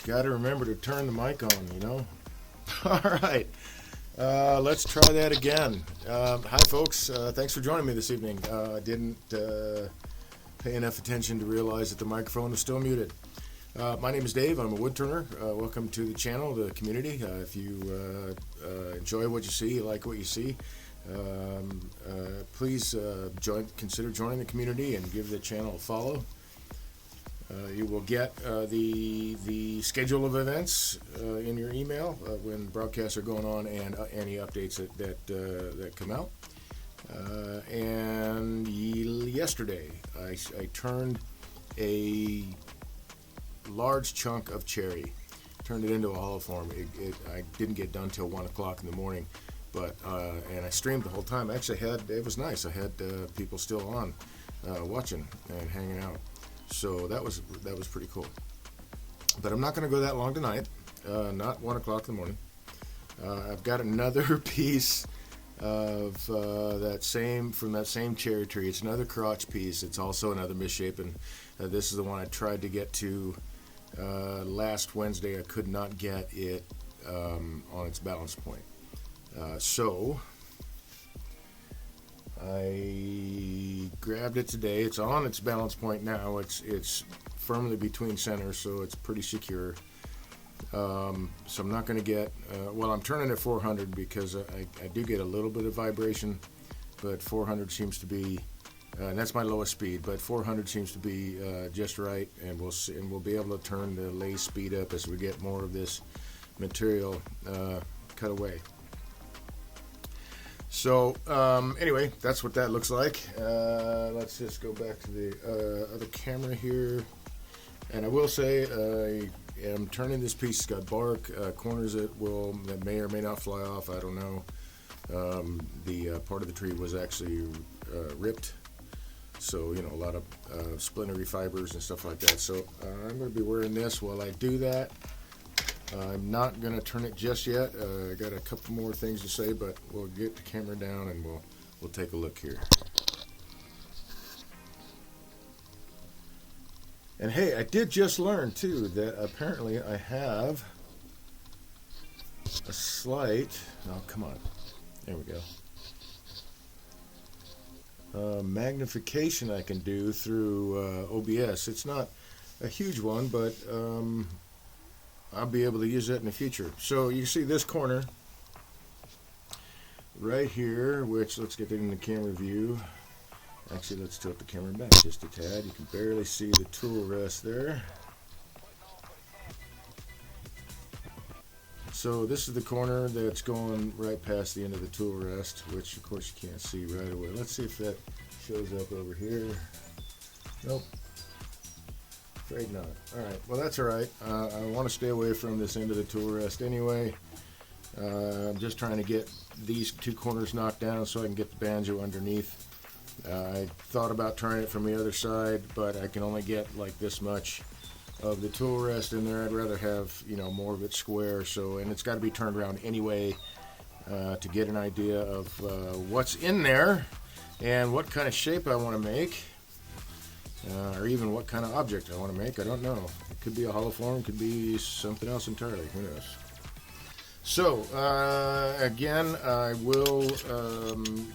got to remember to turn the mic on, you know. All right, let's try that again. Hi, folks. Thanks for joining me this evening. I didn't pay enough attention to realize that the microphone was still muted. My name is Dave. I'm a woodturner. Welcome to the channel, the community. If you enjoy what you see, you like what you see, please consider joining the community and give the channel a follow. You will get the schedule of events in your email when broadcasts are going on and any updates that come out. And yesterday, I turned a large chunk of cherry, turned it into a hollow form. I didn't get done till 1 o'clock in the morning, but and I streamed the whole time. Actually, it was nice. I had people still on watching and hanging out. So that was pretty cool. But I'm not going to go that long tonight. Not 1 o'clock in the morning. I've got another piece of from that same cherry tree. It's another crotch piece. It's also another misshapen. This is the one I tried to get to last Wednesday. I could not get it on its balance point. So I grabbed it today. It's on its balance point now. It's firmly between centers, so it's pretty secure. So I'm not going to get, I'm turning at 400 because I do get a little bit of vibration, but 400 seems to be, and that's my lowest speed, but 400 seems to be just right, and we'll be able to turn the lathe speed up as we get more of this material cut away. So anyway, that's what that looks like. Let's just go back to the other camera here. And I will say I am turning this piece. It's got bark, corners that may or may not fly off. I don't know. The part of the tree was actually ripped. So, a lot of splintery fibers and stuff like that. So I'm going to be wearing this while I do that. I'm not going to turn it just yet. I got a couple more things to say, but we'll get the camera down and we'll take a look here. And hey, I did just learn too that apparently I have a slight, oh come on, there we go, magnification I can do through OBS. It's not a huge one, but I'll be able to use that in the future. So you see this corner right here, which let's get it in the camera view. Actually, let's tilt the camera back just a tad. You can barely see the tool rest there. So this is the corner that's going right past the end of the tool rest, which of course you can't see right away. Let's see if that shows up over here. Nope. Afraid not. Alright, well that's alright. I want to stay away from this end of the tool rest anyway. I'm just trying to get these two corners knocked down so I can get the banjo underneath. I thought about trying it from the other side, but I can only get like this much of the tool rest in there. I'd rather have, more of it square. So, and it's got to be turned around anyway to get an idea of what's in there and what kind of shape I want to make. Or even what kind of object I want to make. I don't know. It could be a hollow form, could be something else entirely. Who knows? So, again, I will,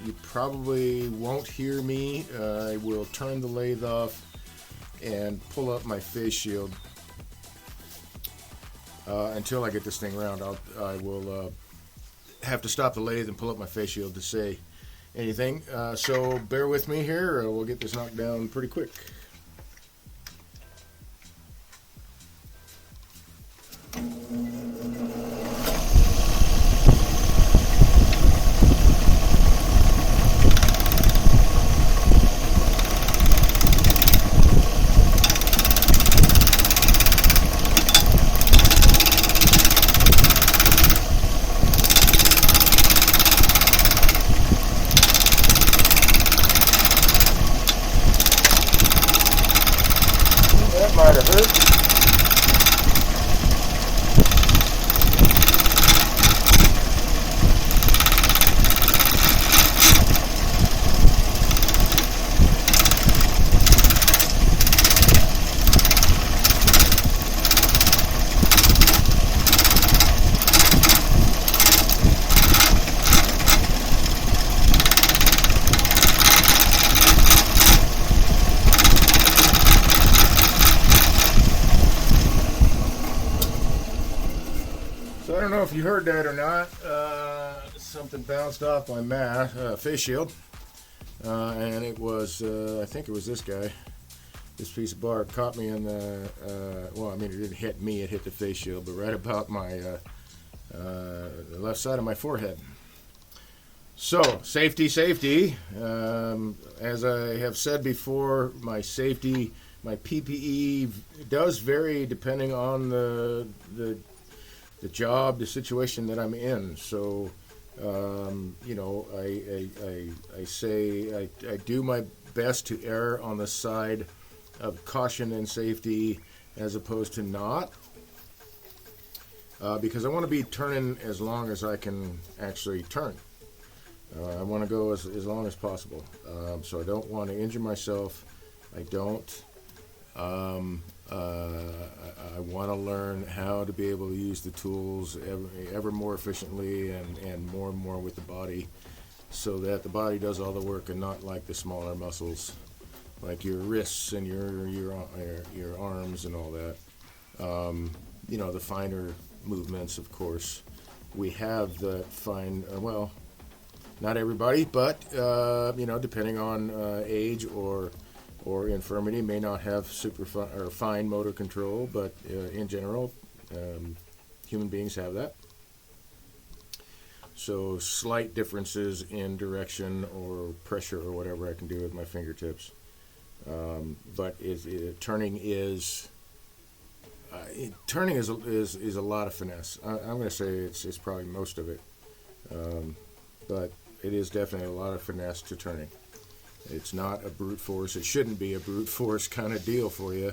you probably won't hear me. I will turn the lathe off and pull up my face shield until I get this thing around. I will have to stop the lathe and pull up my face shield to say anything. So bear with me here. We'll get this knocked down pretty quick. That might have hurt. know if you heard that or not. Something bounced off my face shield, and it was, I think it was this guy. This piece of bark caught me in the, well, I mean, it didn't hit me, it hit the face shield, but right about my the left side of my forehead. So, safety. As I have said before, my PPE does vary depending on the job, the situation that I'm in. So, you know, I say I do my best to err on the side of caution and safety as opposed to not, because I want to be turning as long as I can actually turn. I want to go as long as possible, so I don't want to injure myself. I don't. I want to learn how to be able to use the tools ever more efficiently and more with the body, so that the body does all the work and not like the smaller muscles, like your wrists and your arms and all that. You know, the finer movements, of course. We have the fine, well, not everybody, but you know, depending on age or infirmity, may not have super fine motor control, but in general, human beings have that. So slight differences in direction or pressure or whatever I can do with my fingertips. But turning is a lot of finesse. I'm going to say it's probably most of it, but it is definitely a lot of finesse to turning. It's not a brute force. It shouldn't be a brute force kind of deal for you,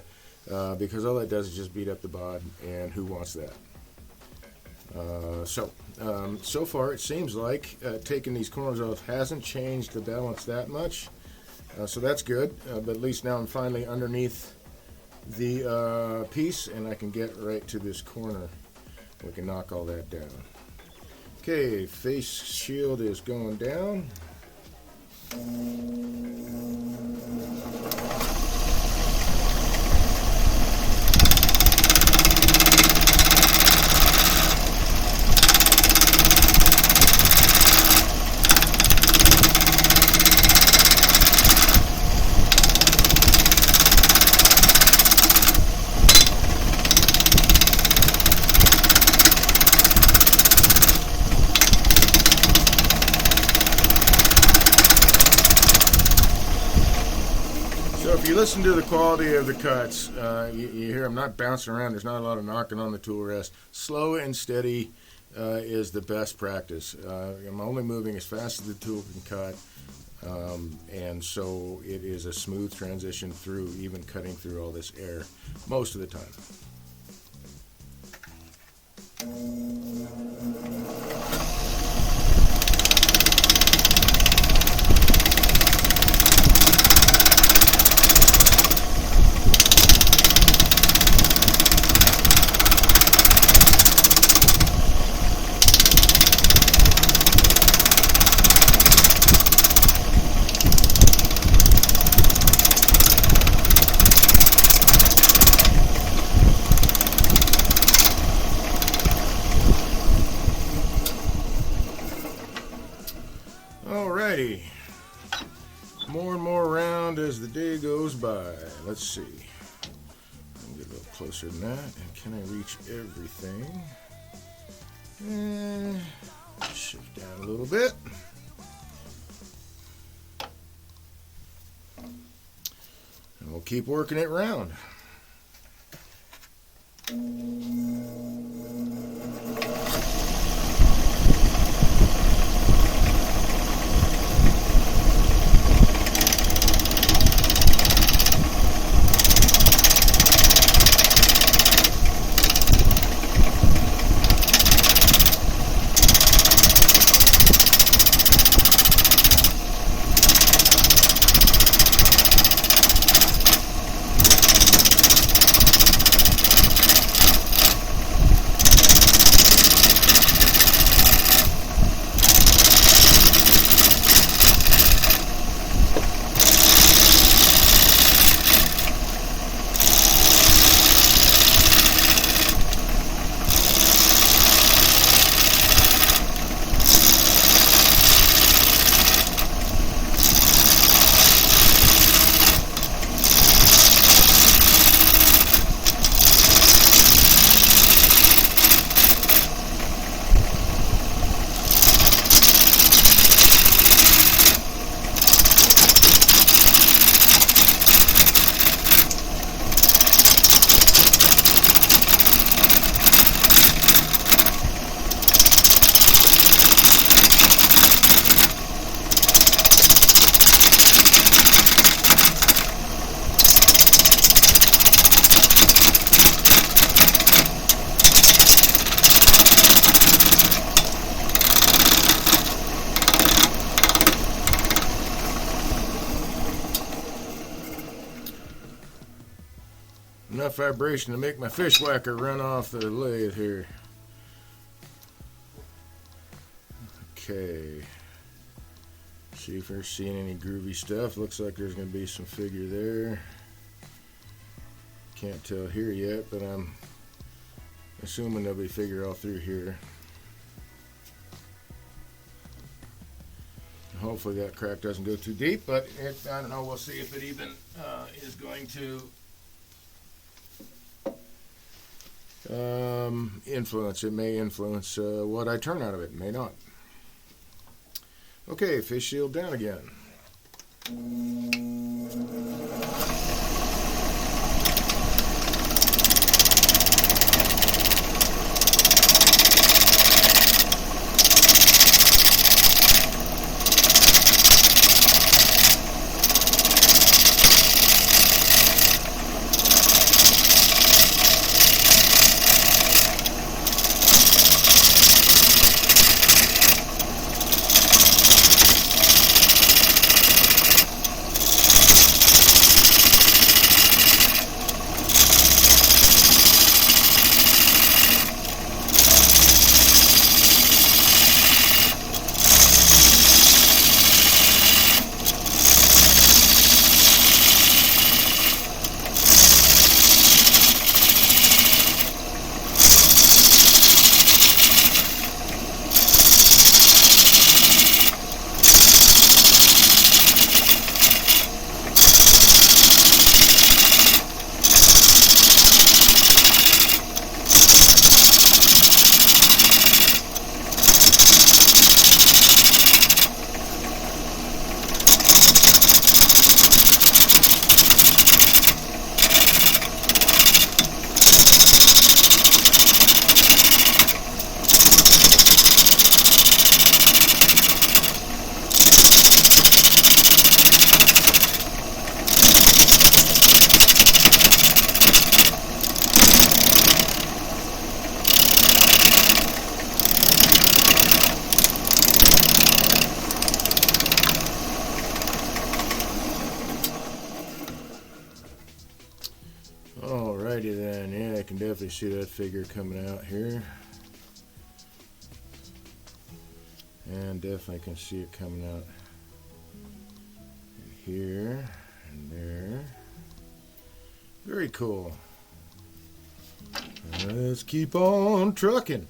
because all that does is just beat up the bod, and who wants that? So far it seems like taking these corners off hasn't changed the balance that much, so that's good, but at least now I'm finally underneath the piece, and I can get right to this corner. We can knock all that down. Okay, face shield is going down. So if you listen to the quality of the cuts, you hear I'm not bouncing around. There's not a lot of knocking on the tool rest. Slow and steady is the best practice. I'm only moving as fast as the tool can cut, and so it is a smooth transition through, even cutting through all this air most of the time. Alrighty, more and more around as the day goes by. Let's see. I'll get a little closer than that. And can I reach everything? Shift down a little bit. And we'll keep working it round. enough vibration to make my fish whacker run off the lathe here. Okay. See if we're seeing any groovy stuff. Looks like there's going to be some figure there. Can't tell here yet, but I'm assuming there'll be figure all through here. Hopefully that crack doesn't go too deep, but I don't know. We'll see if it even is going to influence. It may influence what I turn out of it. It may not. Okay, fish shield down again. Alrighty then, yeah, I can definitely see that figure coming out here. And definitely can see it coming out in here and there. Very cool. Let's keep on trucking.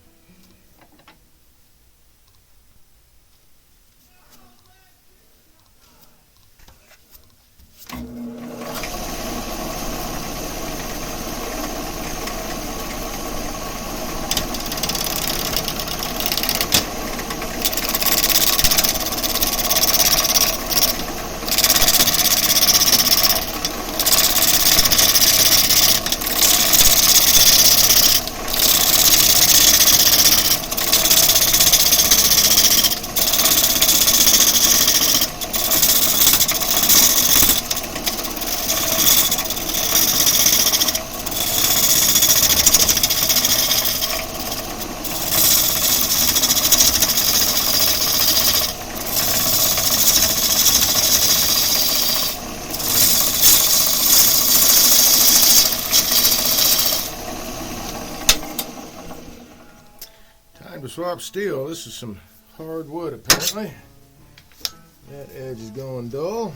Time to swap steel. This is some hard wood apparently. That edge is going dull.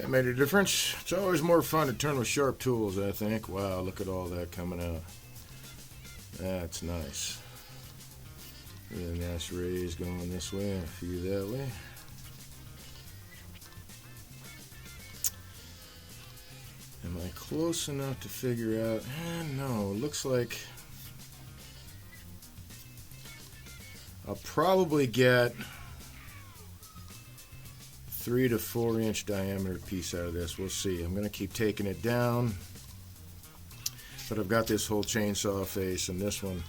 That made a difference. It's always more fun to turn with sharp tools, I think. Wow, look at all that coming out. That's nice. Really nice rays going this way and a few that way. Am I close enough to figure out? No, looks like I'll probably get 3 to 4 inch diameter piece out of this. We'll see. I'm going to keep taking it down, but I've got this whole chainsaw face, and this one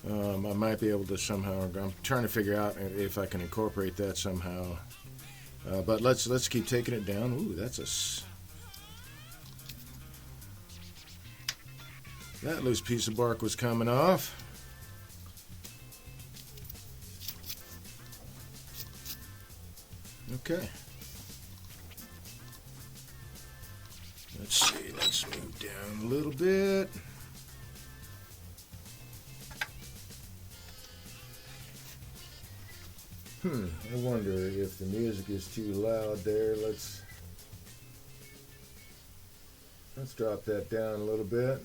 I might be able to somehow. I'm trying to figure out if I can incorporate that somehow. But let's keep taking it down. Ooh, that loose piece of bark was coming off. Okay. Let's see. Let's move down a little bit. I wonder if the music is too loud there. Let's drop that down a little bit.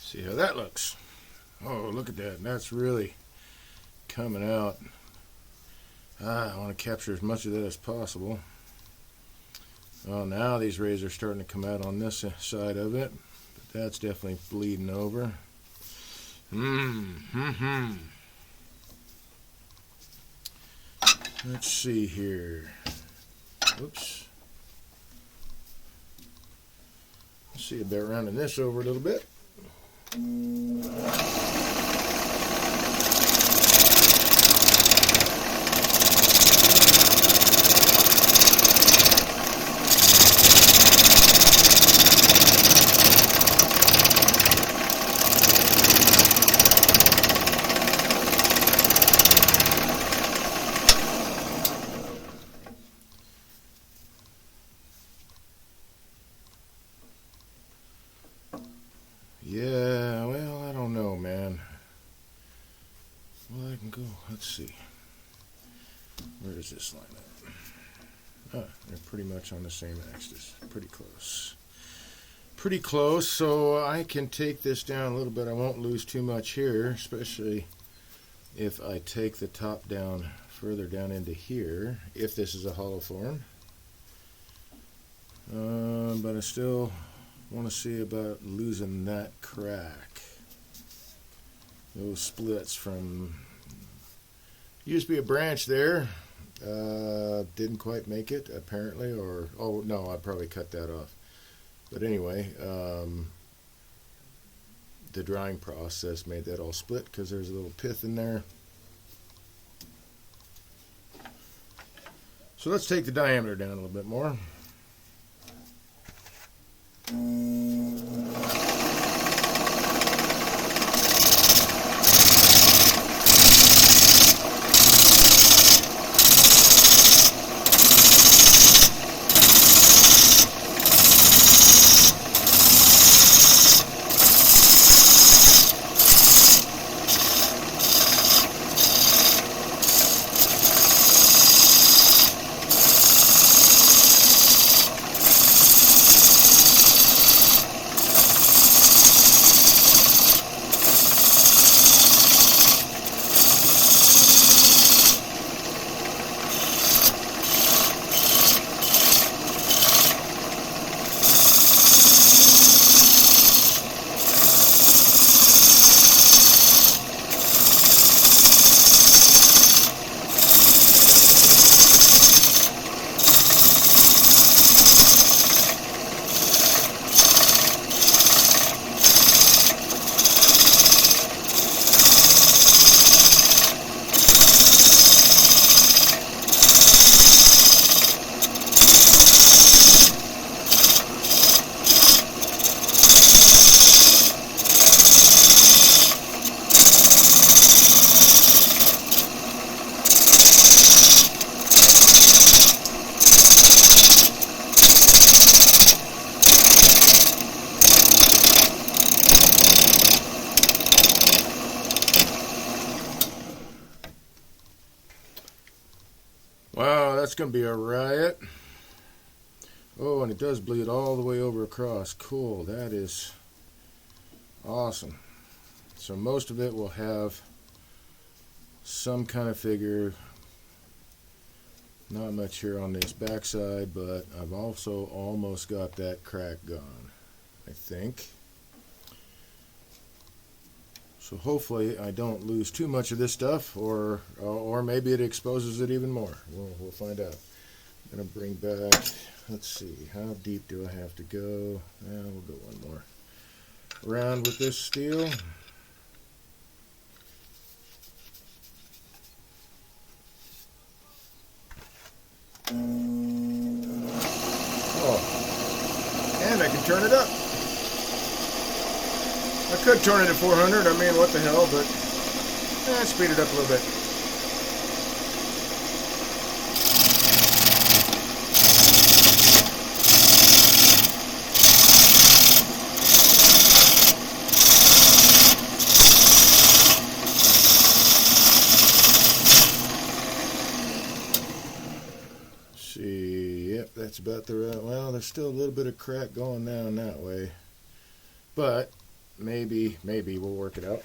See how that looks. Oh, look at that. That's really coming out. I want to capture as much of that as possible. Well, now these rays are starting to come out on this side of it, but that's definitely bleeding over. Let's see here. Oops. Let's see about rounding this over a little bit. Yeah, well, I don't know, man. Well, I can go. Let's see. Where does this line up? They're pretty much on the same axis. Pretty close. Pretty close, so I can take this down a little bit. I won't lose too much here, especially if I take the top down further down into here, if this is a hollow form. But I still want to see about losing that crack. Those splits from used to be a branch there. Didn't quite make it apparently, or oh no, I probably cut that off. But anyway, the drying process made that all split because there's a little pith in there. So let's take the diameter down a little bit more. Wow, that's going to be a riot. Oh, and it does bleed all the way over across. Cool, that is awesome. So most of it will have some kind of figure. Not much here on this backside, but I've also almost got that crack gone, I think. So hopefully I don't lose too much of this stuff, or maybe it exposes it even more. We'll find out. I'm going to bring back, let's see, how deep do I have to go? We'll go one more round with this steel. Oh, and I can turn it up. I could turn it at 400, I mean, what the hell, but speed it up a little bit. See, yep, that's about the right, well, there's still a little bit of crack going down that way, but maybe we'll work it out.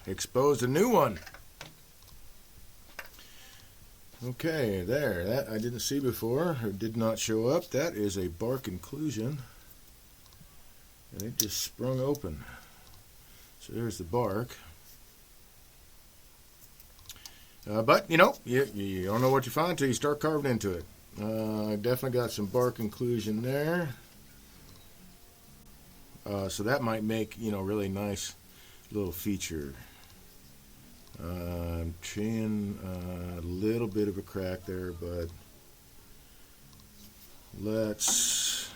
Exposed a new one. Okay, there. That I didn't see before, or did not show up. That is a bark inclusion. And it just sprung open. So there's the bark. But, you know, you don't know what you find until you start carving into it. I definitely got some bark inclusion there. So that might make, you know, really nice little feature. I'm seeing a little bit of a crack there, but let's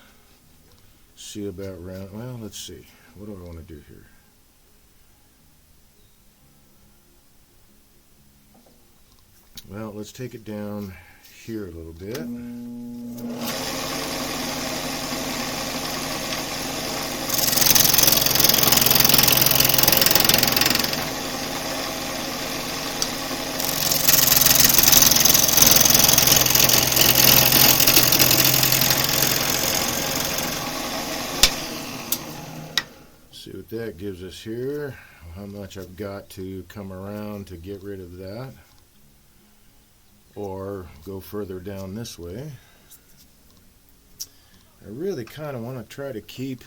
see about round. Well, let's see. What do I want to do here? Well, let's take it down here a little bit. See what that gives us here. How much I've got to come around to get rid of that, or go further down this way. I really kind of want to try to keep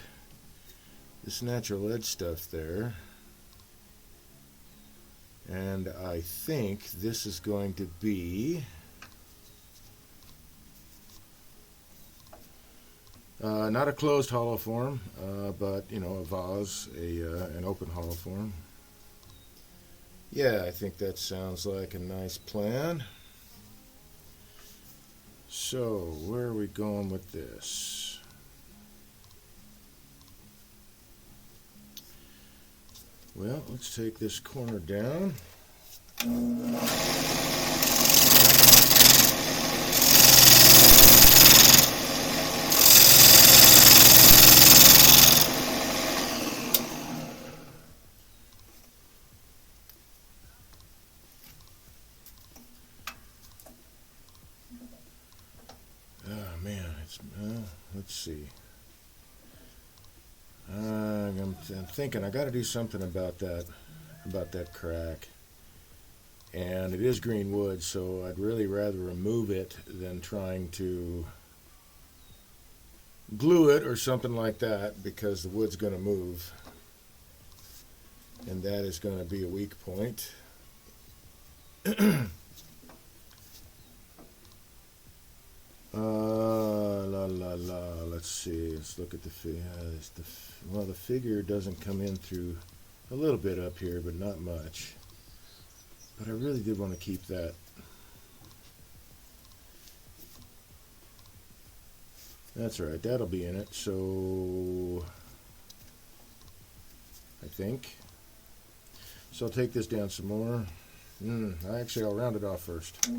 this natural edge stuff there, and I think this is going to be not a closed hollow form, but you know, a vase, an open hollow form. Yeah, I think that sounds like a nice plan. So, where are we going with this? Well, let's take this corner down. Let's see. I'm thinking I got to do something about that crack. And it is green wood, so I'd really rather remove it than trying to glue it or something like that, because the wood's going to move, and that is going to be a weak point. Let's see. Let's look at the well, the figure doesn't come in through a little bit up here, but not much. But I really did want to keep that. That's right. That'll be in it. So I think. So I'll take this down some more. I'll round it off first.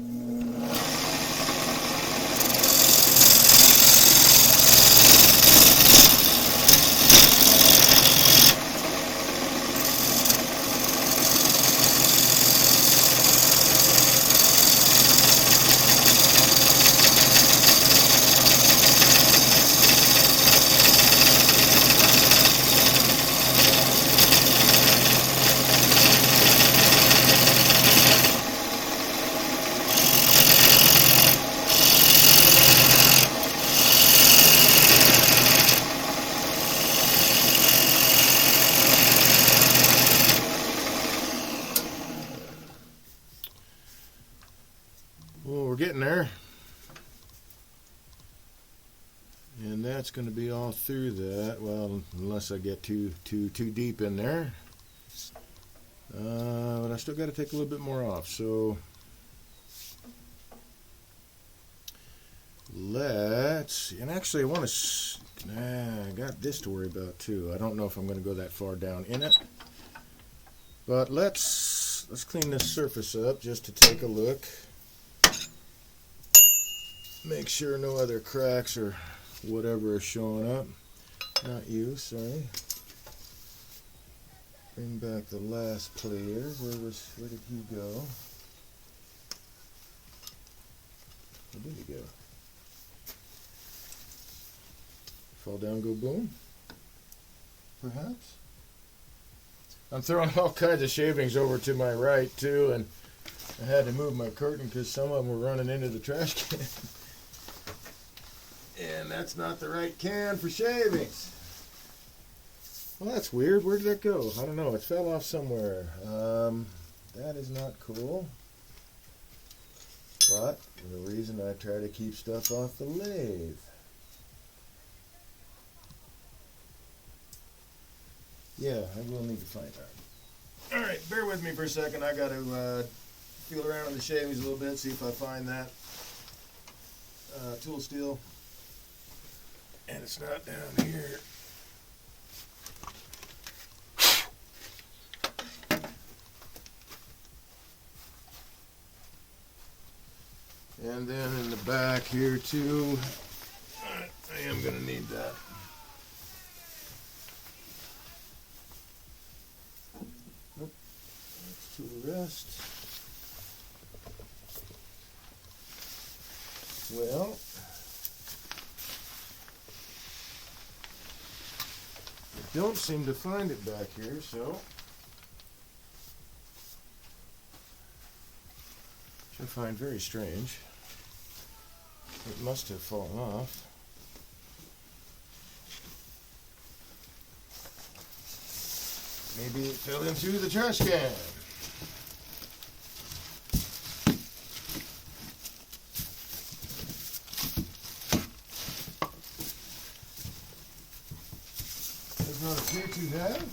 Getting there, and that's going to be all through that. Well, unless I get too deep in there, but I still got to take a little bit more off. So let's. And actually, I want to. I got this to worry about too. I don't know if I'm going to go that far down in it, but let's clean this surface up just to take a look. Make sure no other cracks or whatever is showing up. Not you, sorry. Bring back the last player. Where did he go? Where did he go? Fall down, go boom? Perhaps? I'm throwing all kinds of shavings over to my right too, and I had to move my curtain because some of them were running into the trash can. And that's not the right can for shavings. Well, that's weird. Where did that go? I don't know. It fell off somewhere. That is not cool. But the reason I try to keep stuff off the lathe. Yeah, I will need to find out. Alright, bear with me for a second. I got to feel around in the shavings a little bit, see if I find that tool steel. And it's not down here. And then in the back here too, I am going to need that. Nope, that's tool rest. Well, I don't seem to find it back here, so which I find very strange. It must have fallen off. Maybe it fell into the trash can. Does not appear to have.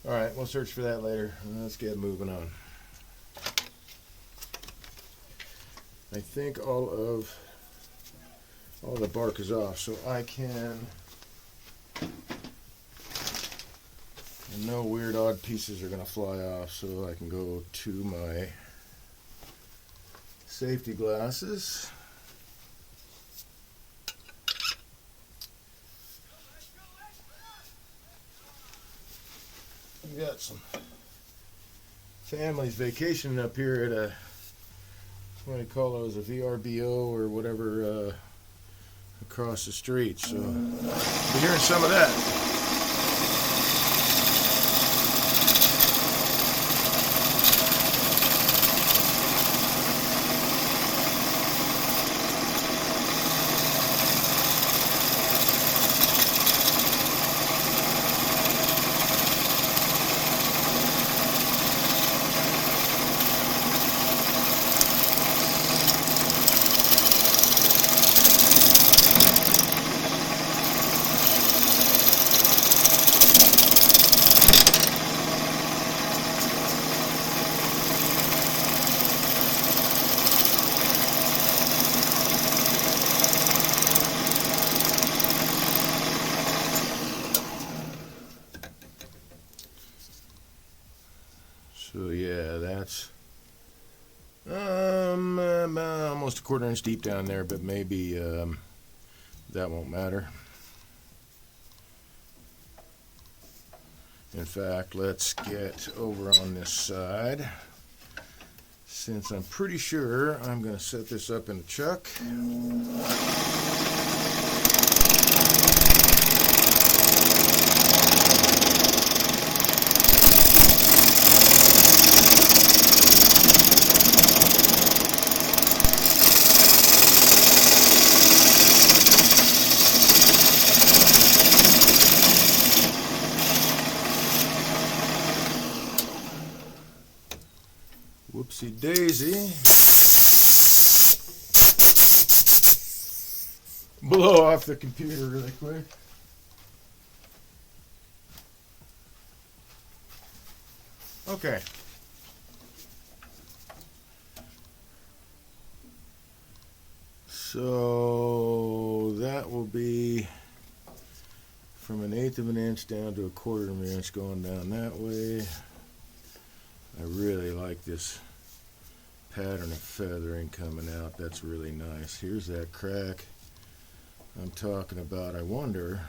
Alright, we'll search for that later. Let's get moving on. I think all the bark is off, so I can, and no weird odd pieces are going to fly off, so I can go to my safety glasses. We got some families vacationing up here at a, what do you call those, a VRBO or whatever, across the street. So we're hearing some of that. So yeah, that's almost a 1/4 inch deep down there, but maybe that won't matter. In fact, let's get over on this side, since I'm pretty sure I'm going to set this up in a chuck. Whoopsie daisy. Blow off the computer really quick. Okay. So that will be from 1/8 of an inch down to 1/4 of an inch going down that way. I really like this pattern of feathering coming out. That's really nice. Here's that crack I'm talking about. I wonder,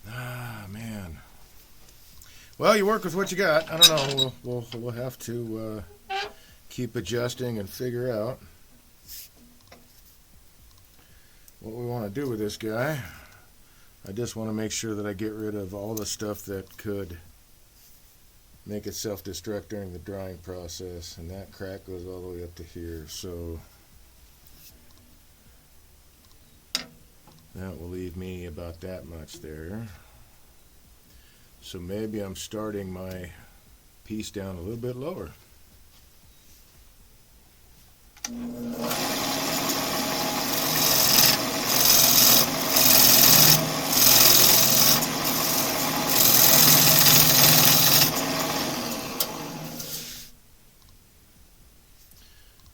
man. Well, you work with what you got. I don't know. We'll have to keep adjusting and figure out what we want to do with this guy, I just want to make sure that I get rid of all the stuff that could make it self-destruct during the drying process, and that crack goes all the way up to here, so that will leave me about that much there. So maybe I'm starting my piece down a little bit lower.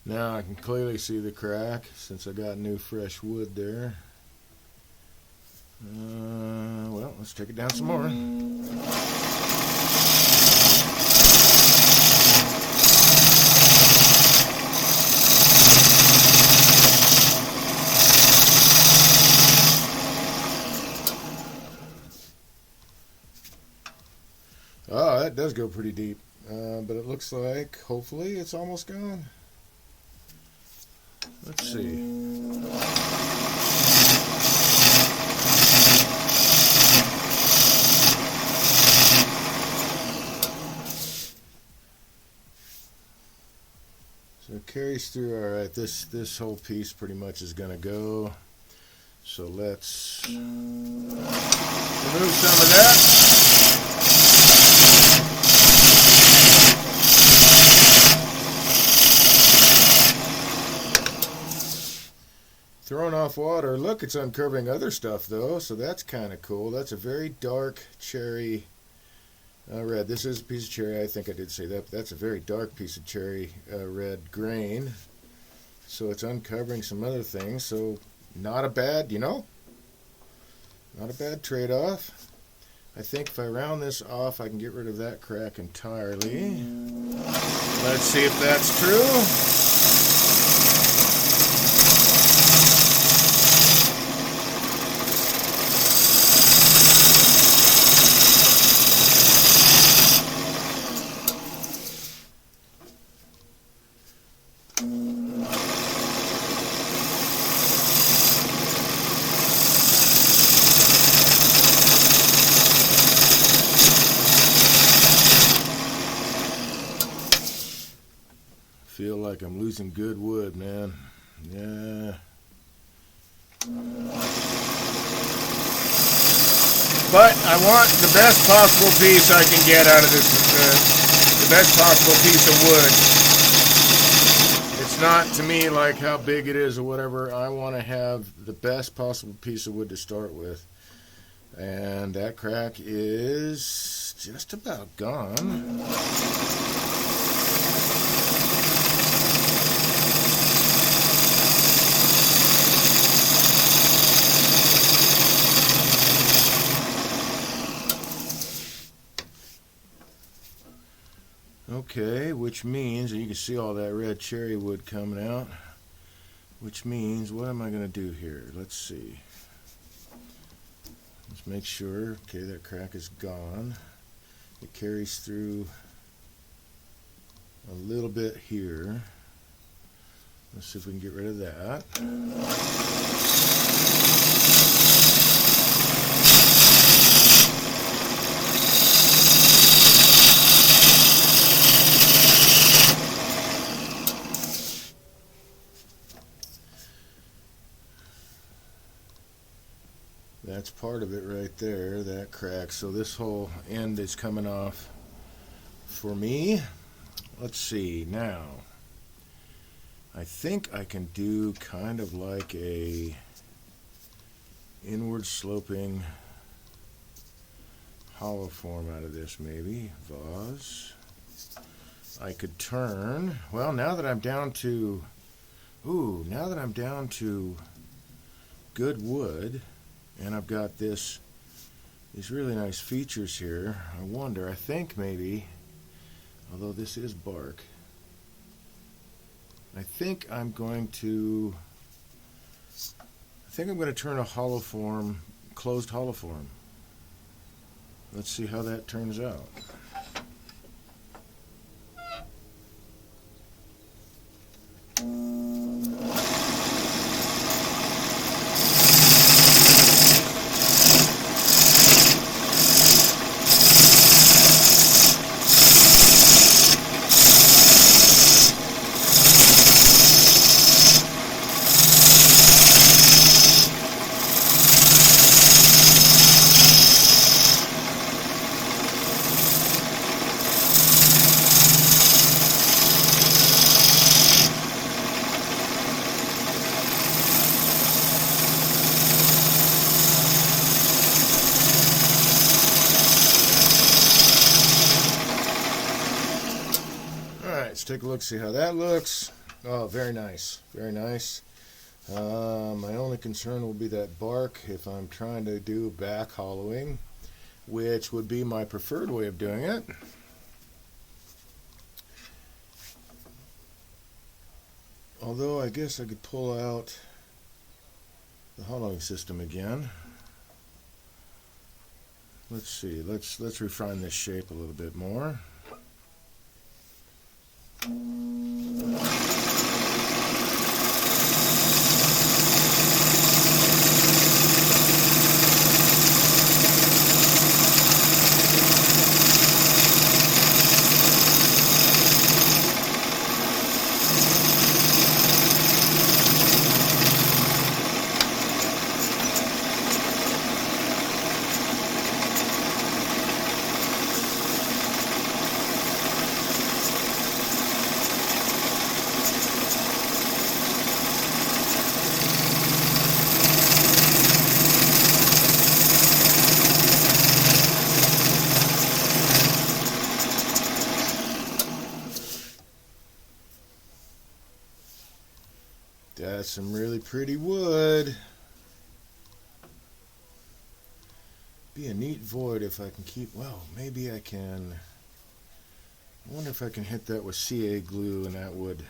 Now I can clearly see the crack since I got new fresh wood there. Well, let's take it down some more. Oh, that does go pretty deep, but it looks like, hopefully, it's almost gone. Let's see. So it carries through. All right, this whole piece pretty much is going to go. So let's remove some of that. Throwing off water. Look, it's uncurving other stuff though, so that's kind of cool. That's a very dark cherry red. This is a piece of cherry. I think I did say that, but that's a very dark piece of cherry red grain. So it's uncovering some other things. So not a bad, not a bad trade-off. I think if I round this off, I can get rid of that crack entirely. Let's see if that's true. Feel like I'm losing good wood, man. Yeah. But I want the best possible piece I can get out of this, the best possible piece of wood. It's not to me like how big it is or whatever. I want to have the best possible piece of wood to start with. And that crack is just about gone. Okay, which means, and you can see all that red cherry wood coming out, which means, what am I going to do here? Let's see. Let's make sure, okay, that crack is gone. It carries through a little bit here. Let's see if we can get rid of that. That's part of it right there, that crack. So this whole end is coming off for me. Let's see, now I think I can do kind of like a inward sloping hollow form out of this, maybe. Vase. I could turn, well, now that I'm down to good wood, and I've got these really nice features here. I think maybe, although this is bark, I think I'm going to turn a hollow form, closed hollow form. Let's see how that turns out. take a look, see how that looks. Oh, very nice, very nice. My only concern will be that bark if I'm trying to do back hollowing, which would be my preferred way of doing it. Although I guess I could pull out the hollowing system again. Let's see, let's refine this shape a little bit more. That's some really pretty wood. Be a neat void if I can keep, well, maybe I can. I wonder if I can hit that with CA glue and that would,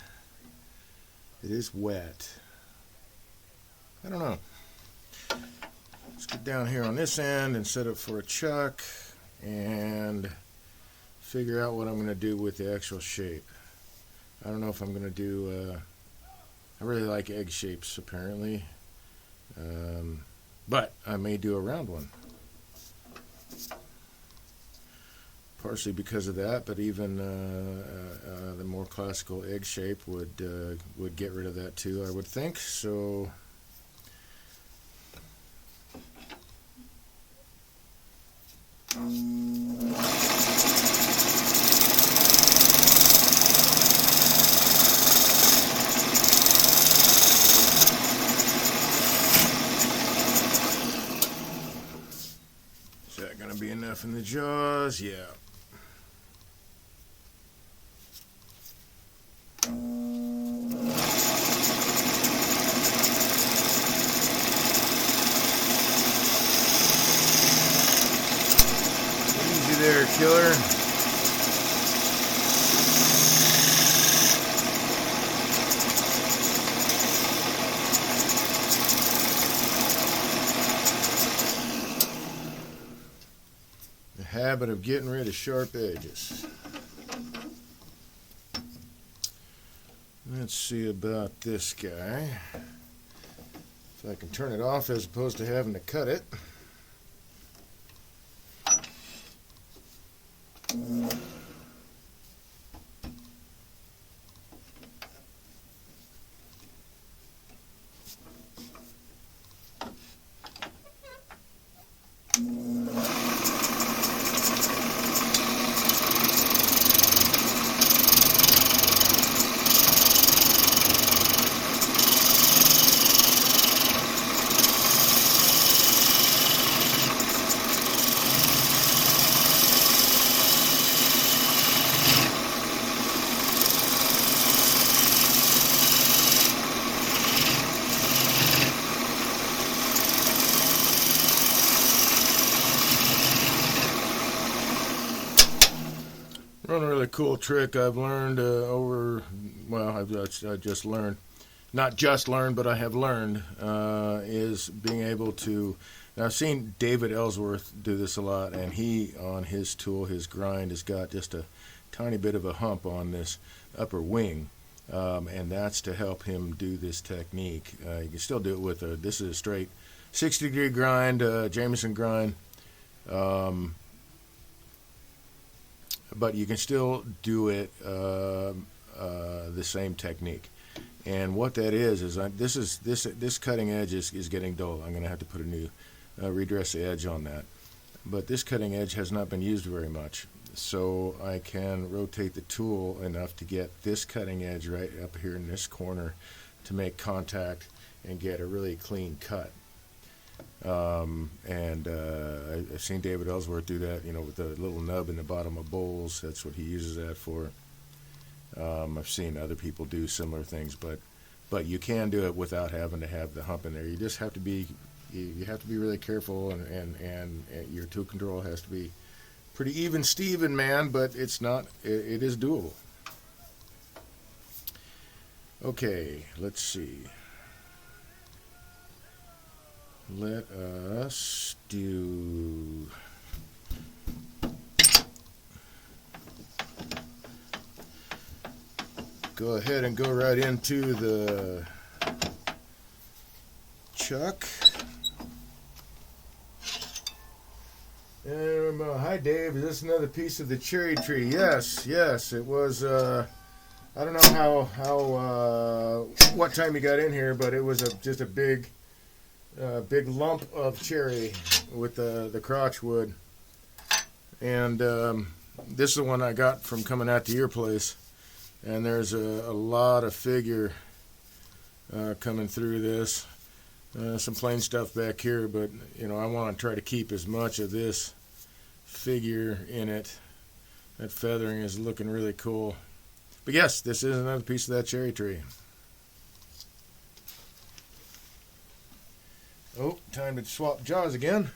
it is wet. I don't know. Let's get down here on this end and set it for a chuck and figure out what I'm going to do with the actual shape. I don't know if I'm going to do, I really like egg shapes apparently, but I may do a round one. Partially because of that, but even the more classical egg shape would get rid of that too, I would think. So is that going to be enough in the jaws? Yeah. Easy there, killer. The habit of getting rid of sharp edges. Let's see about this guy. If I can turn it off as opposed to having to cut it. One really cool trick I've learned I just learned, not just learned, but I have learned, is being able to, now I've seen David Ellsworth do this a lot, and he, on his tool, his grind, has got just a tiny bit of a hump on this upper wing, and that's to help him do this technique. You can still do it with this is a straight 60-degree grind, Jameson grind, but you can still do it the same technique. And what that is this cutting edge is getting dull. I'm going to have to put a new redress the edge on that. But this cutting edge has not been used very much, so I can rotate the tool enough to get this cutting edge right up here in this corner to make contact and get a really clean cut. I've seen David Ellsworth do that, with the little nub in the bottom of bowls. That's what he uses that for. I've seen other people do similar things, but you can do it without having to have the hump in there. You just have to be you have to be really careful, and your tool control has to be pretty even Steven, man, but it's not, it is doable. Okay, let's see. Let us do go ahead and go right into the chuck. And, hi Dave, is this another piece of the cherry tree? Yes, it was. I don't know how what time you got in here, but it was just a big lump of cherry with the crotch wood. And this is the one I got from coming out to your place. And there's a lot of figure coming through this. Some plain stuff back here, but I want to try to keep as much of this figure in it. That feathering is looking really cool. But yes, this is another piece of that cherry tree. Oh, time to swap jaws again.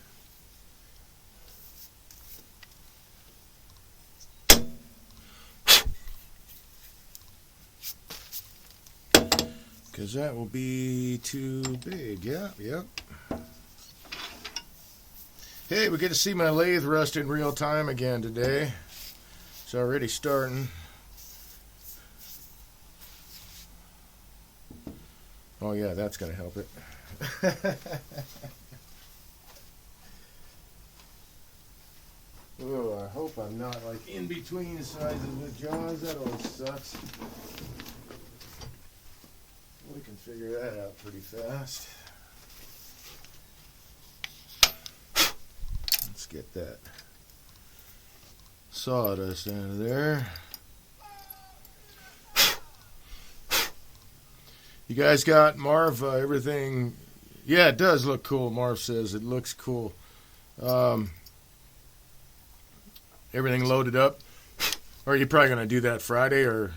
Because that will be too big. Yep. Hey, we get to see my lathe rust in real time again today. It's already starting. Oh yeah, that's going to help it. Oh, I hope I'm not like in between the sides of the jaws. That always sucks. We can figure that out pretty fast. Let's get that sawdust out of there. You guys got Marv, everything? Yeah, it does look cool. Marv says it looks cool. Everything loaded up. Or are you probably going to do that Friday, or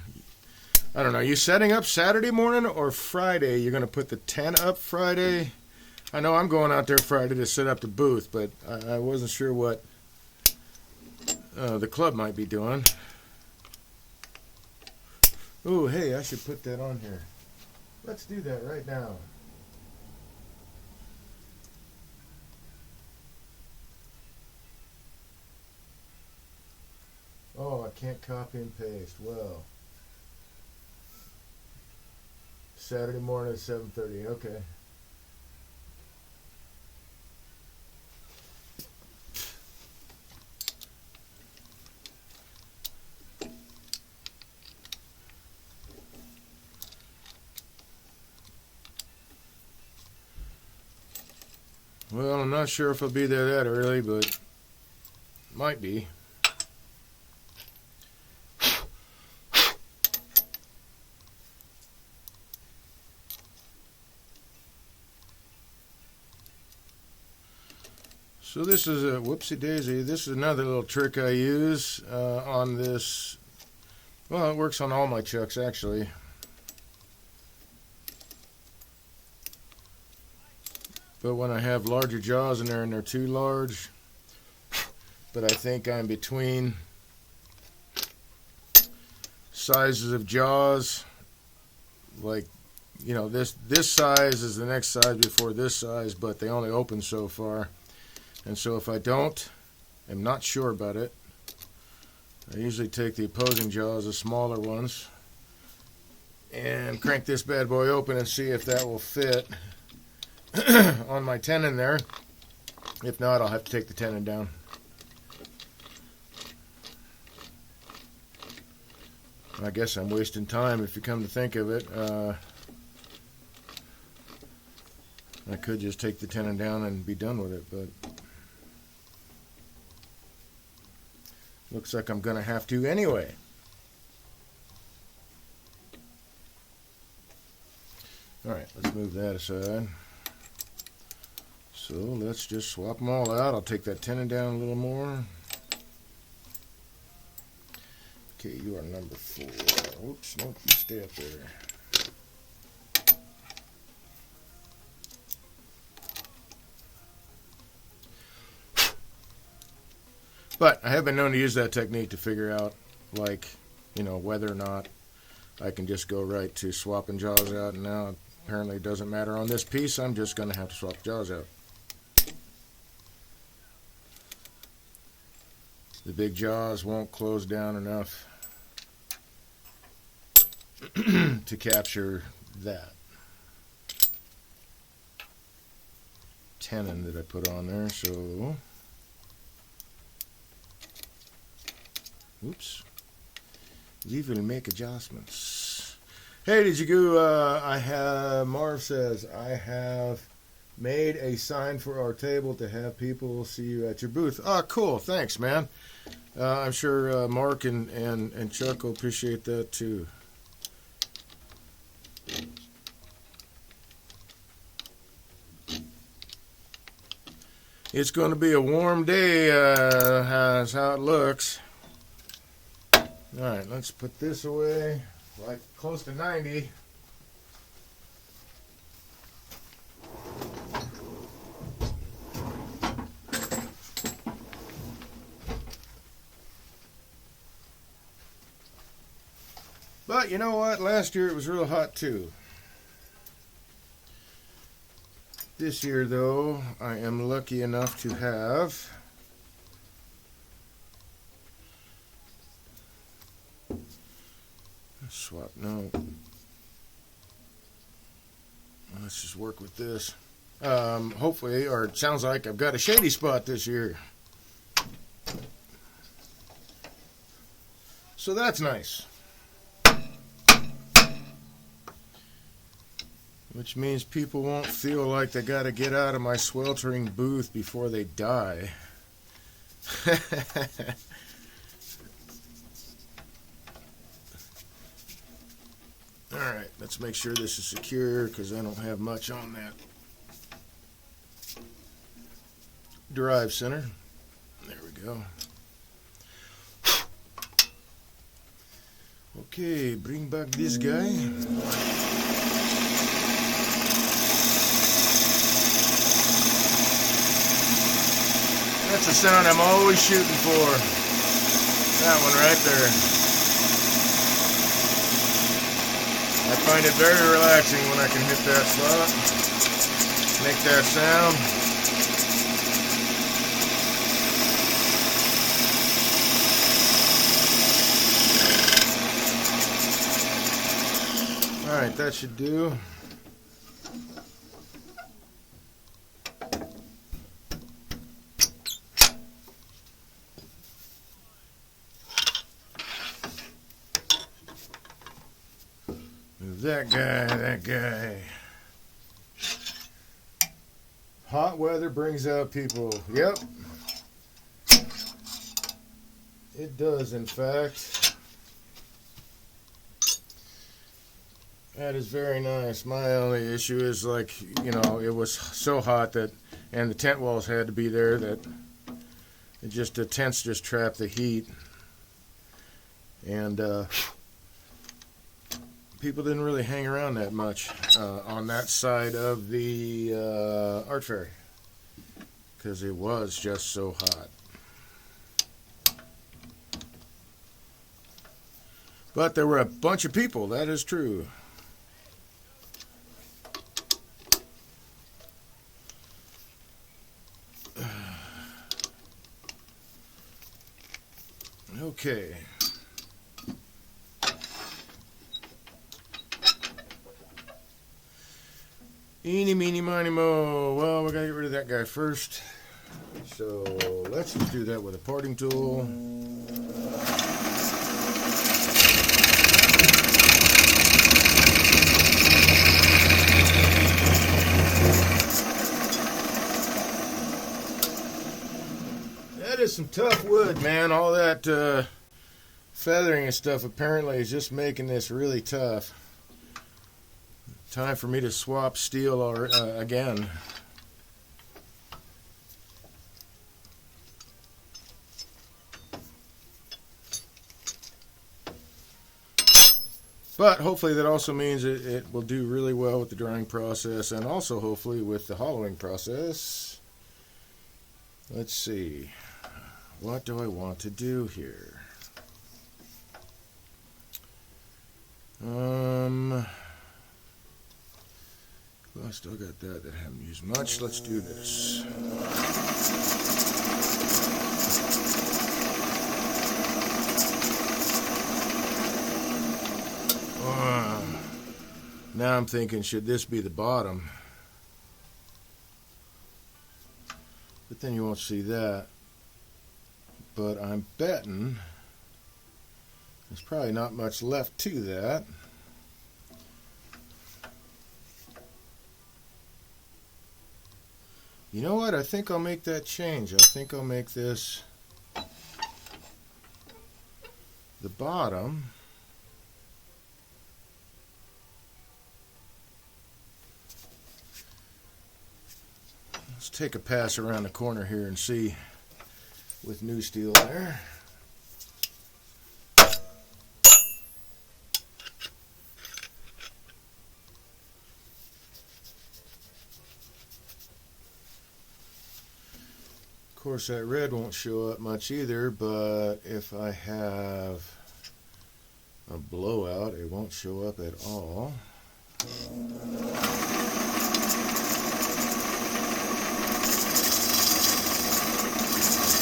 I don't know. Are you setting up Saturday morning or Friday? You're going to put the tent up Friday? I know I'm going out there Friday to set up the booth, but I wasn't sure what the club might be doing. Oh, hey, I should put that on here. Let's do that right now. Oh, I can't copy and paste. Well, Saturday morning at 7:30. Okay. Well, I'm not sure if I'll be there that early, but might be. So this is a whoopsie daisy. This is another little trick I use on this. Well, it works on all my chucks actually. But when I have larger jaws in there and they're too large, but I think I'm between sizes of jaws, like, this size is the next size before this size, but they only open so far. And so if I am not sure about it, I usually take the opposing jaws, the smaller ones, and crank this bad boy open and see if that will fit on my tenon there. If not, I'll have to take the tenon down. I guess I'm wasting time if you come to think of it. I could just take the tenon down and be done with it, but looks like I'm going to have to anyway. Alright, let's move that aside. So let's just swap them all out. I'll take that tenon down a little more. Okay, you are number 4. Oops, nope, you stay up there. But I have been known to use that technique to figure out, like, you know, whether or not I can just go right to swapping jaws out. And now apparently it doesn't matter on this piece. I'm just going to have to swap jaws out. The big jaws won't close down enough to capture that tenon that I put on there. So, oops, we will make adjustments. Hey, did you go? Marv says, I have made a sign for our table to have people see you at your booth. Oh, cool. Thanks, man. I'm sure Mark and Chuck will appreciate that too. It's going to be a warm day, that's how it looks. Alright, let's put this away, like close to 90. But you know what? Last year it was real hot too. This year, though, I am lucky enough to have swap. No, let's just work with this. Hopefully, or it sounds like I've got a shady spot this year, so that's nice. Which means people won't feel like they got to get out of my sweltering booth before they die. Alright, let's make sure this is secure because I don't have much on that drive center. There we go. Okay, bring back this guy. That's the sound I'm always shooting for. That one right there. I find it very relaxing when I can hit that slot, make that sound. Alright, that should do. That guy. Hot weather brings out people. Yep. It does, in fact. That is very nice. My only issue is, like, you know, it was so hot that, and the tent walls had to be there, that it just, the tents just trapped the heat. And, people didn't really hang around that much on that side of the art fair because it was just so hot. But there were a bunch of people, that is true. Okay. Eeny, meeny, miny, mo. Well, we gotta get rid of that guy first. So let's just do that with a parting tool. That is some tough wood, man. All that feathering and stuff apparently is just making this really tough. Time for me to swap steel again. But hopefully that also means it will do really well with the drying process and also hopefully with the hollowing process. Let's see. What do I want to do here? Well, I still got that I haven't used much. Let's do this. Now I'm thinking, should this be the bottom? But then you won't see that. But I'm betting there's probably not much left to that. You know what? I think I'll make that change. I think I'll make this the bottom. Let's take a pass around the corner here and see with new steel there. Of course, that red won't show up much either, but if I have a blowout, it won't show up at all.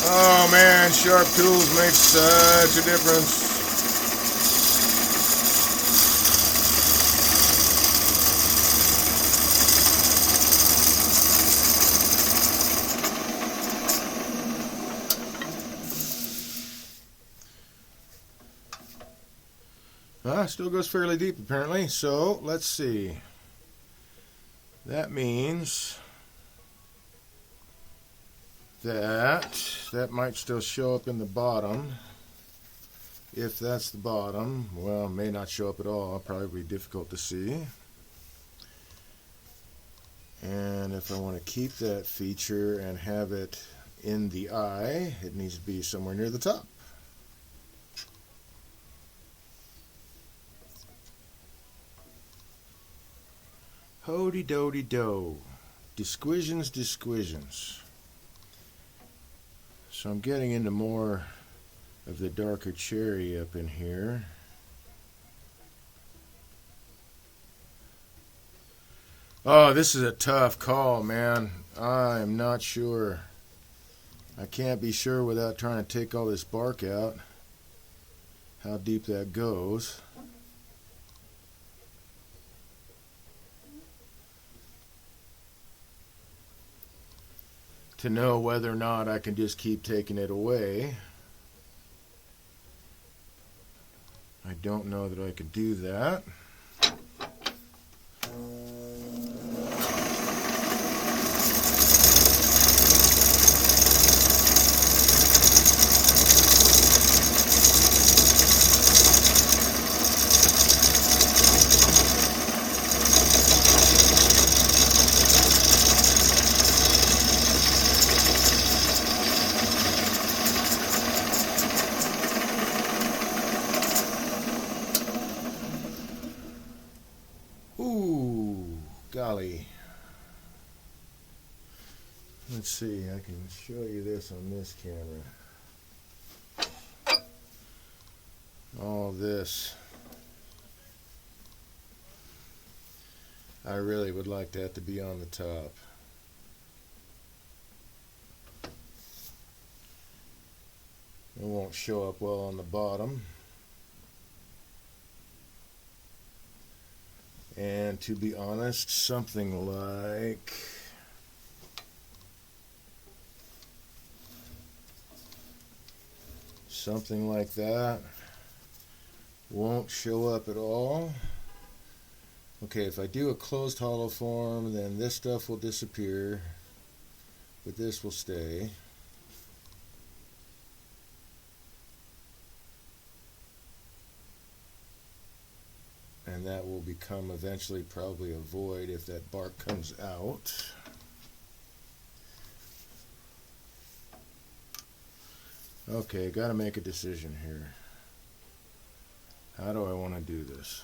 Oh man, sharp tools make such a difference. Still goes fairly deep apparently, so let's see. That means that might still show up in the bottom. If that's the bottom, well, it may not show up at all. Probably be difficult to see. And if I want to keep that feature and have it in the eye, it needs to be somewhere near the top. Hody-dody-do. Disquisitions, disquisitions. So I'm getting into more of the darker cherry up in here. Oh, this is a tough call, man. I'm not sure. I can't be sure without trying to take all this bark out how deep that goes. To know whether or not I can just keep taking it away. I don't know that I could do that. Golly. Let's see, I can show you this on this camera. All this. I really would like that to be on the top. It won't show up well on the bottom. And to be honest, something like that won't show up at all. Okay, if I do a closed hollow form, then this stuff will disappear, but this will stay. And that will become eventually probably a void if that bark comes out. Okay, got to make a decision here. How do I want to do this?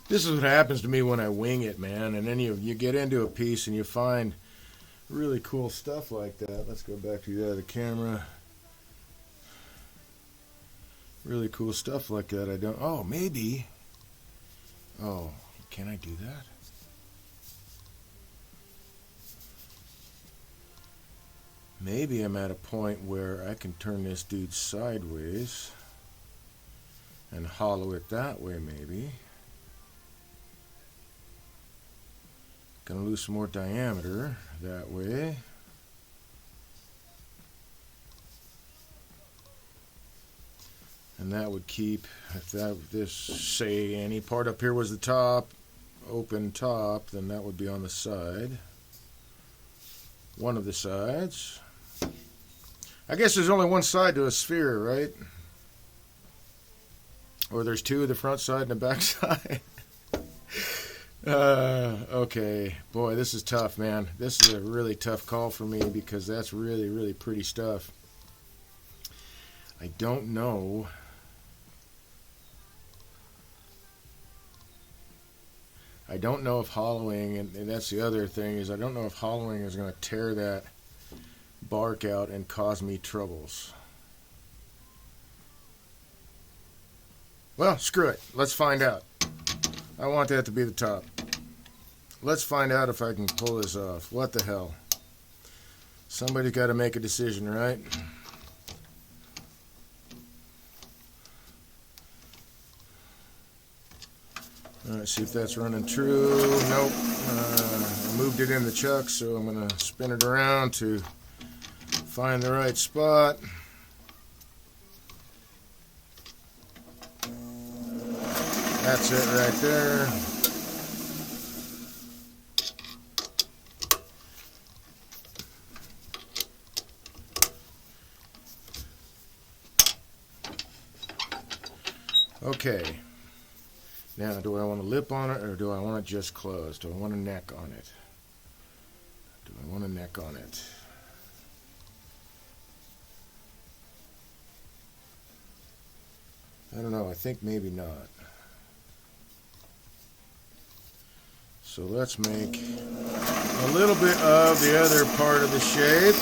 This is what happens to me when I wing it, man. And then you get into a piece and you find really cool stuff like that. Let's go back to the other camera. Really cool stuff like that. I don't. Oh, maybe. Oh, can I do that? Maybe I'm at a point where I can turn this dude sideways and hollow it that way, maybe. Gonna lose some more diameter that way. And that would keep, if this, say, any part up here was the top, open top, then that would be on the side. One of the sides. I guess there's only one side to a sphere, right? Or there's two, the front side and the back side. Okay, boy, this is tough, man. This is a really tough call for me because that's really, really pretty stuff. I don't know. I don't know if hollowing, and that's the other thing, is I don't know if hollowing is going to tear that bark out and cause me troubles. Well, screw it. Let's find out. I want that to be the top. Let's find out if I can pull this off. What the hell? Somebody's got to make a decision, right? Alright, see if that's running true. Nope. I moved it in the chuck, so I'm going to spin it around to find the right spot. That's it right there. Okay. Now, do I want a lip on it or do I want it just closed? Do I want a neck on it? Do I want a neck on it? I don't know. I think maybe not. So let's make a little bit of the other part of the shape.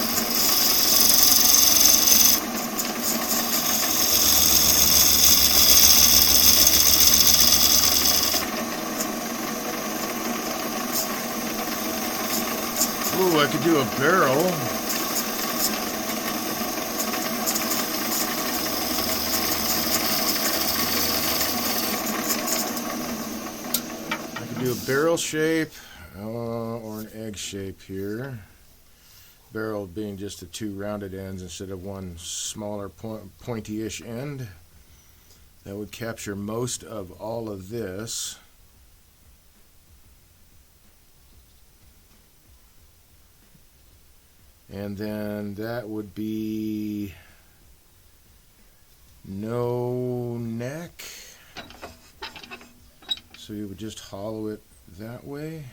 Ooh, I could do a barrel. I could do a barrel shape or an egg shape here. Barrel being just the two rounded ends instead of one smaller pointy-ish end. That would capture most of all of this. And then that would be no neck. So you would just hollow it that way.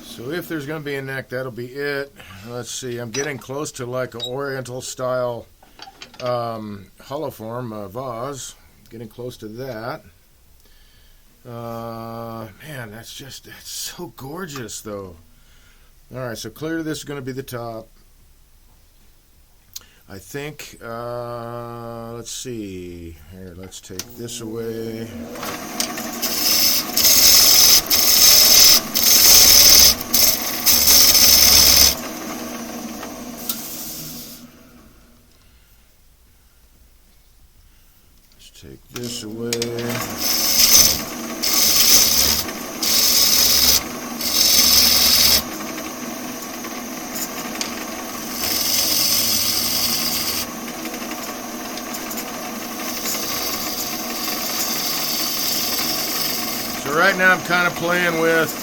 So if there's going to be a neck, that'll be it. Let's see, I'm getting close to like an oriental style hollow form vase. Getting close to that. Man, that's so gorgeous though. Alright, so clearly this is going to be the top. I think, let's see. Here, let's take this away. Take this away. But right now I'm kind of playing with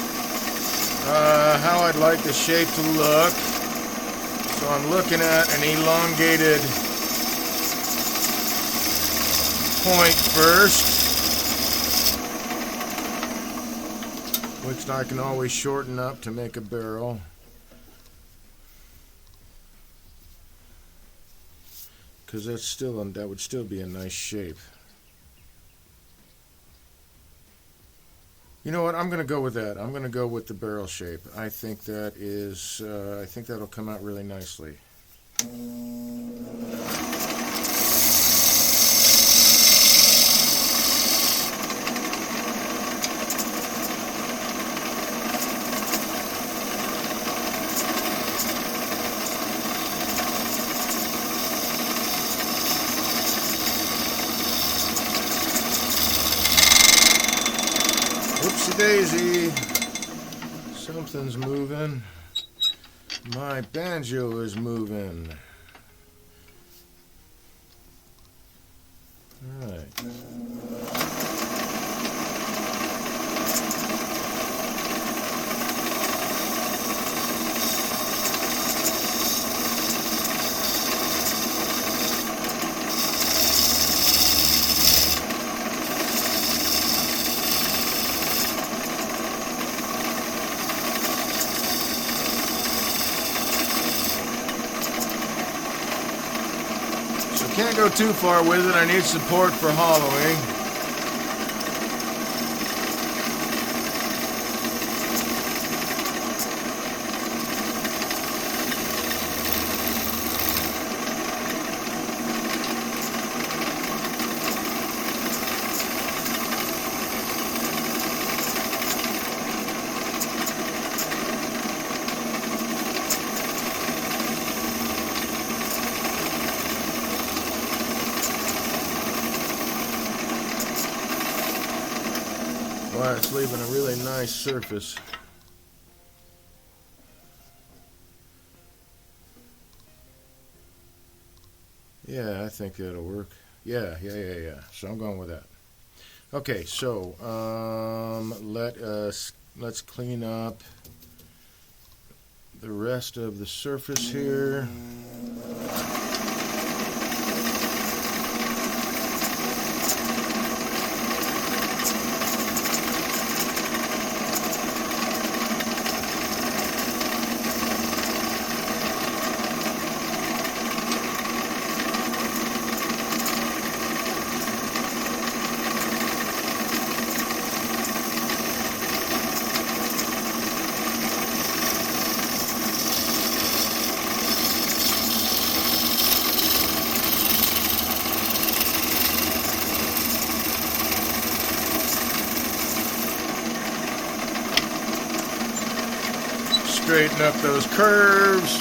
how I'd like the shape to look. So I'm looking at an elongated point first, which I can always shorten up to make a barrel. Because that would still be a nice shape. You know what? I'm going to go with that. I'm going to go with the barrel shape. I think that is. I think that'll come out really nicely. Whoopsie daisy. Something's moving. My banjo is moving. All right. Can't go too far with it. I need support for hollowing. Wow, it's leaving a really nice surface. Yeah, I think that'll work. Yeah. So I'm going with that. Okay, so let's clean up the rest of the surface here. Straighten up those curves.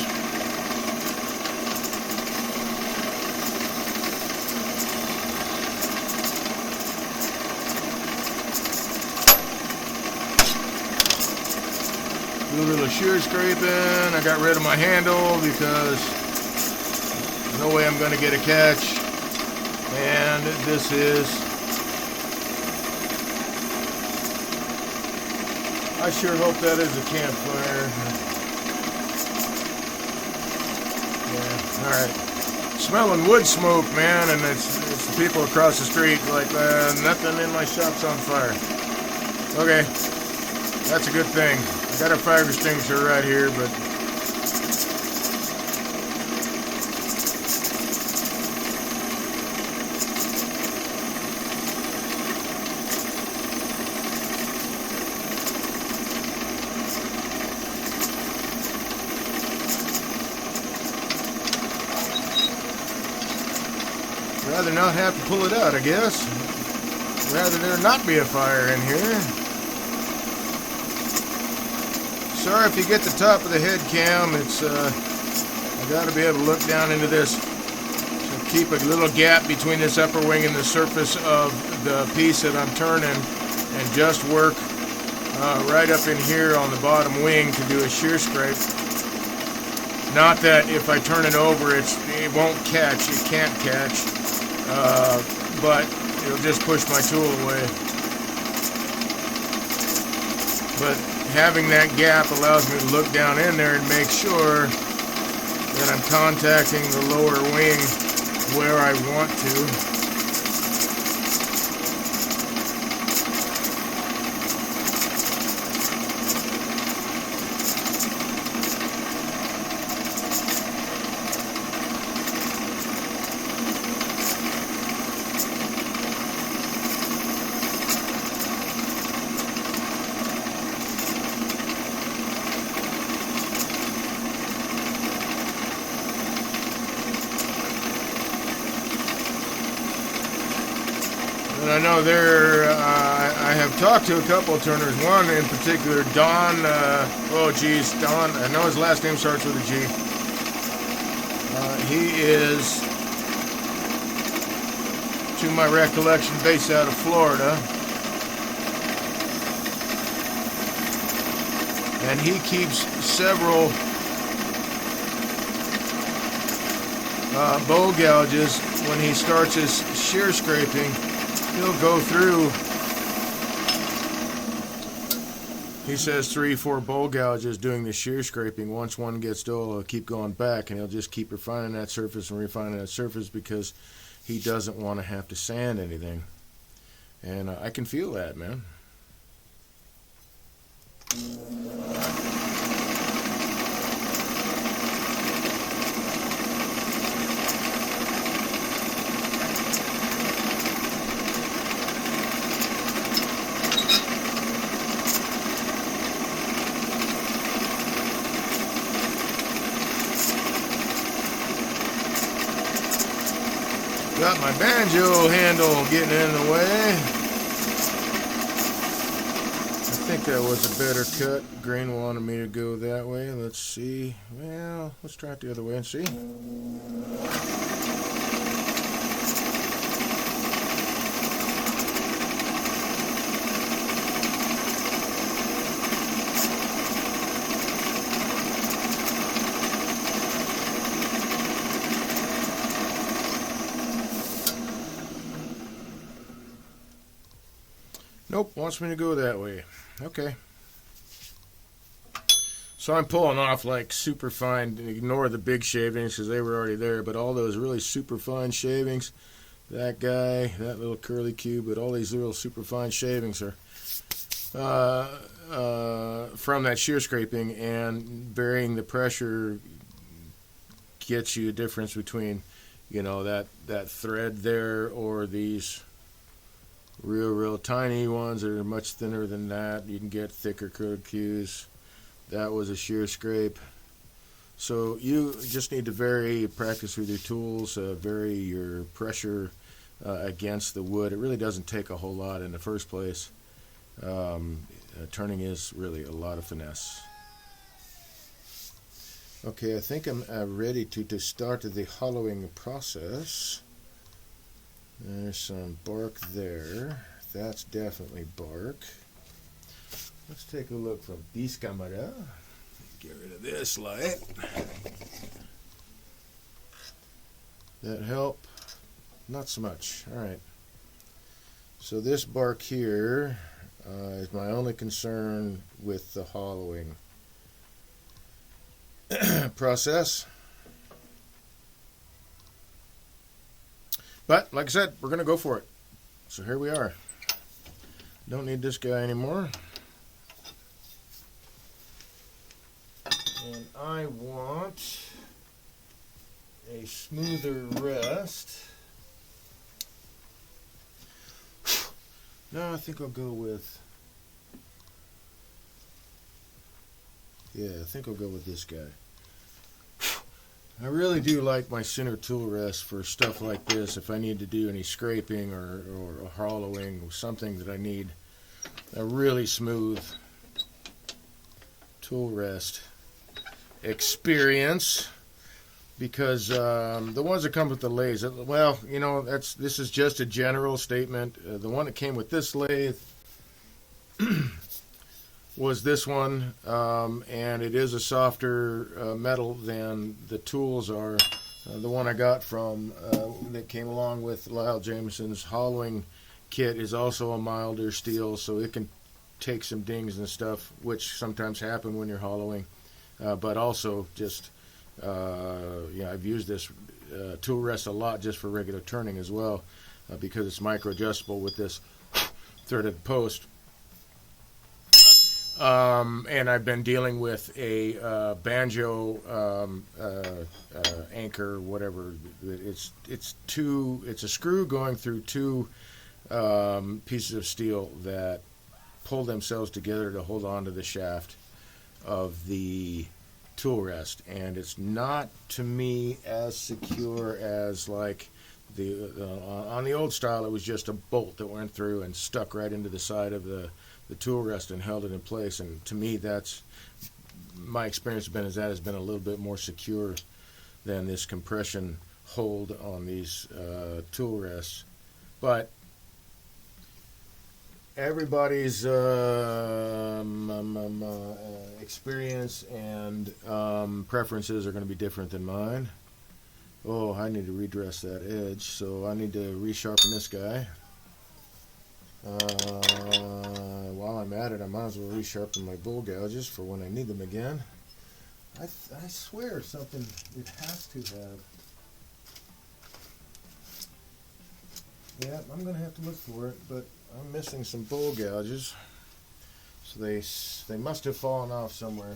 Do a little shear scraping. I got rid of my handle because there's no way I'm going to get a catch. And this is, I sure hope that is a campfire. Yeah, alright. Smelling wood smoke, man, and it's the people across the street like, nothing in my shop's on fire. Okay, that's a good thing. I got a fire extinguisher right here, but rather not have to pull it out, I guess. Rather there not be a fire in here. Sorry if you get the top of the head cam. It's I got to be able to look down into this. So keep a little gap between this upper wing and the surface of the piece that I'm turning, and just work right up in here on the bottom wing to do a shear scrape. Not that if I turn it over, it won't catch. It can't catch. But it'll just push my tool away. but having that gap allows me to look down in there and make sure that I'm contacting the lower wing where I want to. And I know I have talked to a couple of turners. One in particular, Don. Don. I know his last name starts with a G. He is, to my recollection, based out of Florida, and he keeps several bowl gouges when he starts his shear scraping. He'll go through, he says 3-4 bowl gouges doing the shear scraping. Once one gets dull, he'll keep going back, and he'll just keep refining that surface and refining that surface because he doesn't want to have to sand anything. And I can feel that, man. Got my banjo handle getting in the way. I think that was a better cut. Grain wanted me to go that way. Let's see. Well, let's try it the other way and see. Nope, wants me to go that way. Okay. So I'm pulling off like super fine. Ignore the big shavings because they were already there, but all those really super fine shavings, that guy, that little curly cube, but all these little super fine shavings are from that shear scraping, and varying the pressure gets you a difference between, you know, that thread there or these real tiny ones that are much thinner than that. You can get thicker curved cues. That was a shear scrape. So you just need to practice with your tools, vary your pressure against the wood. It really doesn't take a whole lot in the first place. Turning is really a lot of finesse. Okay, I think I'm ready to start the hollowing process. There's some bark there. That's definitely bark. Let's take a look from this camera. Get rid of this light. That help? Not so much. Alright. So this bark here is my only concern with the hollowing process. But, like I said, we're going to go for it. So here we are. Don't need this guy anymore. And I want a smoother rest. No, I think I'll go with... Yeah, I think I'll go with this guy. I really do like my center tool rest for stuff like this. If I need to do any scraping or hollowing, something that I need a really smooth tool rest experience, because the ones that come with the lathes, well, you know, this is just a general statement. The one that came with this lathe was this one, and it is a softer metal than the tools are. The one I got from that came along with Lyle Jameson's hollowing kit is also a milder steel, so it can take some dings and stuff, which sometimes happen when you're hollowing, but also just I've used this tool rest a lot just for regular turning as well, because it's micro adjustable with this threaded post. And I've been dealing with a banjo anchor, whatever. It's a screw going through two pieces of steel that pull themselves together to hold on to the shaft of the tool rest, and it's not, to me, as secure as like on the old style. It was just a bolt that went through and stuck right into the side of the tool rest and held it in place. And to me, that's my experience has been a little bit more secure than this compression hold on these tool rests. But everybody's experience and preferences are going to be different than mine. Oh, I need to redress that edge, so I need to resharpen this guy. While I'm at it, I might as well resharpen my bull gouges for when I need them again. I swear something, it has to have. Yeah, I'm going to have to look for it, but I'm missing some bull gouges. So they must have fallen off somewhere.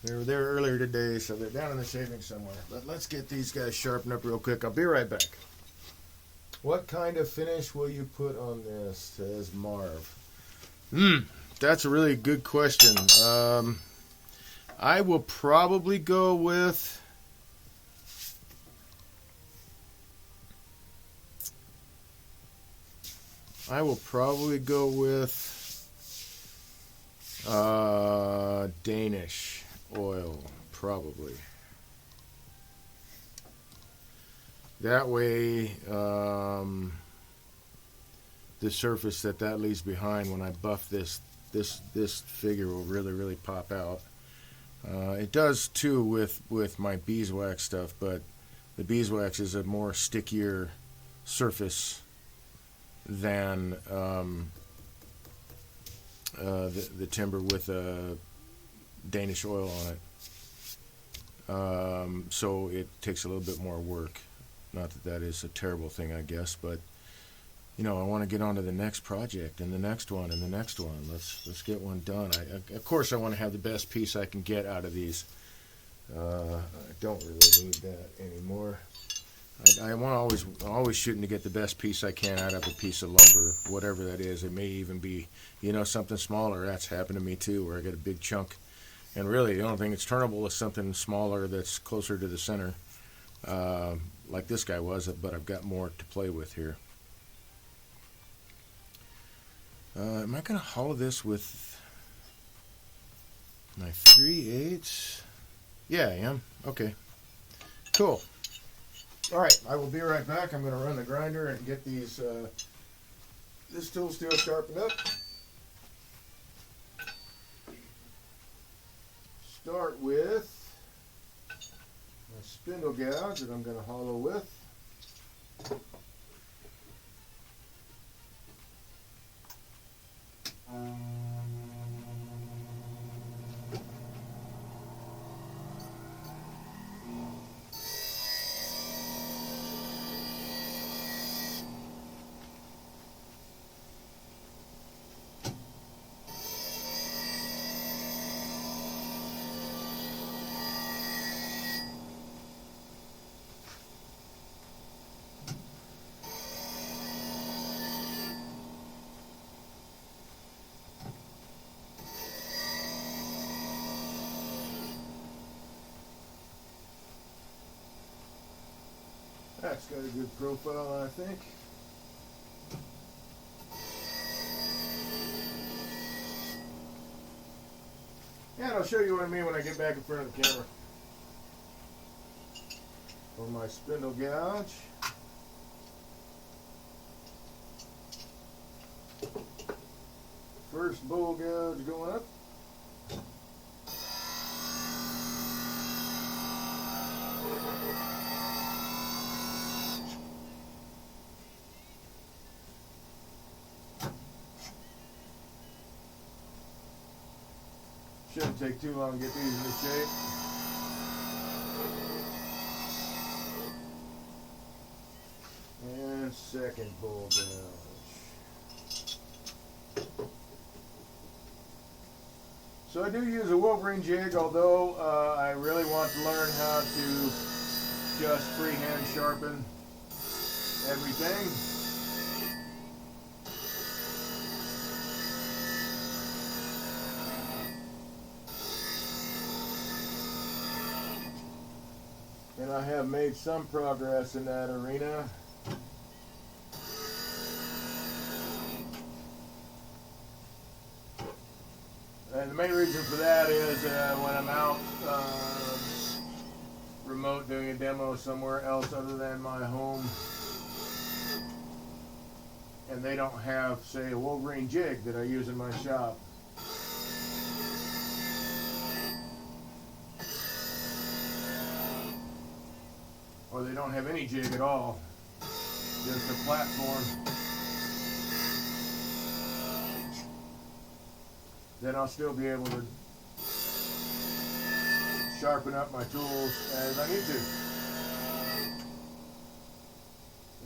They were there earlier today, so they're down in the shaving somewhere. But let's get these guys sharpened up real quick. I'll be right back. What kind of finish will you put on this, says Marv? That's a really good question. I will probably go with... Danish oil, probably. That way, the surface that leaves behind when I buff this figure will really pop out. It does too with my beeswax stuff, but the beeswax is a more stickier surface than the timber with Danish oil on it. So it takes a little bit more work. Not that is a terrible thing, I guess, but I want to get on to the next project and the next one and the next one. Let's get one done. Of course I want to have the best piece I can get out of these. I don't really need that anymore. I'm always shooting to get the best piece I can out of a piece of lumber, whatever that is. It may even be, something smaller. That's happened to me too, where I get a big chunk. And really, the only thing that's turnable is something smaller that's closer to the center, like this guy was, but I've got more to play with here. Am I going to hollow this with my 3/8? Yeah, I am. Okay. Cool. All right, I will be right back. I'm going to run the grinder and get these this tool steel sharpened up. Start with my spindle gouge that I'm going to hollow with. That's got a good profile, I think. And I'll show you what I mean when I get back in front of the camera. For my spindle gouge. First bull gouge going up. Shouldn't take too long to get these into shape. And second bowl gouge. So I do use a Wolverine jig, although I really want to learn how to just freehand sharpen everything. And I have made some progress in that arena. And the main reason for that is when I'm out remote doing a demo somewhere else other than my home, and they don't have, say, a Wolverine jig that I use in my shop. Or they don't have any jig at all, just a platform. Then I'll still be able to sharpen up my tools as I need to.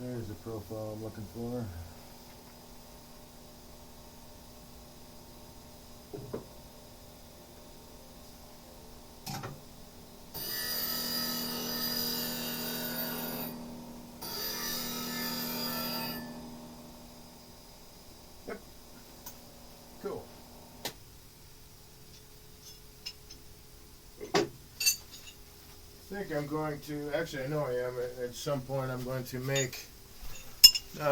There's the profile I'm looking for. Yep. Cool. I think I'm going to, actually I know I am, at some point I'm going to make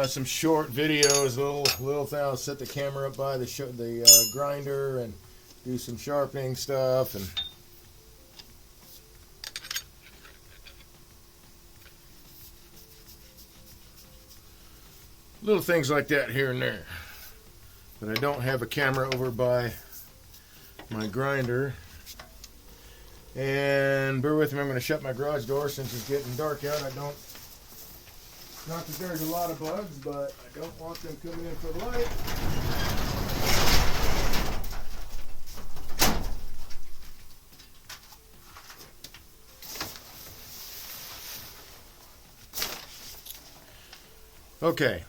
some short videos, little thing. I'll set the camera up by the grinder and do some sharpening stuff and little things like that here and there. But I don't have a camera over by my grinder. And bear with me, I'm going to shut my garage door since it's getting dark out. Not that there's a lot of bugs, but I don't want them coming in for the light. Okay,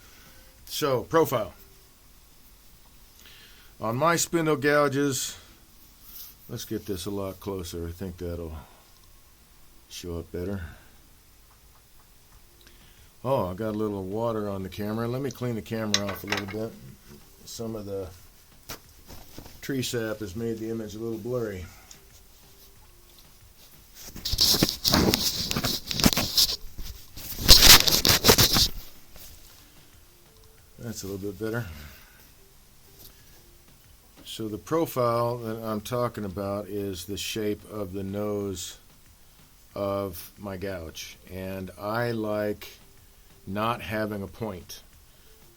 so profile. On my spindle gouges, let's get this a lot closer. I think that'll show up better. Oh, I got a little water on the camera. Let me clean the camera off a little bit. Some of the tree sap has made the image a little blurry. That's a little bit better. So the profile that I'm talking about is the shape of the nose of my gouge, and I like not having a point.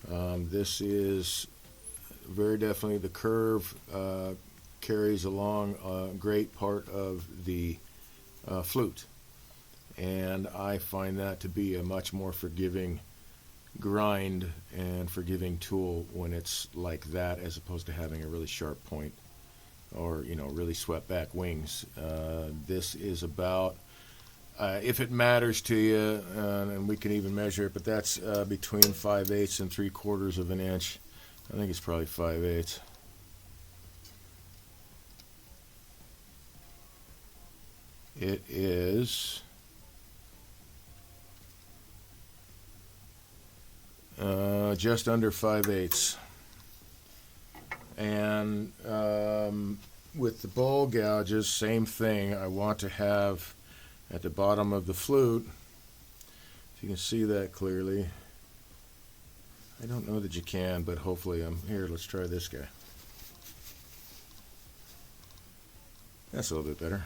This is very definitely the curve carries along a great part of the flute, and I find that to be a much more forgiving grind and forgiving tool when it's like that, as opposed to having a really sharp point or really swept back wings. This is about if it matters to you, and we can even measure it, but that's between 5/8 and 3/4 of an inch. I think it's probably 5/8. It is just under 5/8. And with the bowl gouges, same thing. I want to have at the bottom of the flute, if you can see that clearly. I don't know that you can, but hopefully here. Let's try this guy. That's a little bit better.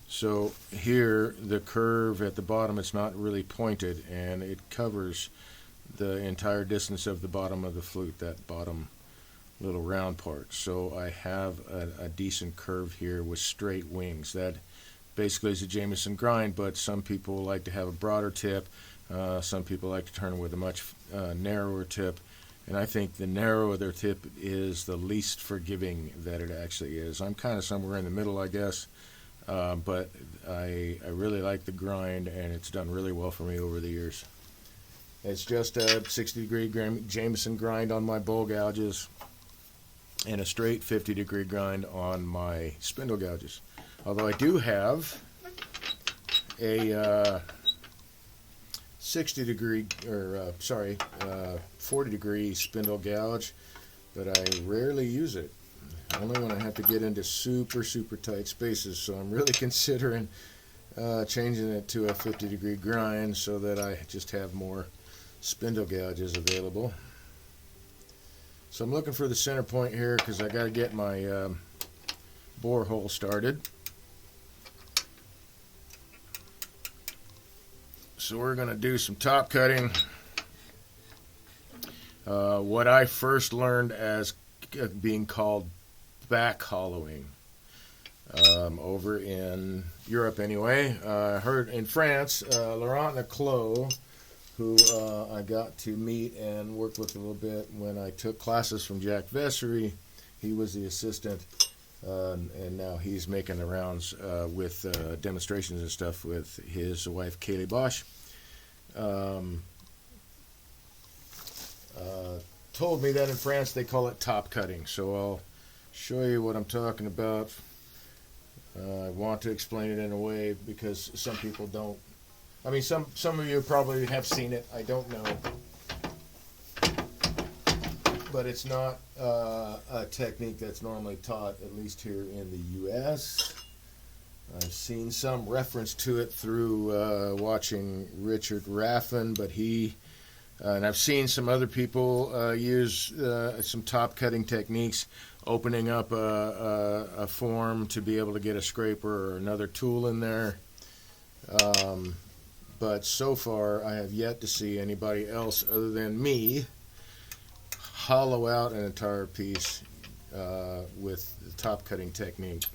So here, the curve at the bottom, it's not really pointed, and it covers the entire distance of the bottom of the flute, that bottom little round part. So I have a decent curve here with straight wings. That basically is a Jameson grind, but some people like to have a broader tip. Some people like to turn with a much narrower tip, And I think the narrower their tip is, the least forgiving that it actually is. I'm kind of somewhere in the middle, I guess. But I really like the grind, and it's done really well for me over the years. It's just a 60-degree Jameson grind on my bowl gouges, and a straight 50-degree grind on my spindle gouges. Although I do have a 40-degree spindle gouge, but I rarely use it. Only when I have to get into super tight spaces. So I'm really considering changing it to a 50-degree grind so that I just have more spindle gouges available. So I'm looking for the center point here because I got to get my bore hole started. So we're going to do some top cutting. What I first learned as being called back hollowing over in Europe anyway. I heard in France, Laurent Leclos, who I got to meet and work with a little bit when I took classes from Jack Vessery. He was the assistant, and now he's making the rounds with demonstrations and stuff with his wife, Kaylee Bosch. Told me that in France they call it top cutting, so I'll show you what I'm talking about. I want to explain it in a way because some people don't. I mean, some of you probably have seen it. I don't know, but it's not a technique that's normally taught, at least here in the U.S. I've seen some reference to it through watching Richard Raffin, but and I've seen some other people use some top cutting techniques, opening up a form to be able to get a scraper or another tool in there. But so far, I have yet to see anybody else other than me hollow out an entire piece with the top cutting technique.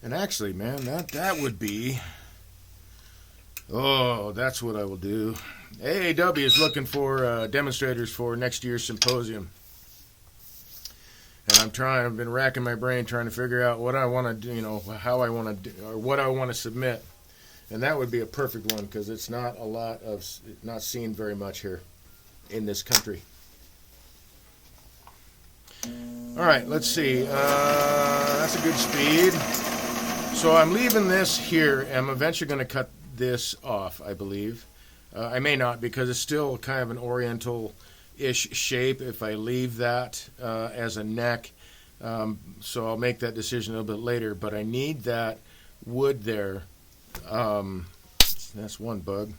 And actually, man, that would be... Oh, that's what I will do. AAW is looking for demonstrators for next year's symposium. And I've been racking my brain trying to figure out what I want to do, how I want to do, or what I want to submit. And that would be a perfect one because it's not seen very much here in this country. All right, let's see. That's a good speed. So I'm leaving this here. I'm eventually going to cut this off, I believe. I may not because it's still kind of an oriental-ish shape if I leave that as a neck. So I'll make that decision a little bit later. But I need that wood there. That's one bug.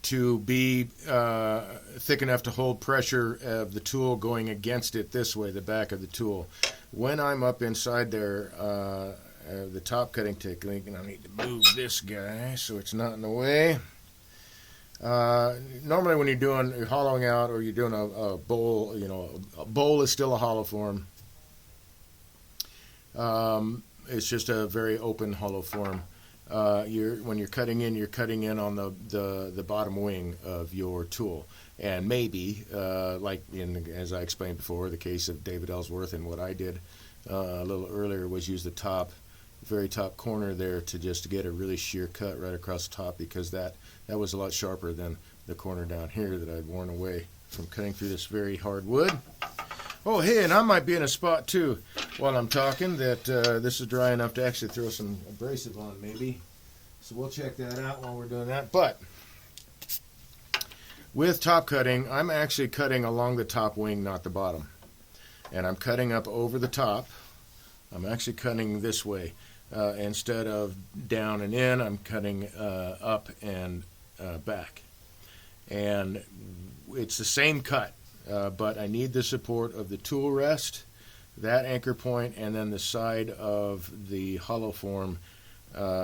To be thick enough to hold pressure of the tool going against it this way, the back of the tool. When I'm up inside there, the top cutting technique, and I need to move this guy so it's not in the way. Normally when you're hollowing out or you're doing a bowl, a bowl is still a hollow form. It's just a very open hollow form. When you're cutting in on the bottom wing of your tool. And maybe, as I explained before, the case of David Ellsworth and what I did a little earlier was use the very top corner there to just get a really sheer cut right across the top because that was a lot sharper than the corner down here that I'd worn away from cutting through this very hard wood. Oh, hey, and I might be in a spot, too, while I'm talking, that this is dry enough to actually throw some abrasive on, maybe. So we'll check that out while we're doing that. But with top cutting, I'm actually cutting along the top wing, not the bottom. And I'm cutting up over the top. I'm actually cutting this way. Instead of down and in, I'm cutting up and back. And it's the same cut. But I need the support of the tool rest, that anchor point, and then the side of the hollow form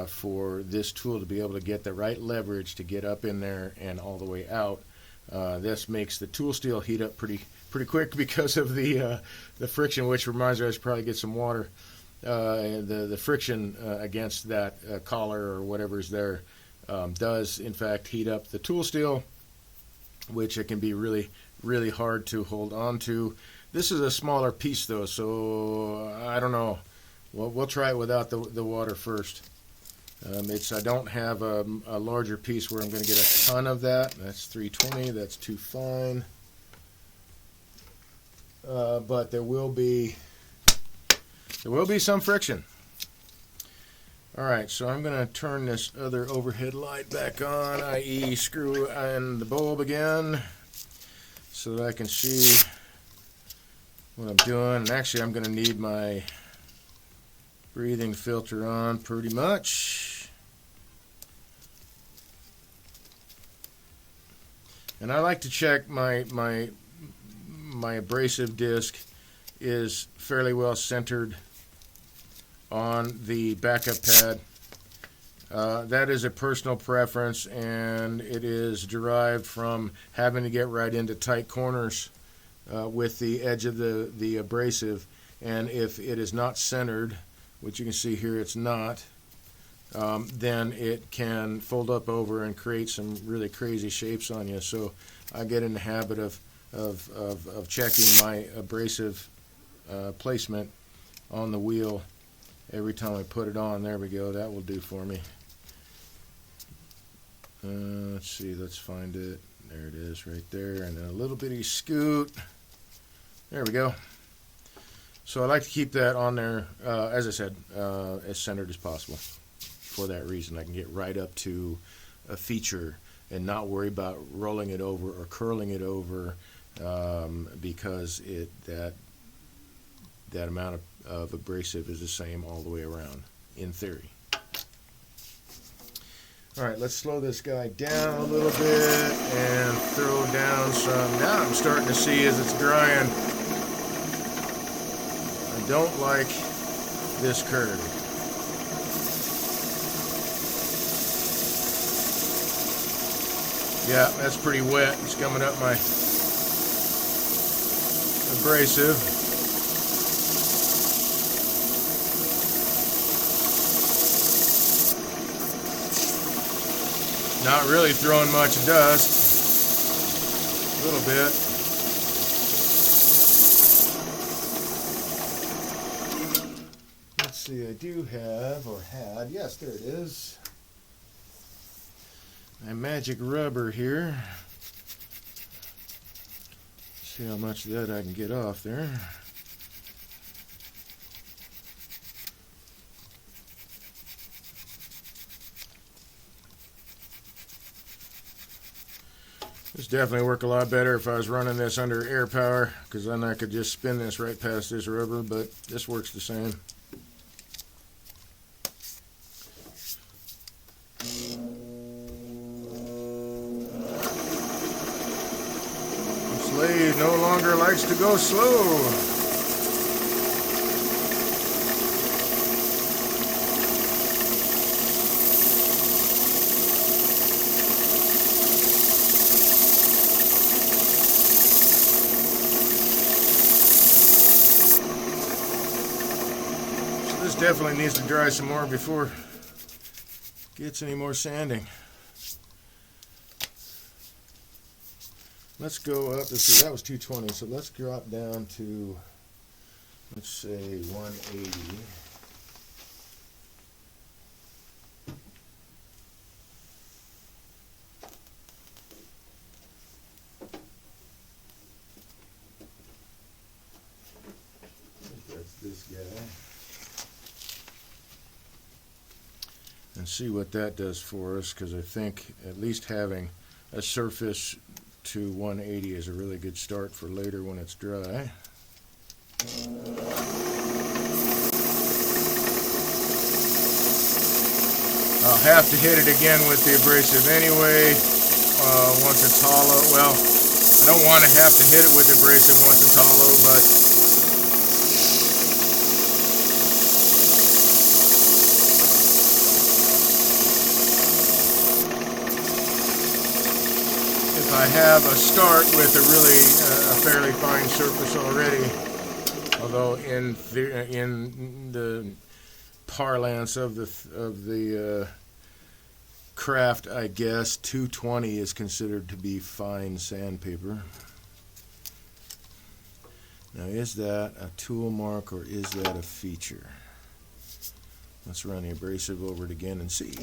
for this tool to be able to get the right leverage to get up in there and all the way out. This makes the tool steel heat up pretty quick because of the friction, which reminds me I should probably get some water. The friction against that collar or whatever's there does, in fact, heat up the tool steel. which it can be really, really hard to hold on to. This is a smaller piece though, so I don't know. Well, we'll try it without the water first. I don't have a larger piece where I'm going to get a ton of that. That's 320. That's too fine. But there will be some friction. All right, so I'm going to turn this other overhead light back on, i.e. screw in the bulb again, so that I can see what I'm doing. And actually, I'm going to need my breathing filter on pretty much. And I like to check my abrasive disc is fairly well centered on the backup pad. That is a personal preference, and it is derived from having to get right into tight corners with the edge of the abrasive. And if it is not centered, which you can see here it's not, then it can fold up over and create some really crazy shapes on you. So I get in the habit of checking my abrasive placement on the wheel every time I put it on. There we go. That will do for me. Let's see. Let's find it. There it is right there. And then a little bitty scoot. There we go. So I like to keep that on there, as I said, as centered as possible. For that reason, I can get right up to a feature and not worry about rolling it over or curling it over, because that amount of abrasive is the same all the way around, in theory. All right, let's slow this guy down a little bit and throw down some. Now I'm starting to see as it's drying, I don't like this curve. Yeah, that's pretty wet. It's coming up my abrasive. Not really throwing much dust. A little bit. Let's see, I do have, or had, yes, there it is, my magic rubber here. See how much of that I can get off there. This definitely work a lot better if I was running this under air power, because then I could just spin this right past this rubber, but this works the same. This lathe no longer likes to go slow. This definitely needs to dry some more before it gets any more sanding. Let's go up. Let's see, that was 220, so let's drop down to, let's say, 180. That's this guy. And see what that does for us, because I think at least having a surface to 180 is a really good start for later when it's dry. I'll have to hit it again with the abrasive anyway once it's hollow. Well, I don't want to have to hit it with abrasive once it's hollow, but I have a start with a really a fairly fine surface already, although in the parlance of the craft, I guess 220 is considered to be fine sandpaper. Now, is that a tool mark or is that a feature? Let's run the abrasive over it again and see.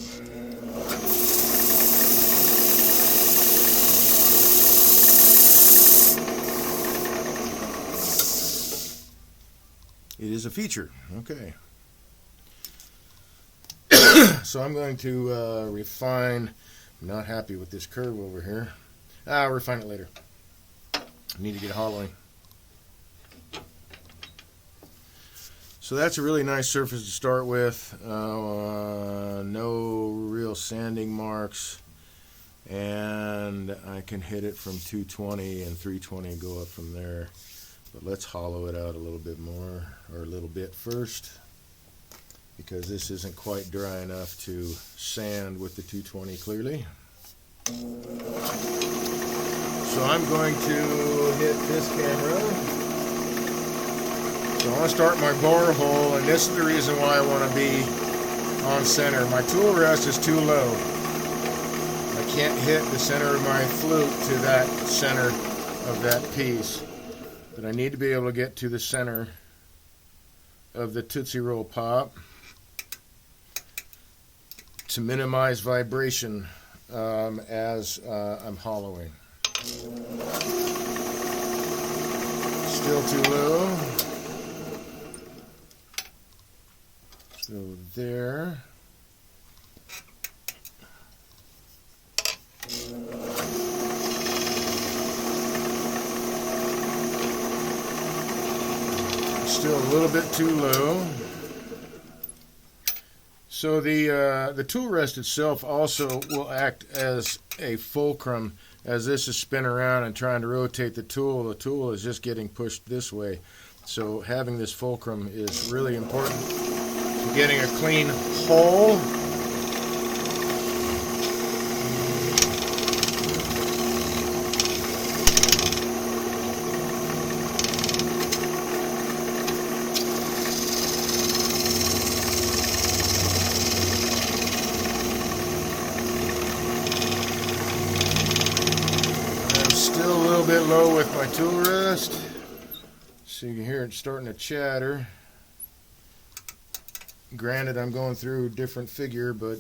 It is a feature. Okay. So I'm going to refine. I'm not happy with this curve over here. I'll refine it later. I need to get hollowing. So that's a really nice surface to start with. No real sanding marks. And I can hit it from 220 and 320 and go up from there. But let's hollow it out a little bit more, or a little bit first, because this isn't quite dry enough to sand with the 220 clearly. So I'm going to hit this camera. So I want to start my bore hole, and this is the reason why I want to be on center. My tool rest is too low. I can't hit the center of my flute to that center of that piece. But I need to be able to get to the center of the Tootsie Roll Pop to minimize vibration as I'm hollowing. Still too low. So there. Still a little bit too low. So the tool rest itself also will act as a fulcrum as this is spinning around and trying to rotate the tool. The tool is just getting pushed this way. So having this fulcrum is really important to getting a clean hole. Still a little bit low with my tool rest. So you can hear it starting to chatter. Granted, I'm going through a different figure, but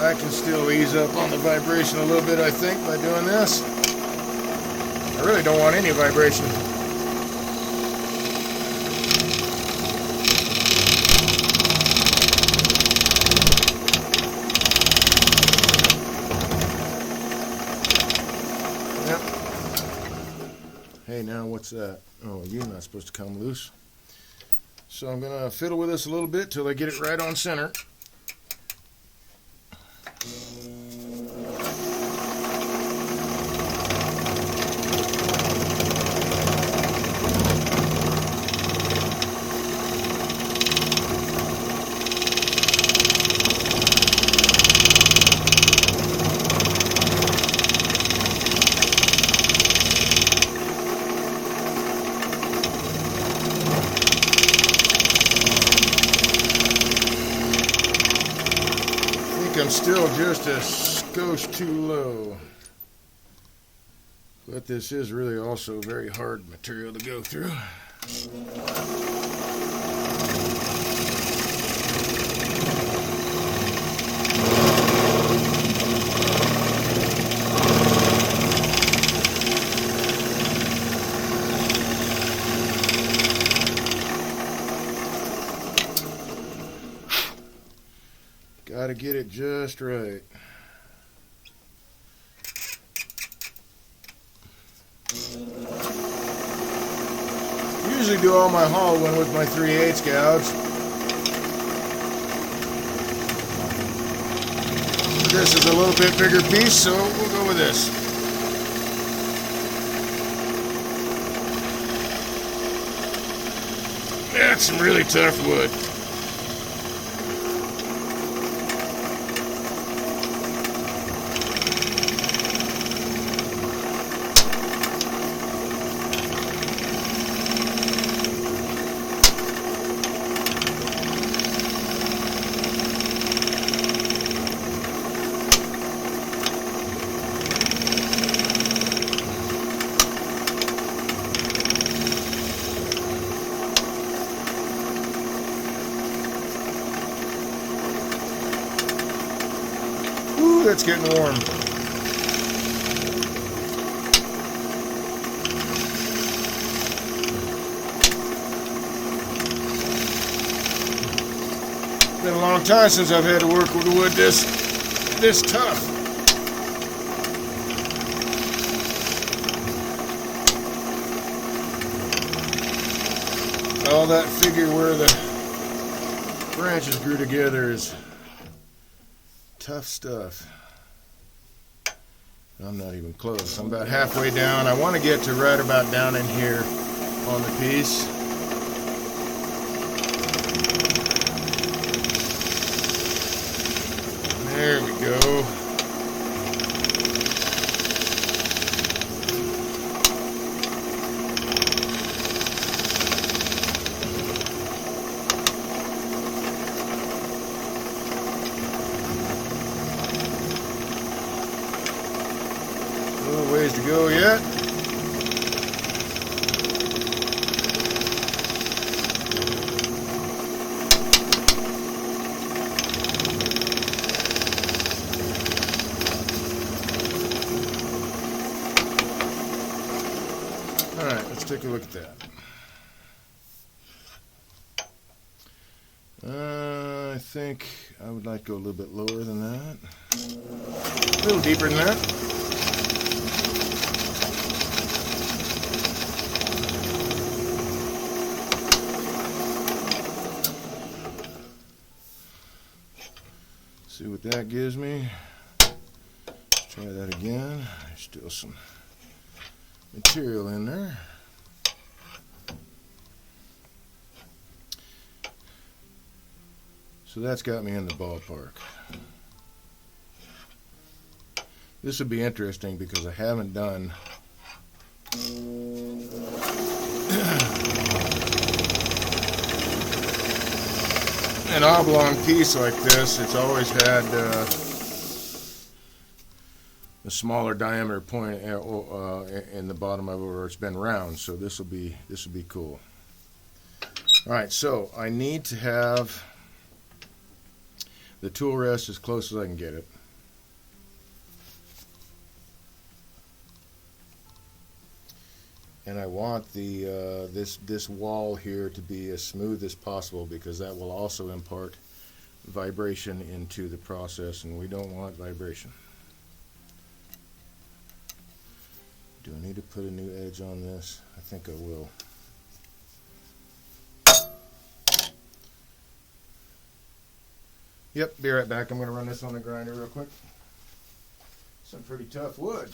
I can still ease up on the vibration a little bit, I think, by doing this. I really don't want any vibration. Hey, now what's that? Oh, you're not supposed to come loose. So I'm going to fiddle with this a little bit till I get it right on center. I'm still just a skosh too low, but this is really also very hard material to go through. Got to get it just right. Usually do all my hollowing with my 3/8 gouge. This is a little bit bigger piece, so we'll go with this. That's some really tough wood. Ooh, that's getting warm. It's been a long time since I've had to work with wood this tough. All that figure where the branches grew together is tough stuff. I'm not even close. I'm about halfway down. I want to get to right about down in here on the piece. There we go. A little ways to go yet. Alright, let's take a look at that. I think I would like to go a little bit lower than that. A little deeper than that. See what that gives me. Let's try that again. There's still some material in there. So that's got me in the ballpark. This would be interesting because I haven't done an oblong piece like this. It's always had a smaller diameter point in the bottom of it where it's been round. So this will be cool. All right, so I need to have the tool rest as close as I can get it. And I want the this wall here to be as smooth as possible because that will also impart vibration into the process, and we don't want vibration. Do I need to put a new edge on this? I think I will. Yep, be right back. I'm going to run this on the grinder real quick. Some pretty tough wood.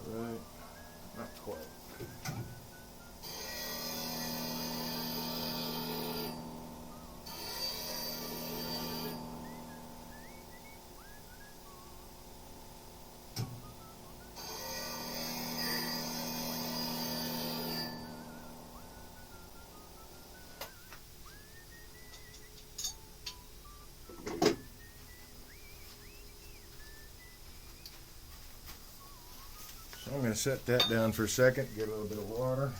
Right? Not quite. So I'm going to set that down for a second, get a little bit of water.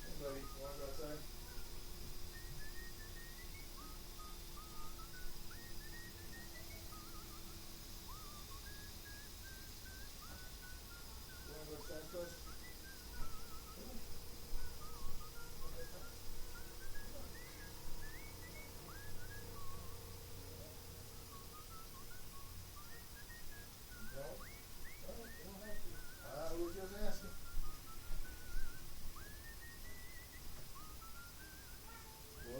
Hey buddy, you want to go outside? You want to go outside first?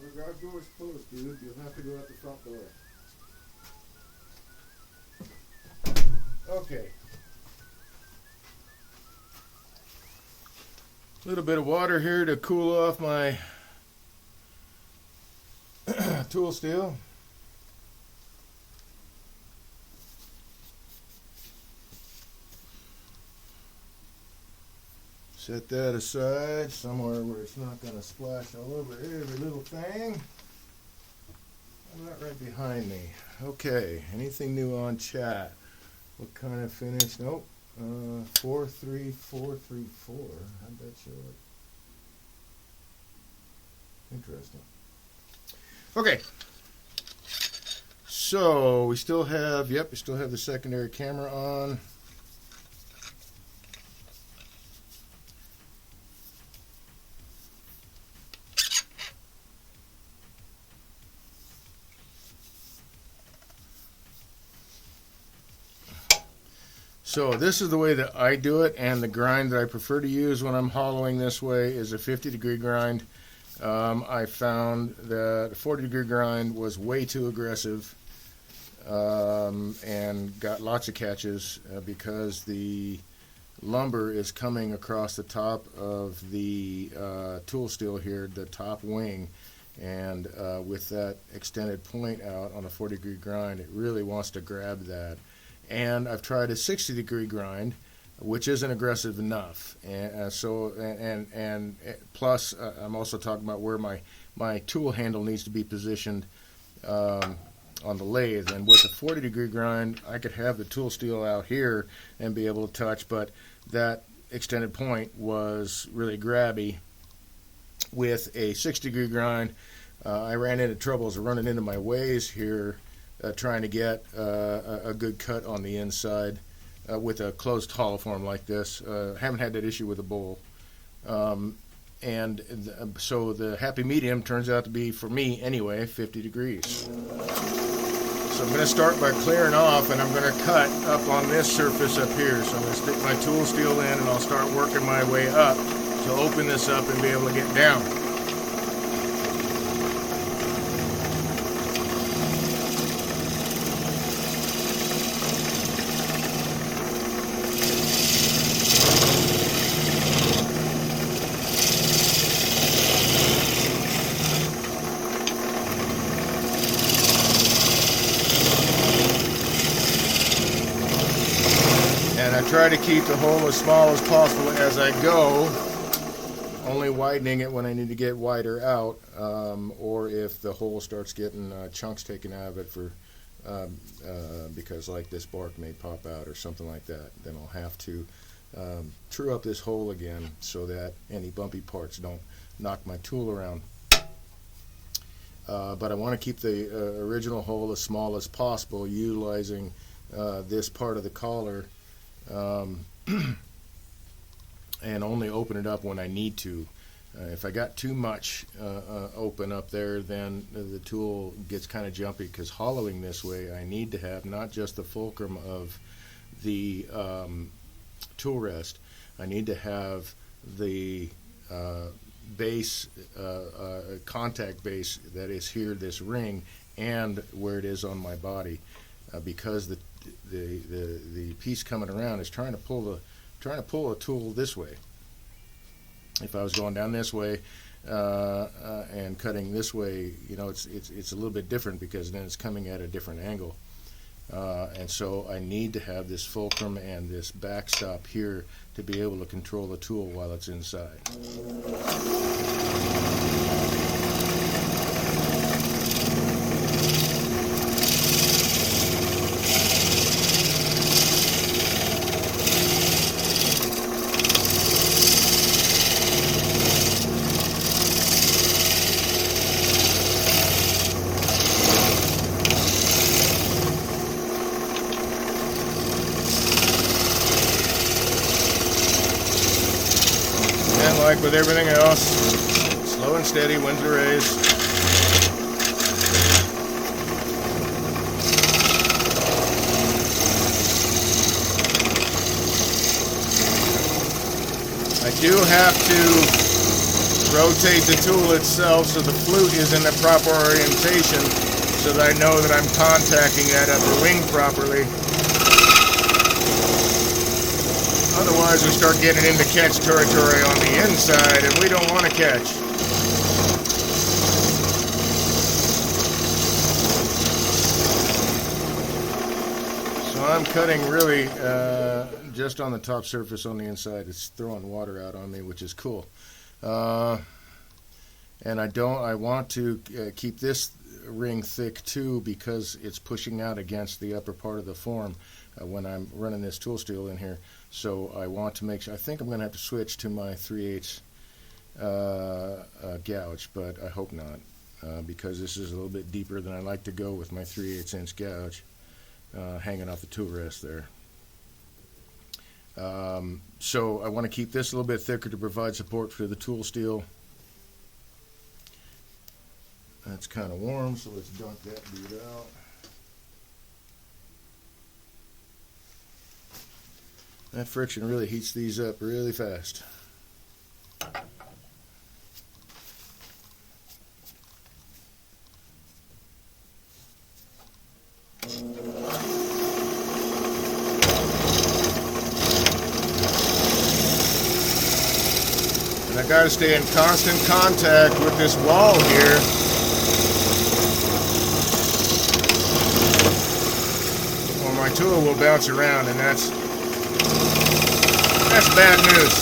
The garage door is closed, dude. You'll have to go out the front door. Okay. A little bit of water here to cool off my tool steel. Set that aside somewhere where it's not going to splash all over every little thing. How about right behind me? Okay, anything new on chat? What kind of finish? Nope. 43434. How'd that show it? Interesting. Okay. So we still have, we still have the secondary camera on. So this is the way that I do it, and the grind that I prefer to use when I'm hollowing this way is a 50-degree grind. I found that a 40-degree grind was way too aggressive and got lots of catches because the lumber is coming across the top of the tool steel here, the top wing, and with that extended point out on a 40-degree grind, it really wants to grab that. And I've tried a 60-degree grind, which isn't aggressive enough. And plus, I'm also talking about where my tool handle needs to be positioned on the lathe. And with a 40-degree grind, I could have the tool steel out here and be able to touch, but that extended point was really grabby. With a 60-degree grind, I ran into troubles running into my ways here, trying to get a good cut on the inside with a closed hollow form like this. Haven't had that issue with a bowl. So the happy medium turns out to be, for me anyway, 50 degrees. So I'm going to start by clearing off, and I'm going to cut up on this surface up here. So I'm going to stick my tool steel in, and I'll start working my way up to open this up and be able to get down. Try to keep the hole as small as possible as I go, only widening it when I need to get wider out, or if the hole starts getting chunks taken out of it because like this bark may pop out or something like that, then I'll have to true up this hole again so that any bumpy parts don't knock my tool around. But I want to keep the original hole as small as possible, utilizing this part of the collar, and only open it up when I need to. If I got too much open up there, then the tool gets kind of jumpy, because hollowing this way, I need to have not just the fulcrum of the tool rest, I need to have the base, contact base that is here, this ring, and where it is on my body, because the piece coming around is trying to pull a tool this way. If I was going down this way and cutting this way, it's a little bit different, because then it's coming at a different angle. And so I need to have this fulcrum and this backstop here to be able to control the tool while it's inside. Like with everything else, slow and steady wins the race. I do have to rotate the tool itself so the flute is in the proper orientation, so that I know that I'm contacting that upper wing properly. Otherwise, we start getting into catch territory on the inside, and we don't want to catch. I'm cutting really just on the top surface on the inside. It's throwing water out on me, which is cool. And I want to keep this ring thick too, because it's pushing out against the upper part of the form when I'm running this tool steel in here. So I want to make sure, I think I'm going to have to switch to my 3/8 gouge, but I hope not, because this is a little bit deeper than I like to go with my 3/8 inch gouge hanging off the tool rest there. So I want to keep this a little bit thicker to provide support for the tool steel. That's kind of warm, so let's dunk that bead out. That friction really heats these up really fast. And I got to stay in constant contact with this wall here. My tool will bounce around, and that's bad news.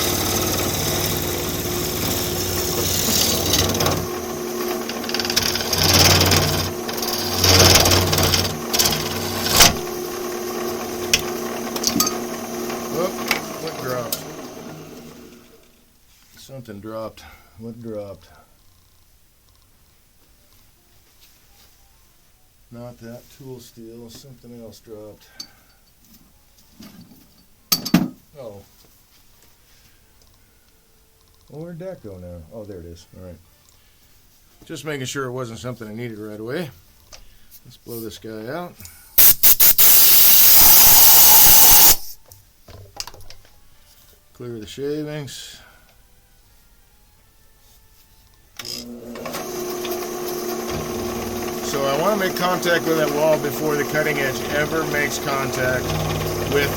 Oh, what dropped? Something dropped. What dropped? Not that tool steel, something else dropped. Oh. Well, where'd that go now? Oh, there it is. All right. Just making sure it wasn't something I needed right away. Let's blow this guy out. Clear the shavings. So I want to make contact with that wall before the cutting edge ever makes contact with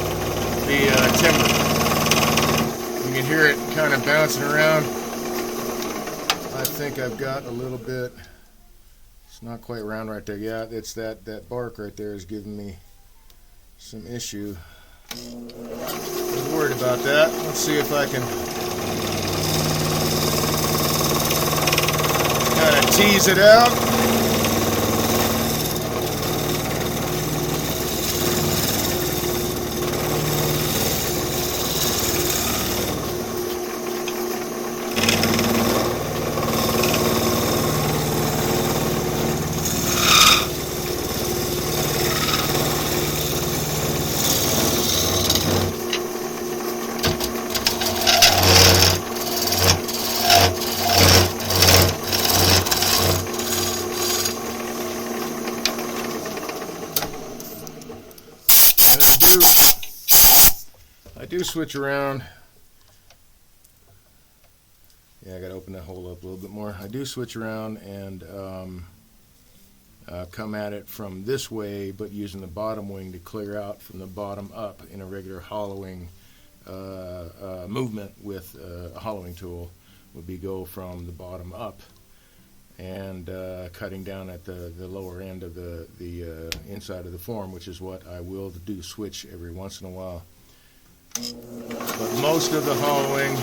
the timber. You can hear it kind of bouncing around. I think I've got a little bit, it's not quite round right there. Yeah, it's that bark right there is giving me some issue. I was worried about that. Let's see if I can kind of tease it out. I do switch around. Yeah, I got to open that hole up a little bit more. I do switch around and come at it from this way, but using the bottom wing to clear out from the bottom up in a regular hollowing movement with a hollowing tool would be go from the bottom up and cutting down at the lower end of the inside of the form, which is what I will do switch every once in a while. But most of the hollowing,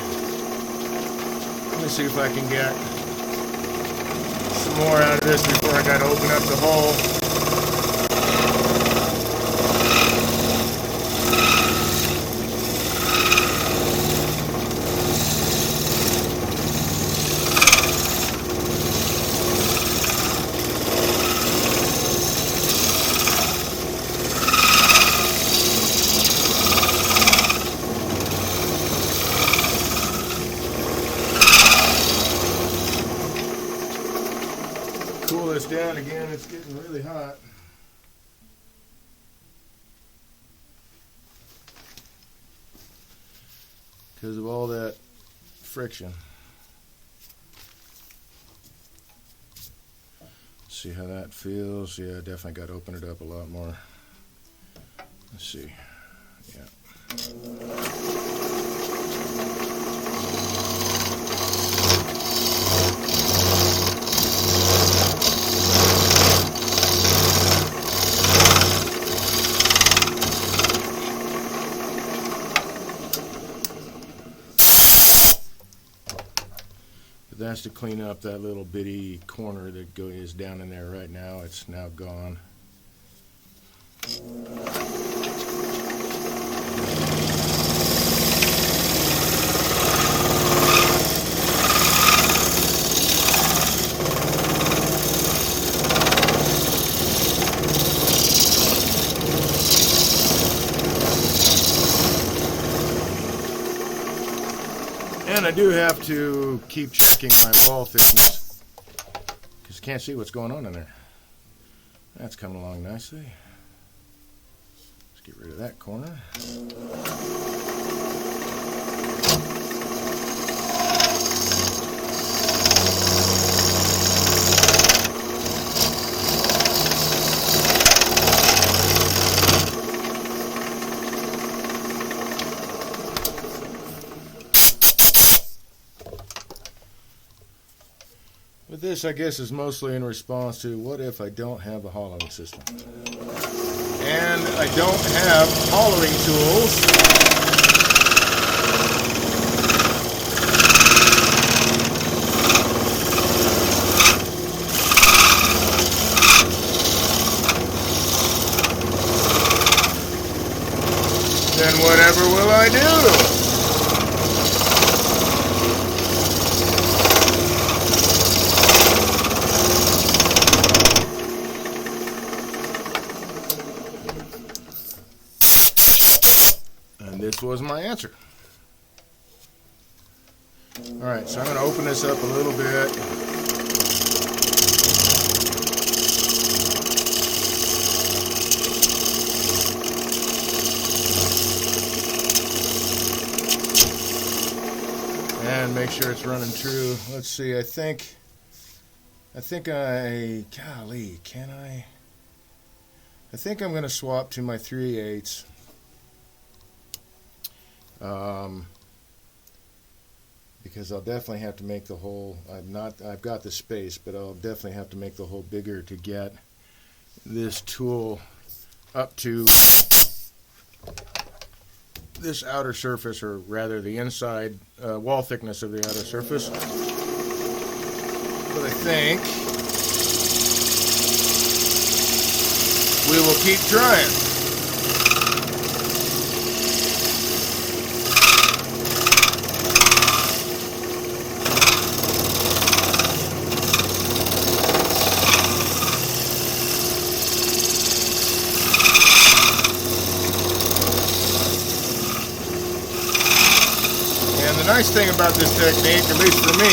let me see if I can get some more out of this before I got to open up the hole. Cool this down again, it's getting really hot. Because of all that friction. See how that feels? Yeah, definitely got to open it up a lot more. Let's see. Yeah. chance to clean up that little bitty corner that is down in there right now. It's now gone. And I do have to keep checking my wall thickness because you can't see what's going on in there. That's coming along nicely. Let's get rid of that corner. But this, I guess, is mostly in response to what if I don't have a hollowing system? And I don't have hollowing tools. Then whatever will I do? This was my answer. Alright, so I'm going to open this up a little bit. And make sure it's running true. Let's see, I think golly, can I? I think I'm going to swap to my 3/8. Because I'll definitely have to make the hole. I've got the space, but I'll definitely have to make the hole bigger to get this tool up to this outer surface, or rather the inside wall thickness of the outer surface. But I think we will keep trying. The nice thing about this technique, at least for me,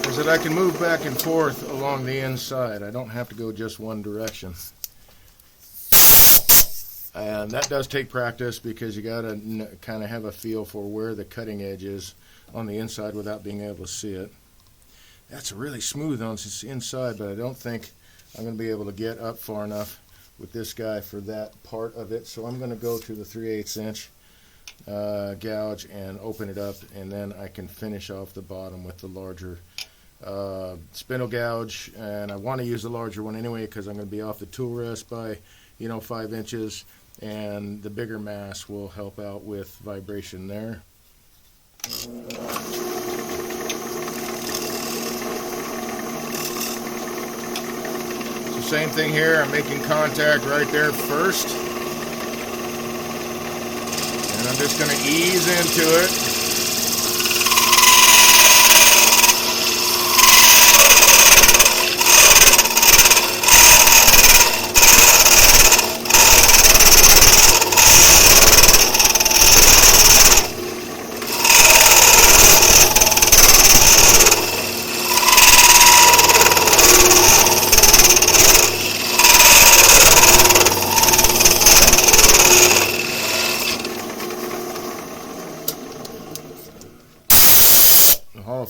is that I can move back and forth along the inside. I don't have to go just one direction. And that does take practice, because you got to kind of have a feel for where the cutting edge is on the inside without being able to see it. That's really smooth on the inside, but I don't think I'm going to be able to get up far enough with this guy for that part of it. So I'm going to go to the 3/8 inch. Gouge and open it up, and then I can finish off the bottom with the larger spindle gouge. And I want to use the larger one anyway, because I'm going to be off the tool rest by 5 inches, and the bigger mass will help out with vibration there. So same thing here, I'm making contact right there first. And I'm just going to ease into it.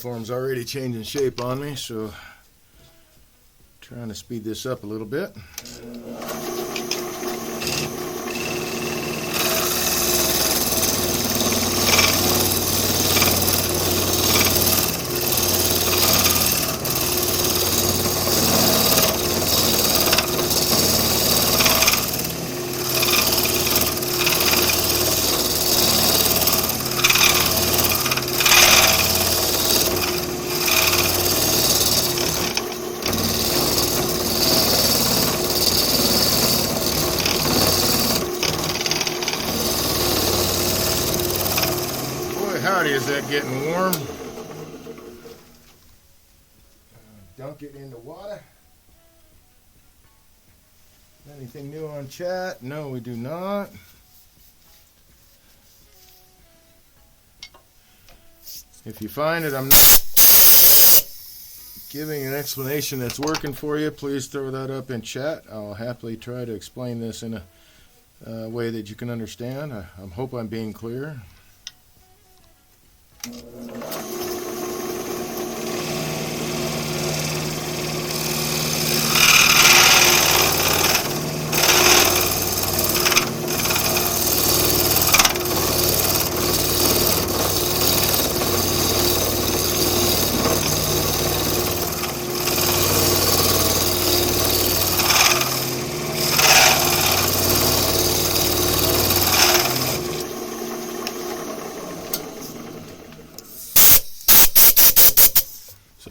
Form's already changing shape on me, so trying to speed this up a little bit. is that getting warm. Dunk it into water. Anything new on chat? No, we do not. If you find that I'm not giving an explanation that's working for you, please throw that up in chat. I'll happily try to explain this in a way that you can understand. I hope I'm being clear.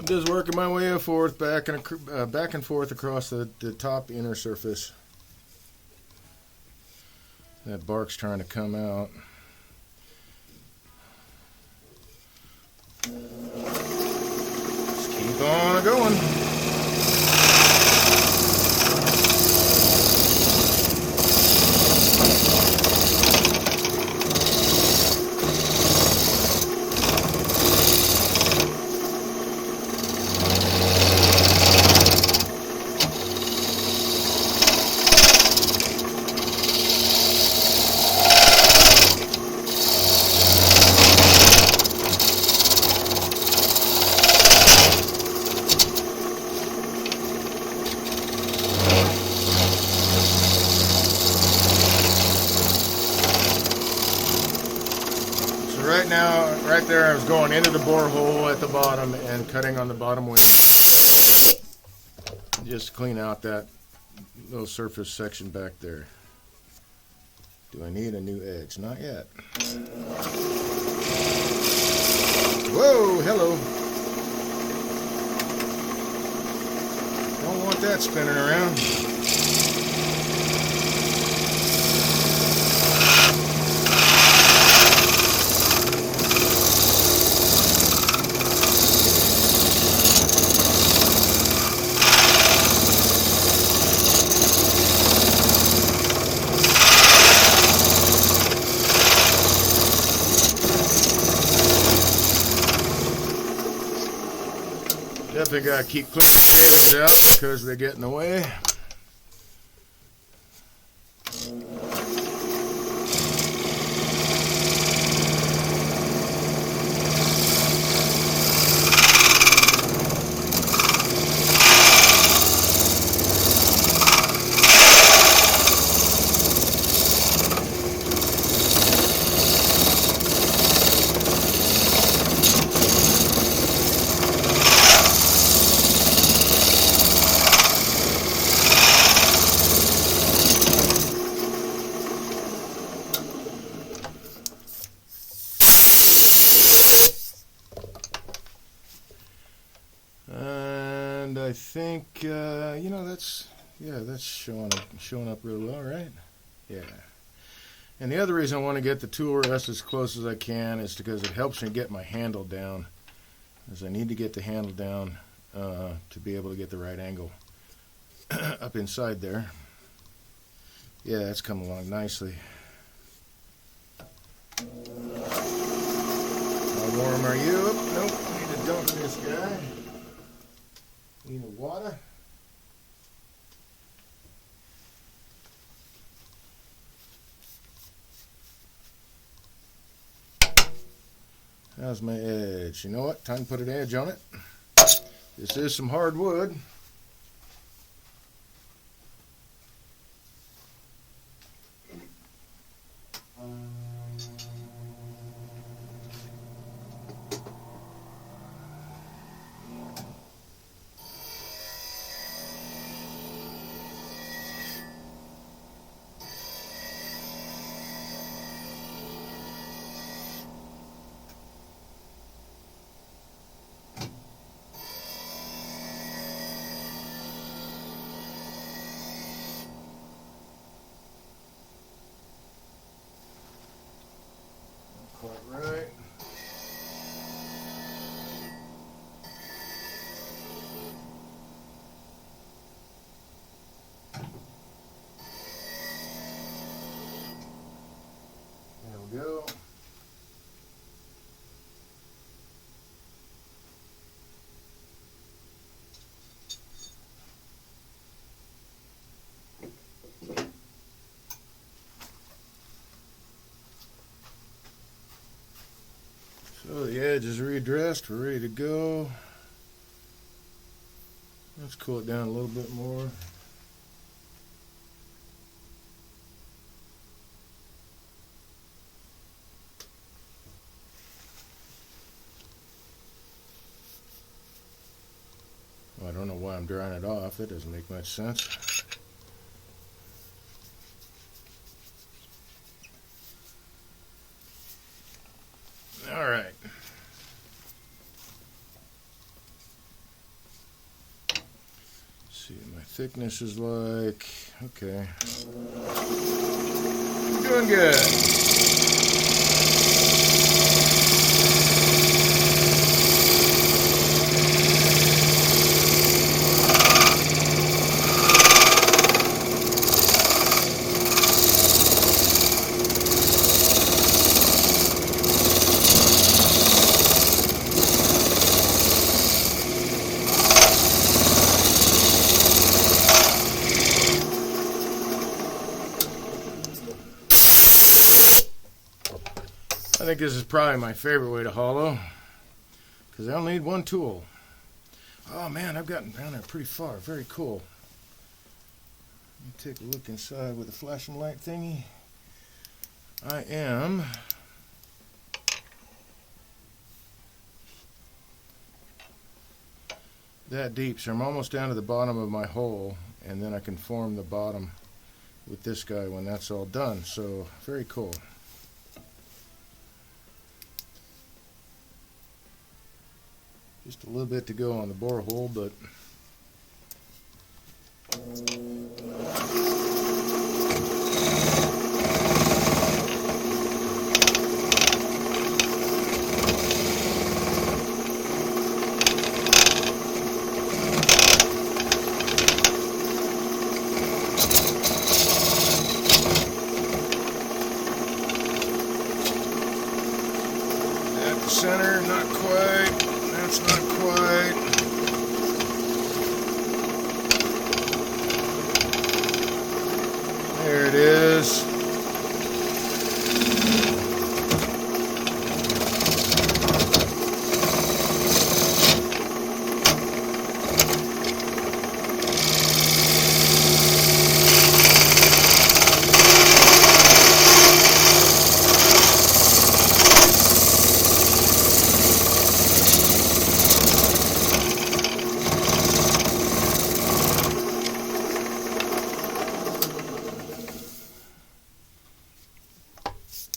Just working my way forth, back and forth across the top inner surface. That bark's trying to come out. Just keep on going. Right there, I was going into the borehole at the bottom and cutting on the bottom wing just to clean out that little surface section back there. Do I need a new edge? Not yet. Whoa, hello. Don't want that spinning around. Definitely got to keep cleaning shavings out because they get in the way. I think you know, that's showing up really well, right? Yeah. And the other reason I want to get the tool rest as close as I can is because it helps me get my handle down, as I need to get the handle down to be able to get the right angle up inside there. Yeah, that's coming along nicely. How warm are you? Nope, I need to dump this guy. Need water. How's my edge? You know what? Time to put an edge on it. This is some hard wood. edge is redressed. We're ready to go. Let's cool it down a little bit more. Well, I don't know why I'm drying it off. That doesn't make much sense. All right. See what my thickness is like. Okay. Doing good. I think this is probably my favorite way to hollow, because I only need one tool. Oh man, I've gotten down there pretty far. Very cool. Let me take a look inside with the flashing light thingy. I am that deep, so I'm almost down to the bottom of my hole, and then I can form the bottom with this guy when that's all done. So very cool. Just a little bit to go on the borehole, but at the center, not quite. That's not quite. There it is.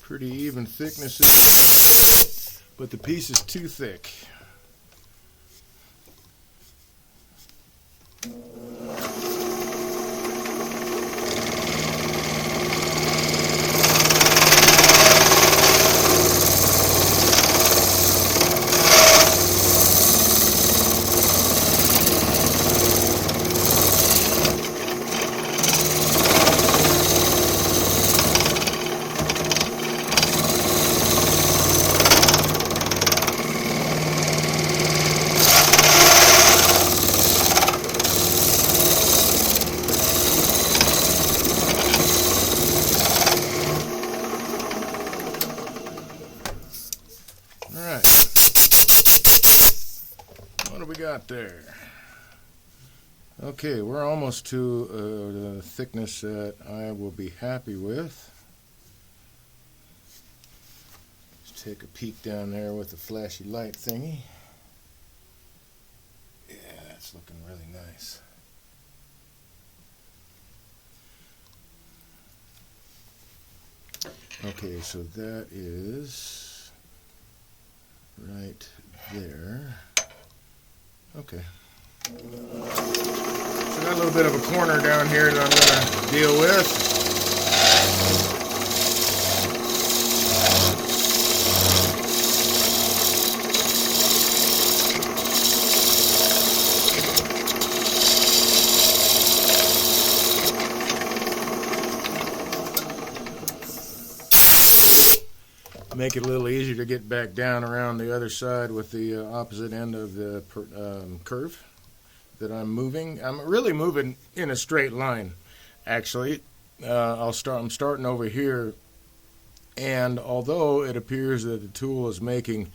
Pretty even thicknesses, but the piece is too thick. Alright, what do we got there? Okay, we're almost to the thickness that I will be happy with. Let's take a peek down there with the flashy light thingy. Yeah, that's looking really nice. Okay, so that is right there. Okay. So got a little bit of a corner down here that I'm going to deal with. Make it a little easier to get back down around the other side with the opposite end of the curve that I'm moving. I'm really moving in a straight line, actually. I'm starting over here, and although it appears that the tool is making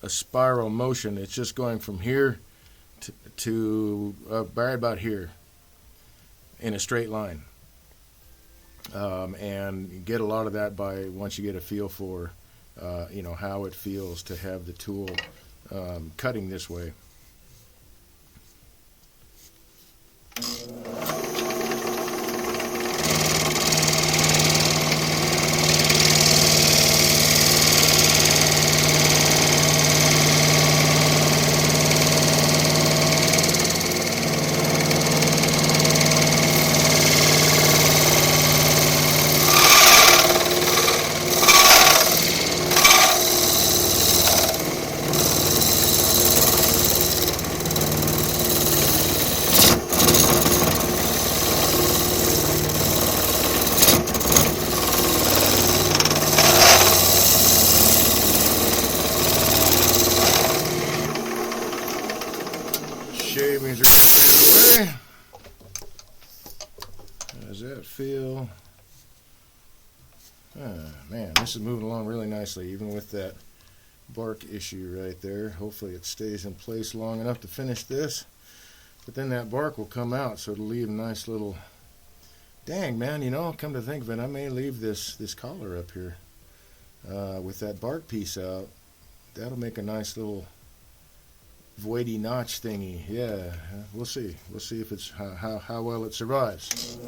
a spiral motion. It's just going from here to right about here in a straight line. And get a lot of that by once you get a feel for how it feels to have the tool cutting this way. Shavings are taken away. How does that feel? Man, this is moving along really nicely, even with that bark issue right there. Hopefully it stays in place long enough to finish this. But then that bark will come out, so it'll leave a nice little... Dang, man, come to think of it, I may leave this collar up here with that bark piece out. That'll make a nice little voidy notch thingy. Yeah, we'll see. We'll see if it's how well it survives.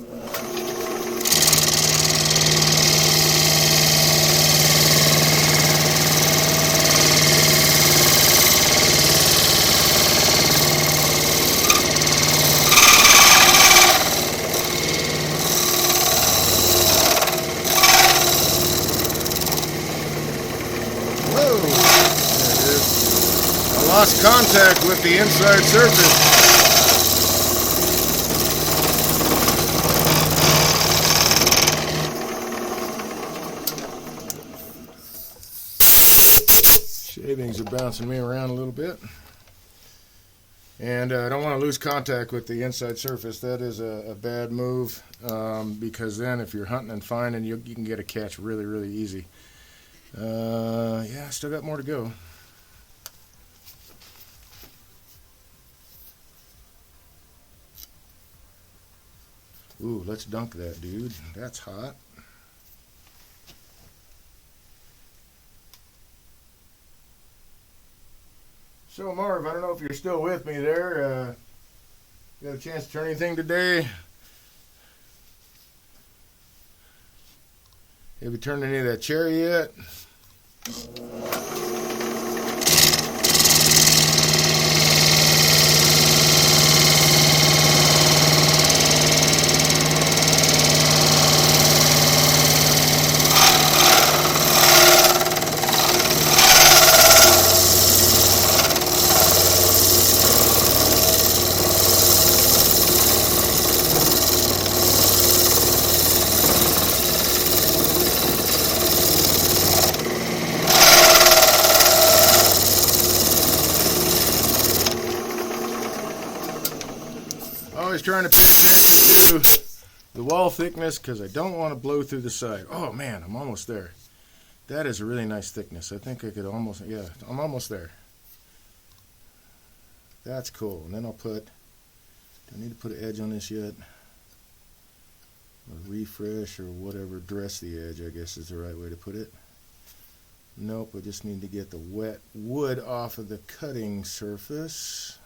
Lost contact with the inside surface. Shavings are bouncing me around a little bit. And I don't want to lose contact with the inside surface. That is a bad move because then if you're hunting and finding, you can get a catch really, really easy. Yeah, still got more to go. Ooh, let's dunk that, dude. That's hot. So, Marv, I don't know if you're still with me there. You got a chance to turn anything today? Have you turned any of that cherry yet? Always trying to pay attention to the wall thickness because I don't want to blow through the side. Oh man, I'm almost there. That is a really nice thickness. I think I could almost, yeah, I'm almost there. That's cool. And then I'll put, do I need to put an edge on this yet? Or refresh or whatever, dress the edge, I guess is the right way to put it. Nope, I just need to get the wet wood off of the cutting surface.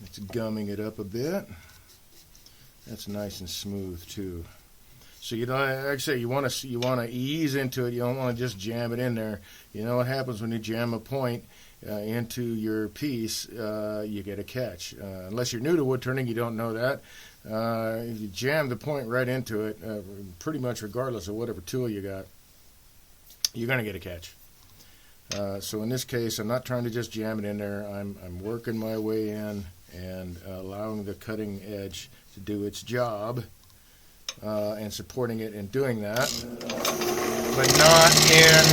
It's gumming it up a bit. That's nice and smooth too. So you don't, like I say, you want to ease into it. You don't want to just jam it in there. You know what happens when you jam a point into your piece? You get a catch. Unless you're new to wood turning, you don't know that. If you jam the point right into it, pretty much regardless of whatever tool you got, you're going to get a catch. So in this case, I'm not trying to just jam it in there. I'm working my way in and allowing the cutting edge to do its job and supporting it in doing that, but not in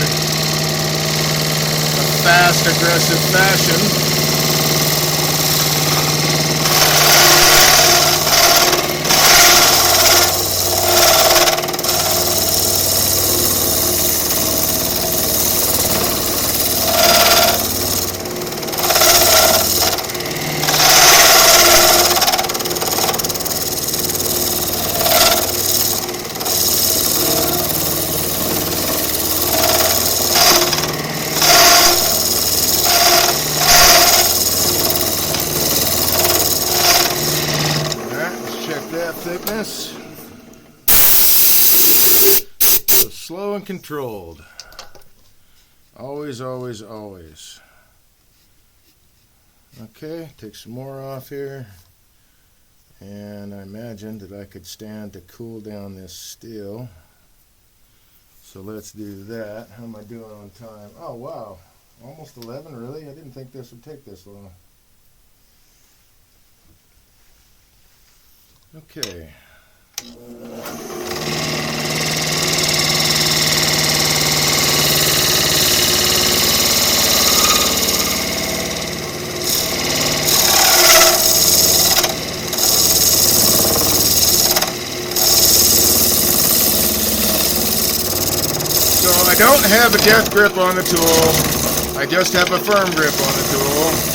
a fast, aggressive fashion. thickness. So slow and controlled. Always, always, always. Okay, take some more off here. And I imagined that I could stand to cool down this steel. So let's do that. How am I doing on time? Oh, wow. Almost 11, really? I didn't think this would take this long. Okay. So I don't have a death grip on the tool. I just have a firm grip on the tool.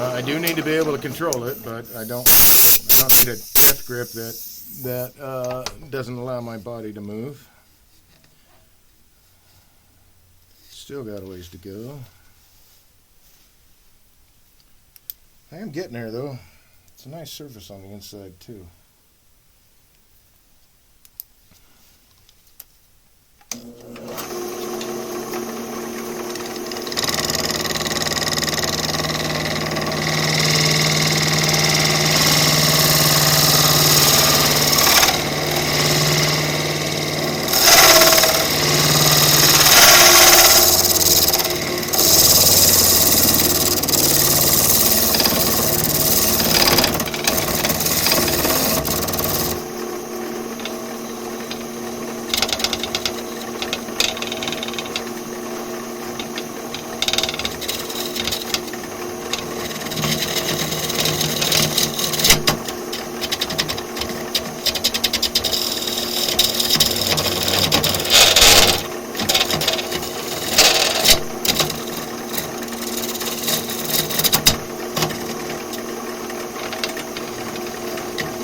I do need to be able to control it, but I don't need a death grip that doesn't allow my body to move. Still got a ways to go. I am getting there though. It's a nice surface on the inside too.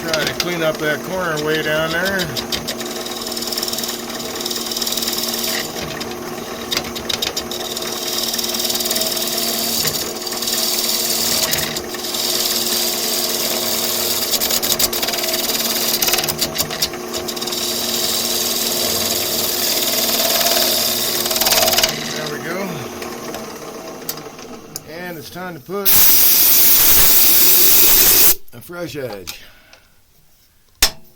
Try to clean up that corner way down there. There we go. And it's time to put a fresh edge.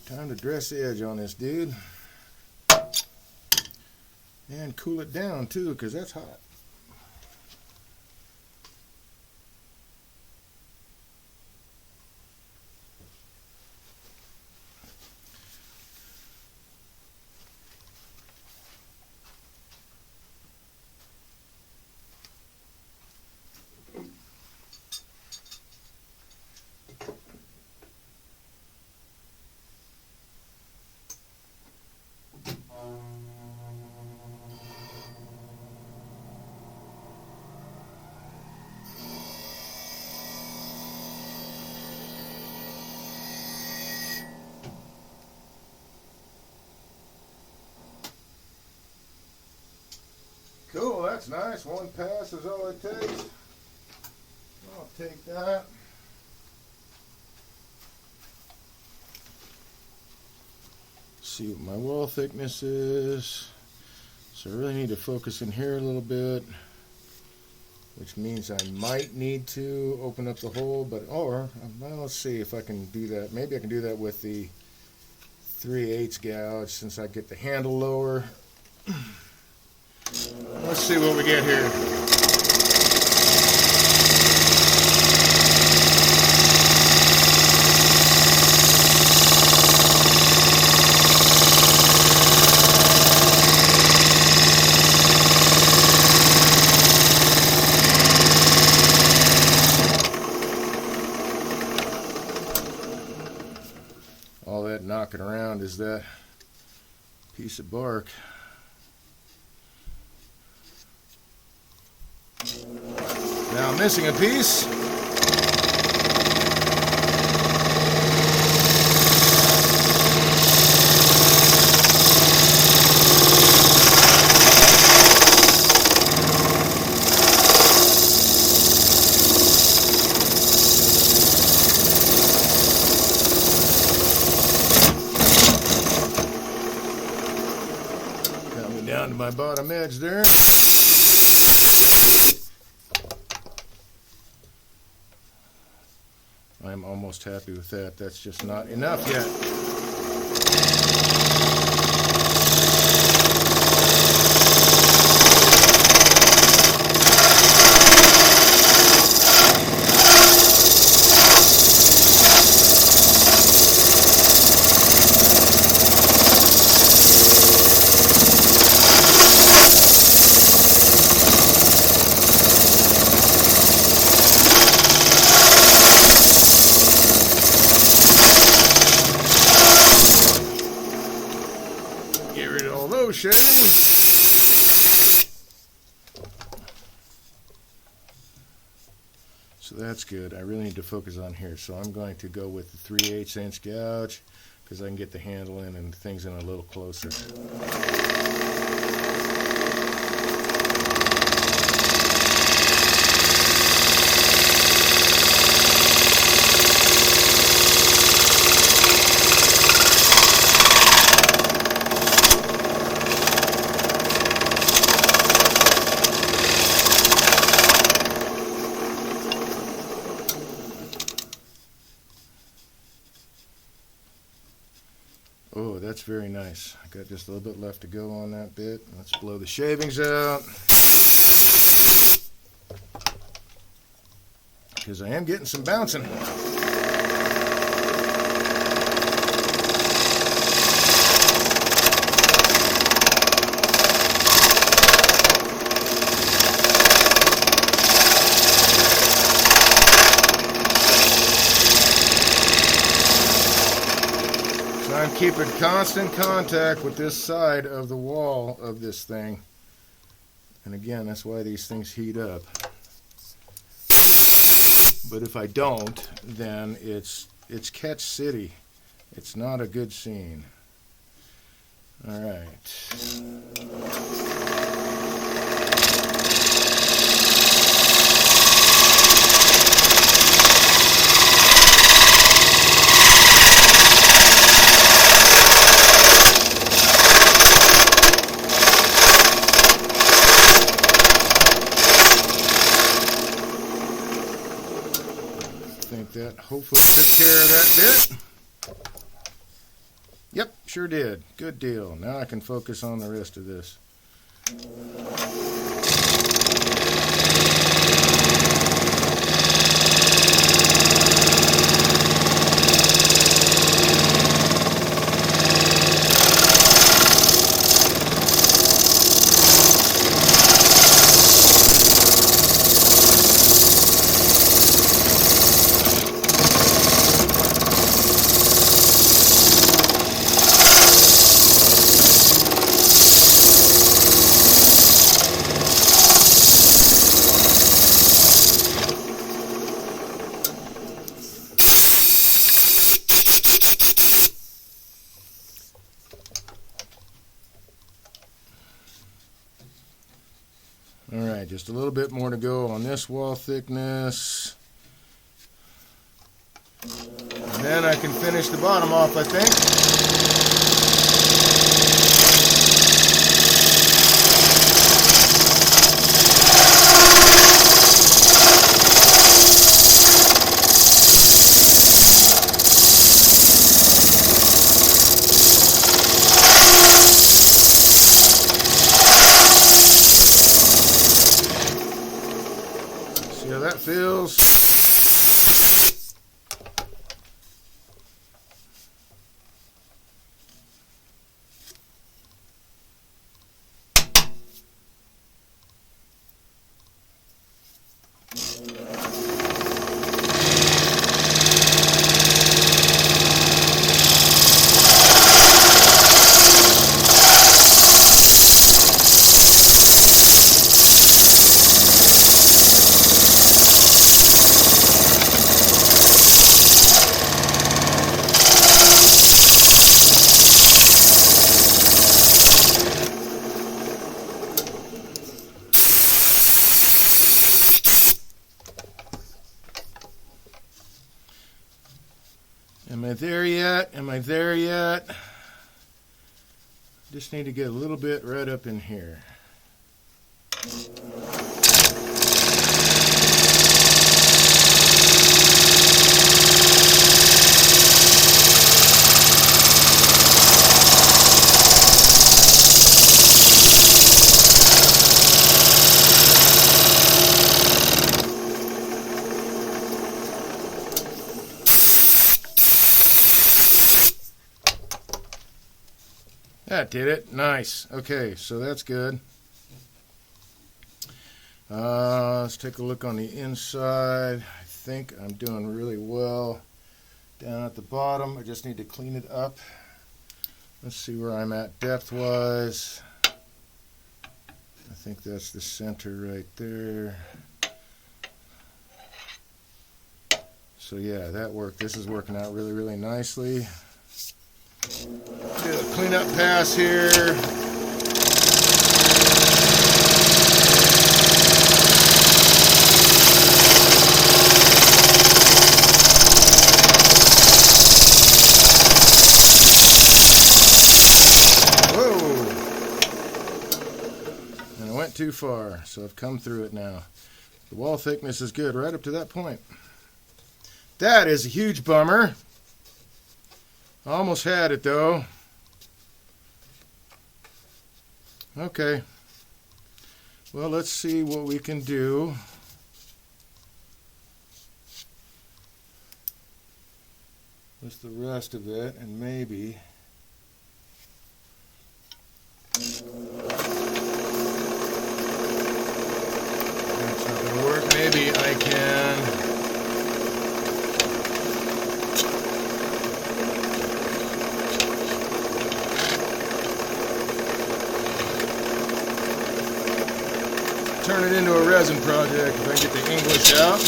Time to dress the edge on this dude. And cool it down too, because that's hot. Cool, that's nice. One pass is all it takes. I'll take that. See what my wall thickness is. So I really need to focus in here a little bit, which means I might need to open up the hole, but well, let's see if I can do that. Maybe I can do that with the 3/8 gouge since I get the handle lower. Let's see what we get here. All that knocking around is that piece of bark. Now I'm missing a piece. down to my bottom edge there. I'm almost happy with that. That's just not enough yet. So that's good. I really need to focus on here. So I'm going to go with the 3/8 inch gouge because I can get the handle in and things in a little closer. Oh, that's very nice. I got just a little bit left to go on that bit. Let's blow the shavings out. Because I am getting some bouncing. I'm keeping constant contact with this side of the wall of this thing. And again, that's why these things heat up. But if I don't, then it's catch city. It's not a good scene. All right. That hopefully took care of that bit. Yep, sure did. Good deal. Now I can focus on the rest of this. Alright, just a little bit more to go on this wall thickness. And then I can finish the bottom off, I think. See how that feels? Am I there yet? Am I there yet? Just need to get a little bit right up in here. That did it. Nice. Okay, so that's good. Let's take a look on the inside. I think I'm doing really well down at the bottom. I just need to clean it up. Let's see where I'm at depth-wise. I think that's the center right there. So yeah, that worked. This is working out really, really nicely. Do a cleanup pass here. Whoa! And I went too far, so I've come through it now. The wall thickness is good right up to that point. That is a huge bummer. Almost had it though. Okay. Well, let's see what we can do. With the rest of it, and maybe that's not going to work. Maybe I can turn it into a resin project if I get the English out.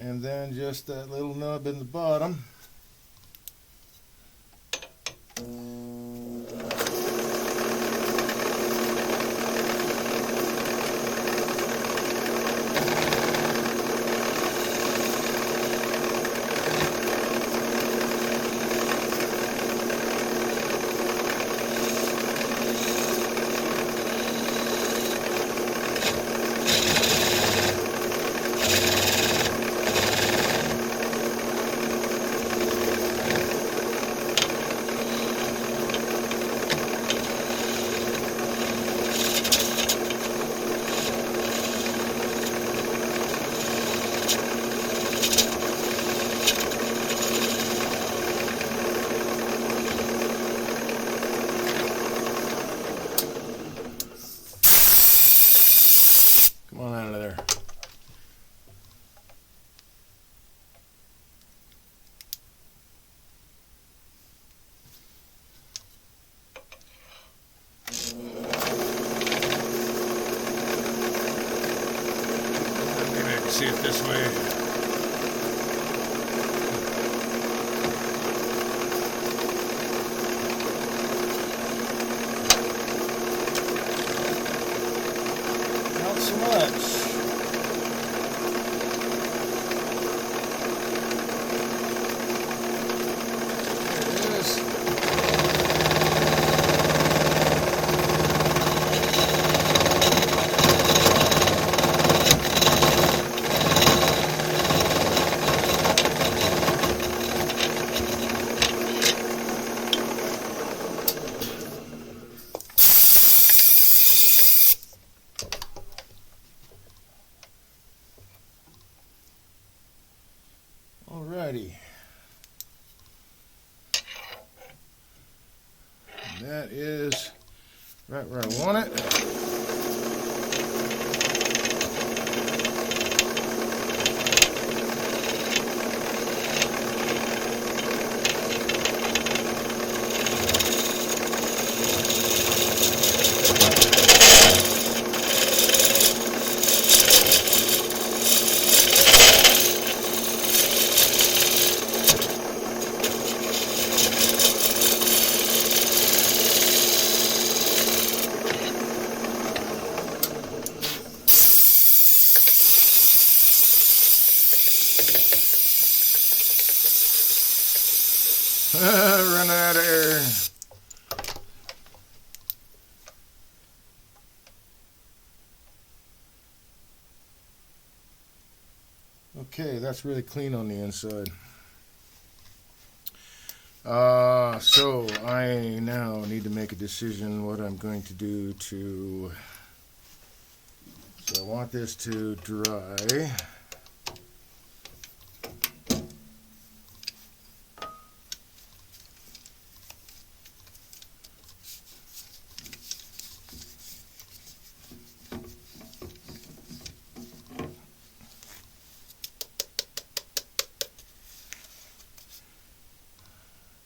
And then just that little nub in the bottom. Come on out of there. Maybe I can see it this way. Not so much. There it is. Alrighty. And that is right where I want it. Running out of air. Okay, that's really clean on the inside. So I now need to make a decision what I'm going to do to... So I want this to dry.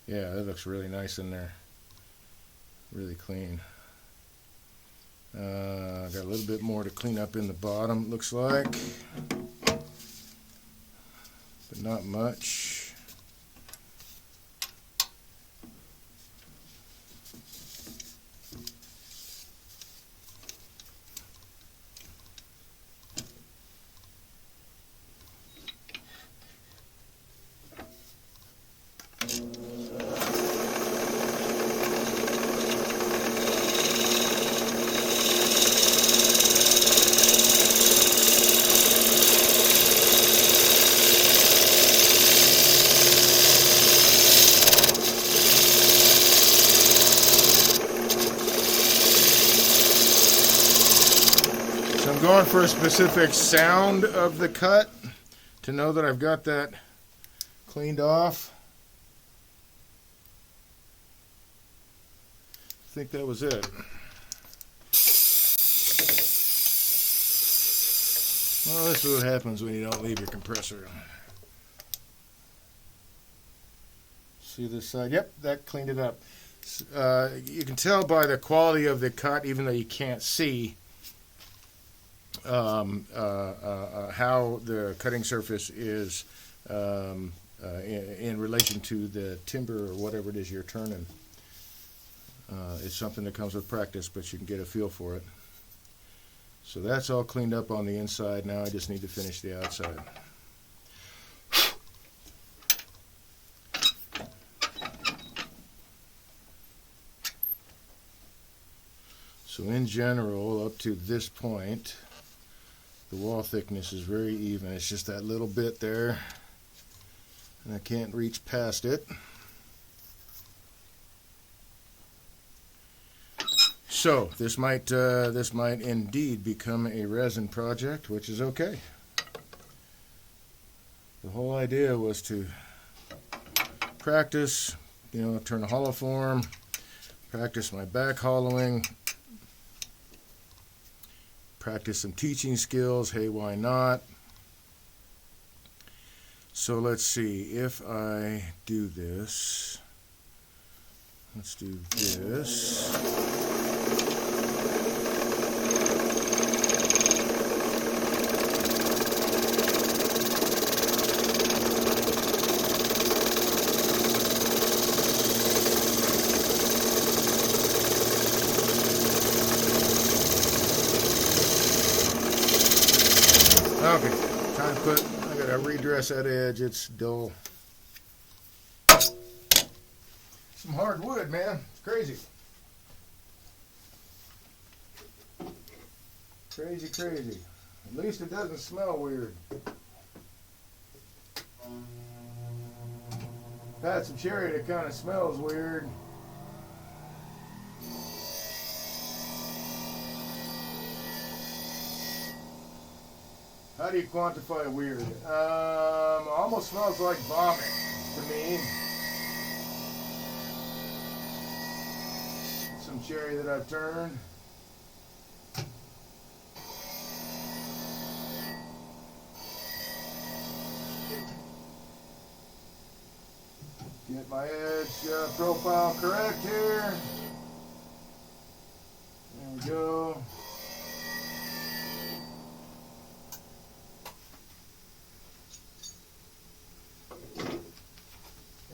Yeah, that looks really nice in there. Really clean. Got a little bit more to clean up in the bottom, looks like. But not much. So I'm going for a specific sound of the cut to know that I've got that cleaned off. I think that was it. Well, this is what happens when you don't leave your compressor on. See this side? Yep, that cleaned it up. You can tell by the quality of the cut, even though you can't see, how the cutting surface is in relation to the timber or whatever it is you're turning. It's something that comes with practice, but you can get a feel for it. So that's all cleaned up on the inside. Now I just need to finish the outside. So in general, up to this point, the wall thickness is very even. It's just that little bit there, and I can't reach past it. So this might indeed become a resin project, which is okay. The whole idea was to practice, turn a hollow form, practice my back hollowing, practice some teaching skills. Hey, why not? So let's see, if I do this, let's do this. Okay, time to I gotta redress that edge, it's dull. Some hard wood, man, it's crazy. Crazy, crazy. At least it doesn't smell weird. I've had some cherry that kind of smells weird. How do you quantify weird? Almost smells like vomit to me. Some cherry that I've turned. Get my edge profile correct here. There we go.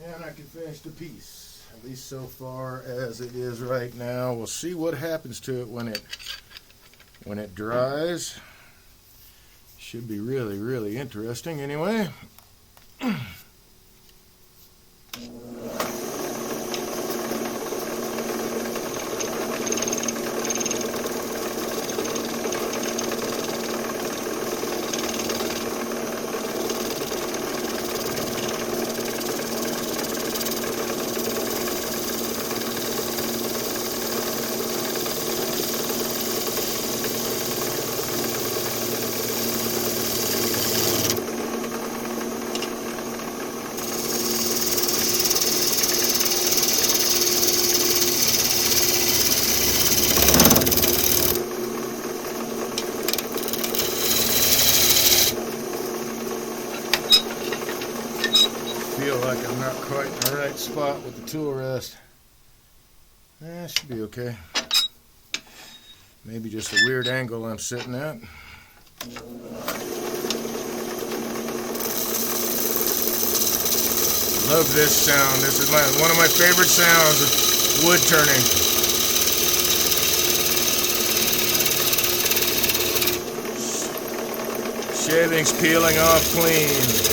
And I can finish the piece, at least so far as it is right now. We'll see what happens to it when it dries. Should be really, really interesting anyway. quite in the right spot with the tool rest. Should be okay. Maybe just a weird angle I'm sitting at. Love this sound. This is one of my favorite sounds of wood turning. Shavings peeling off clean.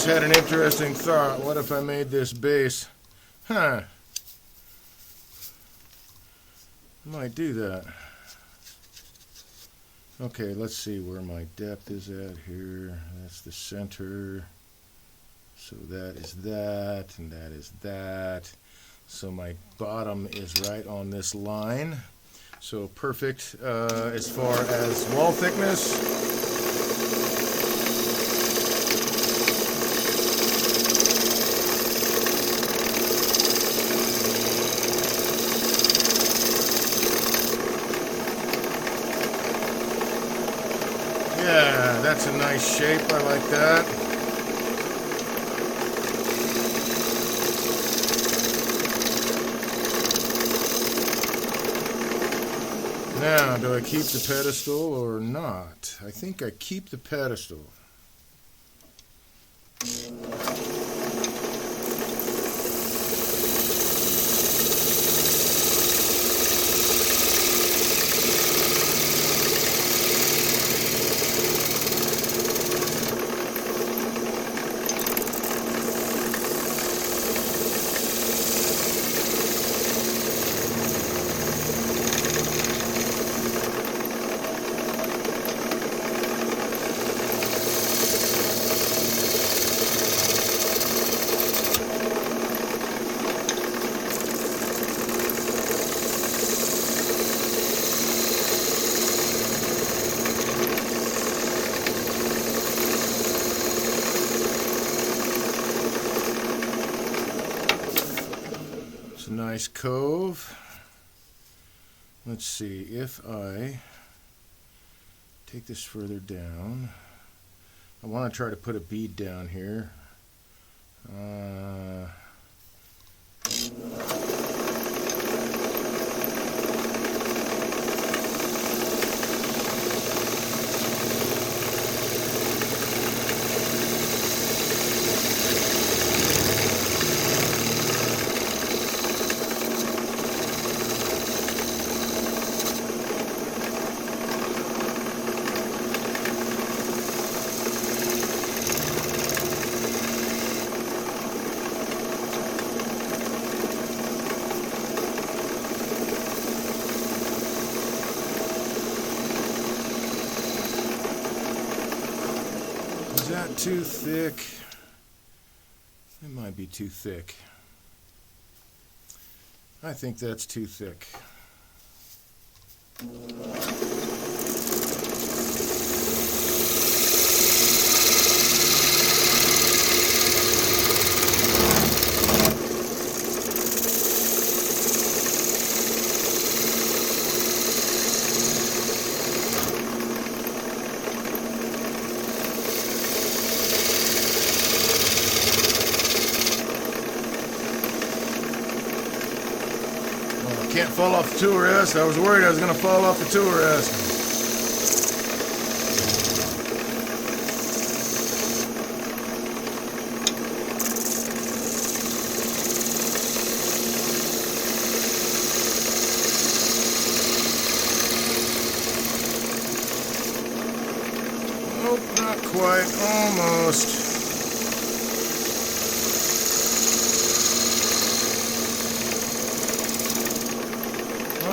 Had an interesting thought. What if I made this base? I might do that. Okay, let's see where my depth is at here. That's the center. So that is that, and that is that. So my bottom is right on this line. So perfect as far as wall thickness. Yeah, that's a nice shape. I like that. Now, do I keep the pedestal or not? I think I keep the pedestal. Nice cove. Let's see if I take this further down. I want to try to put a bead down here. Is that too thick? It might be too thick. I think that's too thick. Can't fall off the tool rest. I was worried I was going to fall off the tool rest. Nope, not quite. Almost.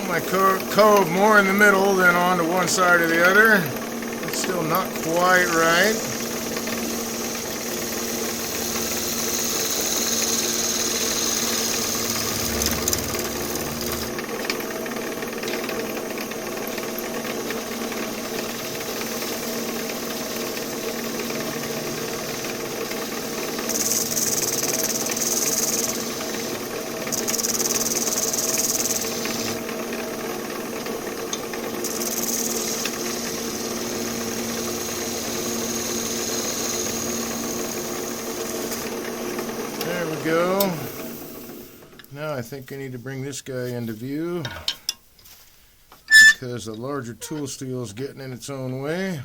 My my cove more in the middle than onto one side or the other. It's still not quite right. There we go. Now I think I need to bring this guy into view because the larger tool steel is getting in its own way.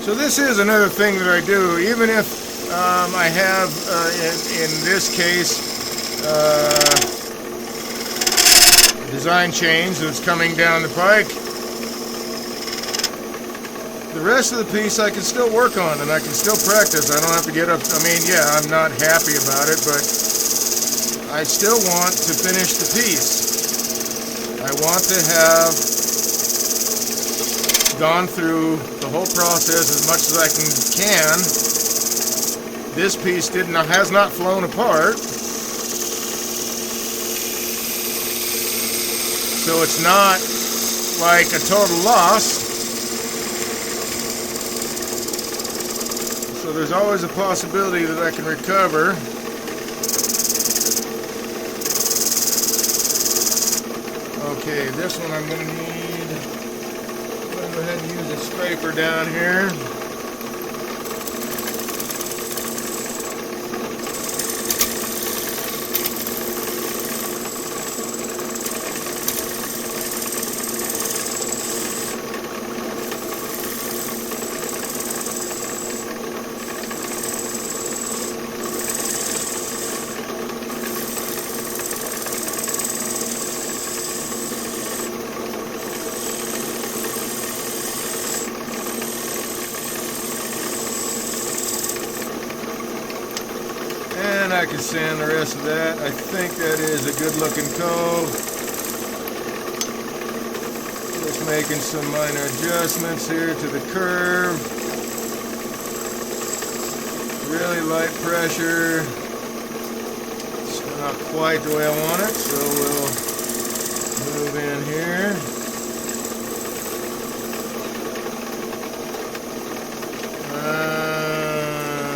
So this is another thing that I do, even if I have, in this case, design change that's coming down the pike. The rest of the piece I can still work on and I can still practice. I don't have to get up. I mean, yeah, I'm not happy about it, but I still want to finish the piece. I want to have gone through the whole process as much as I can. This piece has not flown apart, so it's not like a total loss. So there's always a possibility that I can recover. Okay, this one I'm going to need. Go ahead and use a scraper down here. And I can sand the rest of that. I think that is a good looking cove. Just making some minor adjustments here to the curve. Really light pressure. Still not quite the way I want it, so we'll move in here.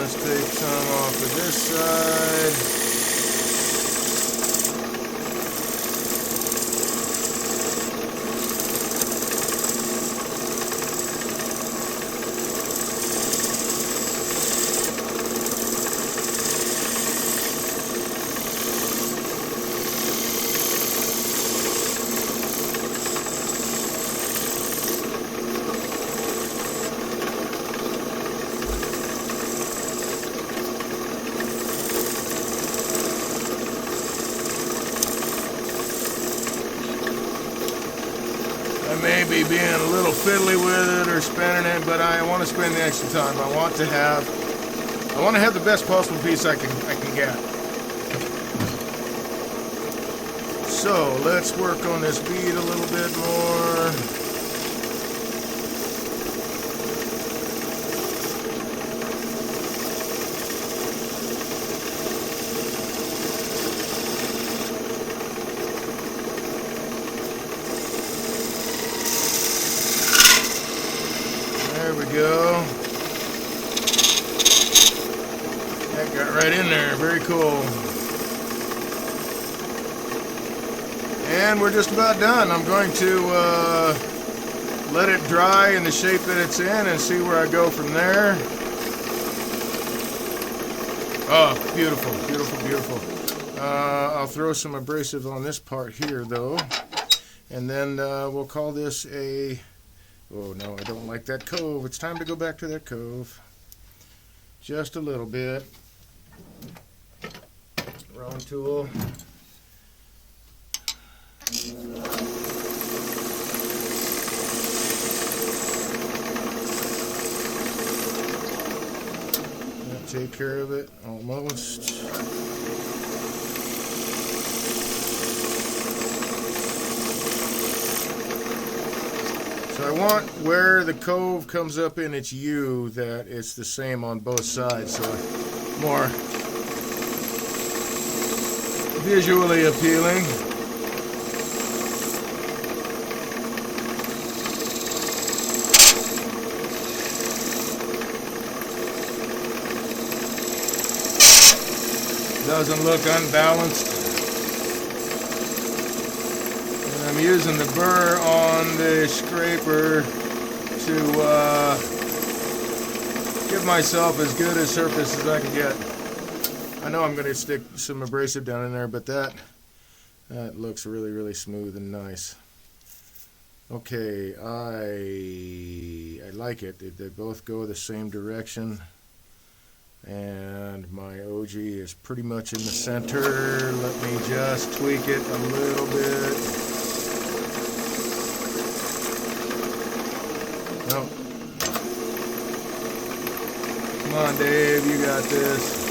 Take some off of this side. I may be being a little fiddly with it or spinning it, but I want to spend the extra time. I want to have the best possible piece I can get. So let's work on this bead a little bit more. There we go. That got right in there. Very cool. And we're just about done. I'm going to let it dry in the shape that it's in and see where I go from there. Oh, beautiful, beautiful, beautiful. I'll throw some abrasive on this part here, though. And then we'll call this a... Oh, no, I don't like that cove. It's time to go back to that cove. just a little bit. Wrong tool. That'll take care of it almost. So I want where the cove comes up in its U that it's the same on both sides, so more visually appealing. Doesn't look unbalanced. I'm using the burr on the scraper to give myself as good a surface as I can get. I know I'm going to stick some abrasive down in there, but that looks really, really smooth and nice. Okay, I like it. They both go the same direction, and my OG is pretty much in the center. Let me just tweak it a little bit. Nope. Come on, Dave, you got this.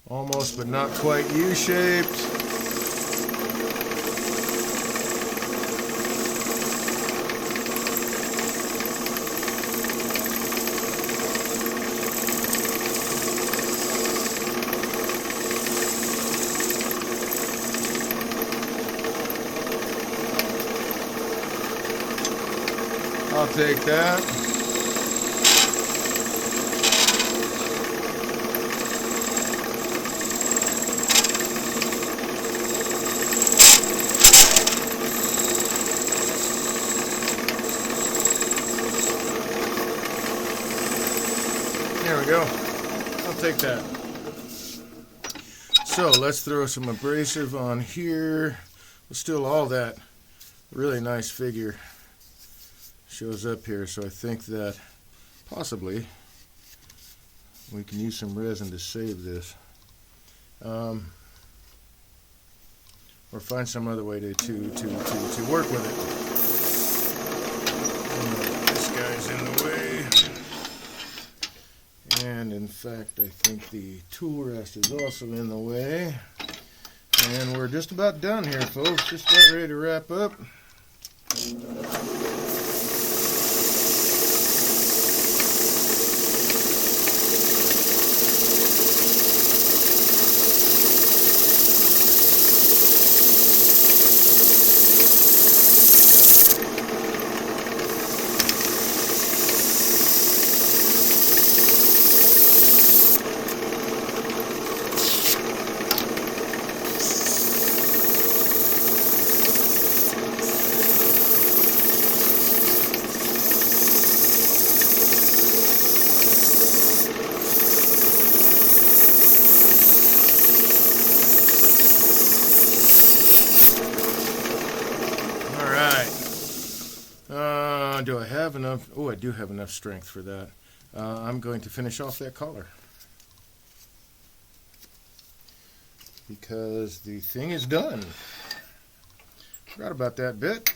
Almost, but not quite U-shaped. I'll take that. There we go. I'll take that. So let's throw some abrasive on here. Still all that really nice figure shows up here, so I think that possibly we can use some resin to save this, or find some other way to work with it. This guy's in the way, and in fact I think the tool rest is also in the way, and we're just about done here, folks. Just about ready to wrap up. Do I have enough? Oh, I do have enough strength for that. I'm going to finish off that collar, because the thing is done. Forgot about that bit.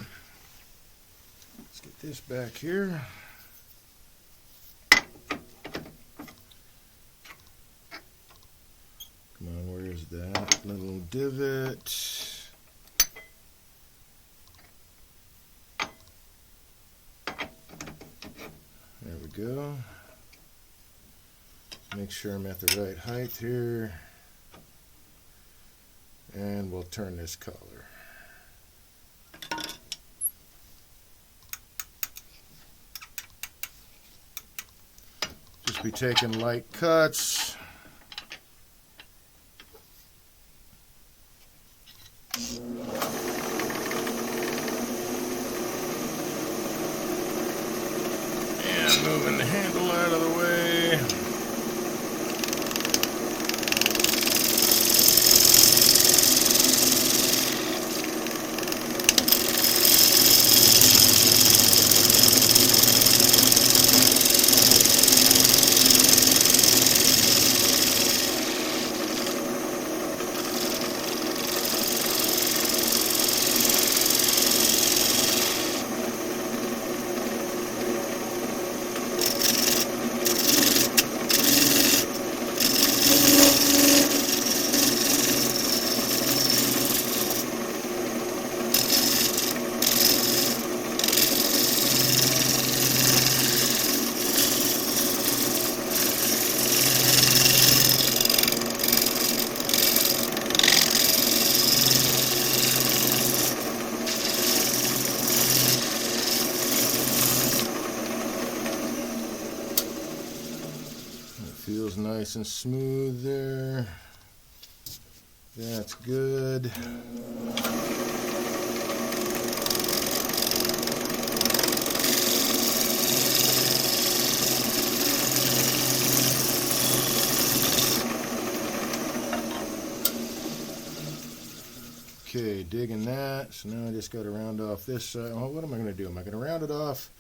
Let's get this back here. Come on, where is that little divot? There we go. Make sure I'm at the right height here. And we'll turn this collar. Just be taking light cuts. Moving the handle out of the way. feels nice and smooth there. That's good. Okay, digging that. So now I just got to round off this side. Well, what am I going to do? Am I going to round it off,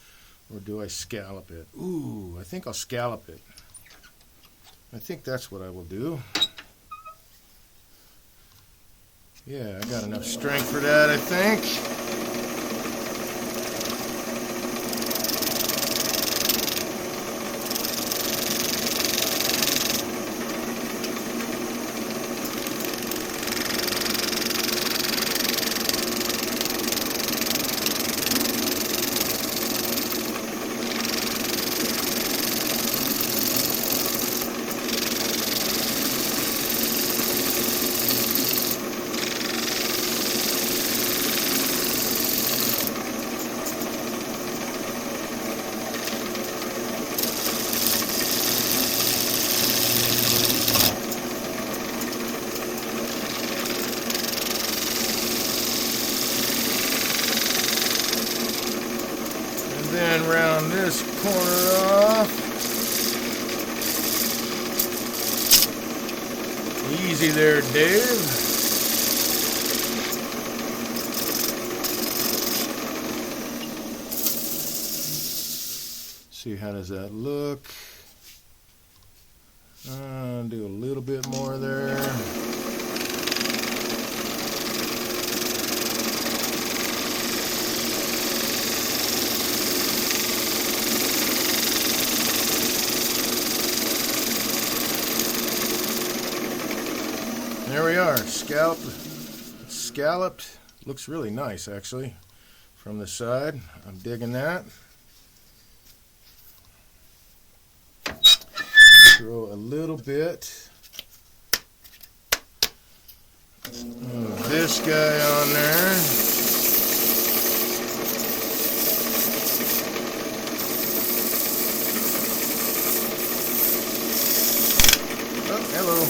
or do I scallop it? Ooh, I think I'll scallop it. I think that's what I will do. Yeah, I got enough strength for that, I think. Then round this corner off. Easy there, Dave. See, how does that look? Do a little bit more there. There we are, scalloped. Looks really nice, actually, from the side. I'm digging that. Throw a little bit of this guy on there. Oh, hello.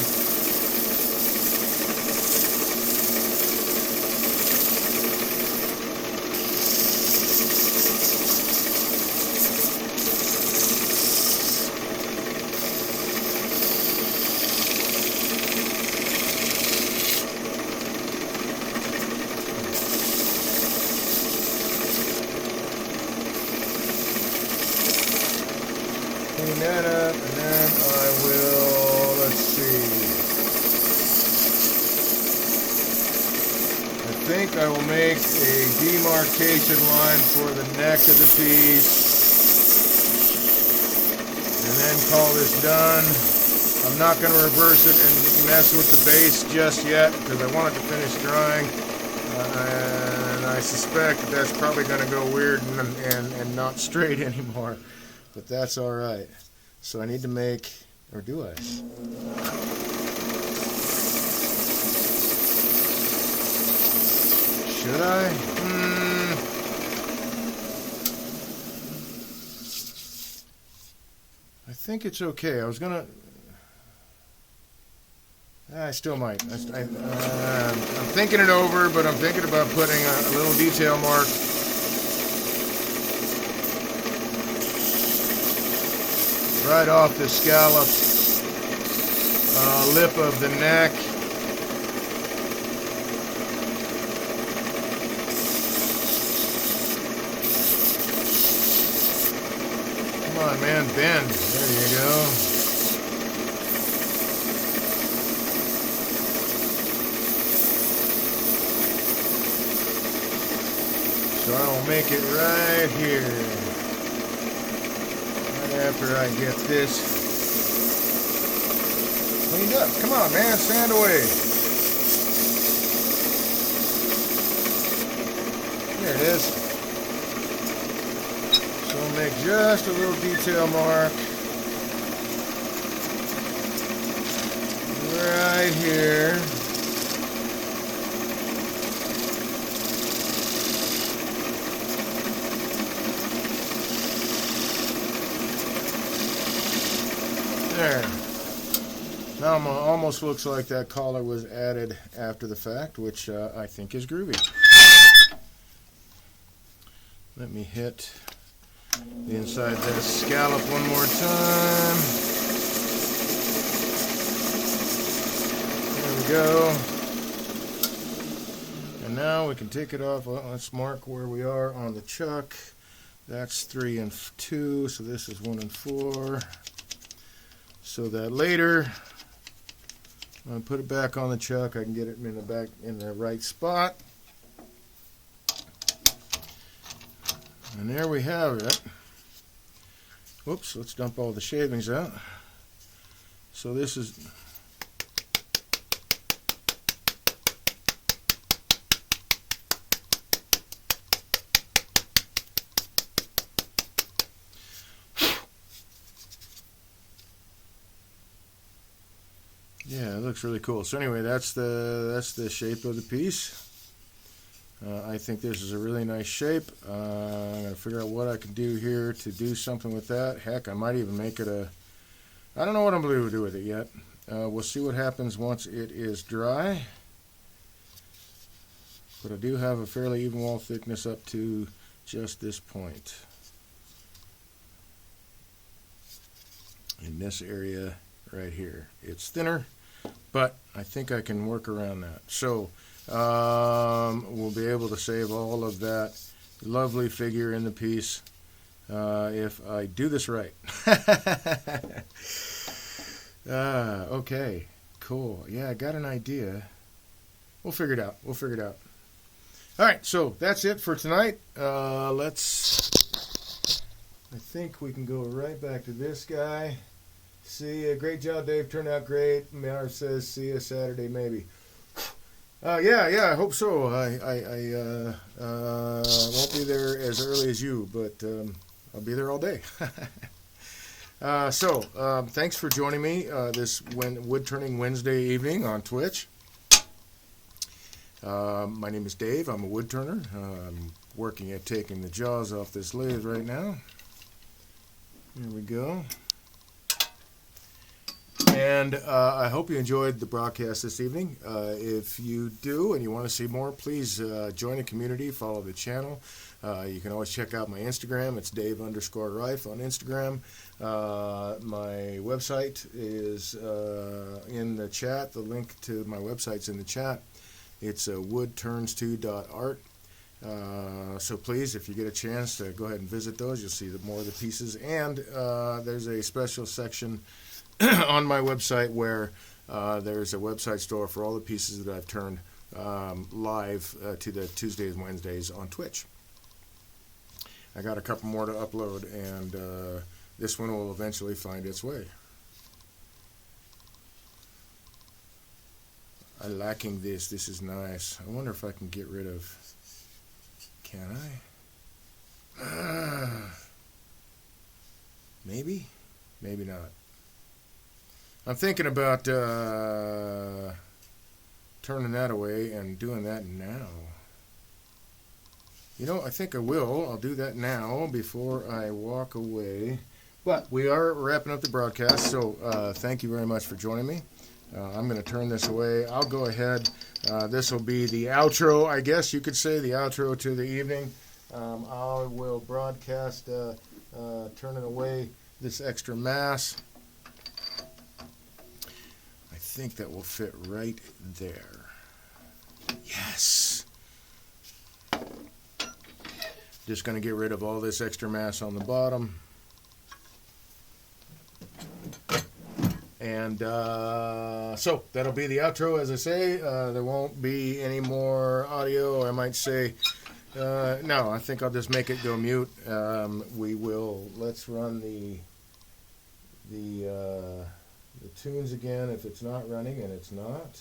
Clean that up, and then I will, let's see. I think I will make a demarcation line for the neck of the piece, and then call this done. I'm not going to reverse it and mess with the base just yet, because I want it to finish drying, and I suspect that's probably going to go weird and not straight anymore. But that's all right. So I need to make, or do I? Should I? I think it's okay. I was gonna. I still might. I'm thinking it over, but I'm thinking about putting a little detail mark right off the scalloped lip of the neck. Come on, man, bend. There you go. So I'll make it right here. After I get this cleaned up. Come on, man, sand away. There it is. So we'll make just a little detail mark right here. There. Now it almost looks like that collar was added after the fact, which I think is groovy. Let me hit the inside that scallop one more time. There we go. And now we can take it off. Well, let's mark where we are on the chuck. That's 3 and 2, so this is 1 and 4. So that later, when I put it back on the chuck, I can get it in the back in the right spot. And there we have it. Whoops, let's dump all the shavings out. So this is yeah, it looks really cool. So anyway, that's the shape of the piece. I think this is a really nice shape. I'm going to figure out what I can do here to do something with that. Heck, I might even make it a... I don't know what I'm going to do with it yet. We'll see what happens once it is dry. But I do have a fairly even wall thickness up to just this point. In this area right here. It's thinner, but I think I can work around that. So we'll be able to save all of that lovely figure in the piece if I do this right. Okay, cool. Yeah, I got an idea. We'll figure it out. We'll figure it out. All right, so that's it for tonight. I think we can go right back to this guy. See ya. Great job, Dave. Turned out great. Marv says, see you Saturday, maybe. Yeah, I hope so. I won't be there as early as you, but I'll be there all day. Thanks for joining me this Woodturning Wednesday evening on Twitch. My name is Dave. I'm a woodturner. I'm working at taking the jaws off this lathe right now. Here we go. And I hope you enjoyed the broadcast this evening. If you do and you want to see more, please join the community, follow the channel. You can always check out my Instagram. It's Dave_Rife on Instagram. My website is in the chat. The link to my website's in the chat. It's woodturns2.art. So please, if you get a chance to go ahead and visit those, you'll see more of the pieces. And there's a special section on my website where there's a website store for all the pieces that I've turned live to the Tuesdays and Wednesdays on Twitch. I got a couple more to upload, and this one will eventually find its way. I'm liking this. This is nice. I wonder if I can get rid of... Can I? Maybe? Maybe not. I'm thinking about turning that away and doing that now. You know, I think I will. I'll do that now before I walk away. But we are wrapping up the broadcast, so thank you very much for joining me. I'm going to turn this away. I'll go ahead. This will be the outro, I guess you could say, the outro to the evening. I will broadcast turning away this extra mass. I think that will fit right there. Yes. Just going to get rid of all this extra mass on the bottom. And so that'll be the outro, as I say. There won't be any more audio. I might say, no, I think I'll just make it go mute. Let's run the tunes again if it's not running, and it's not.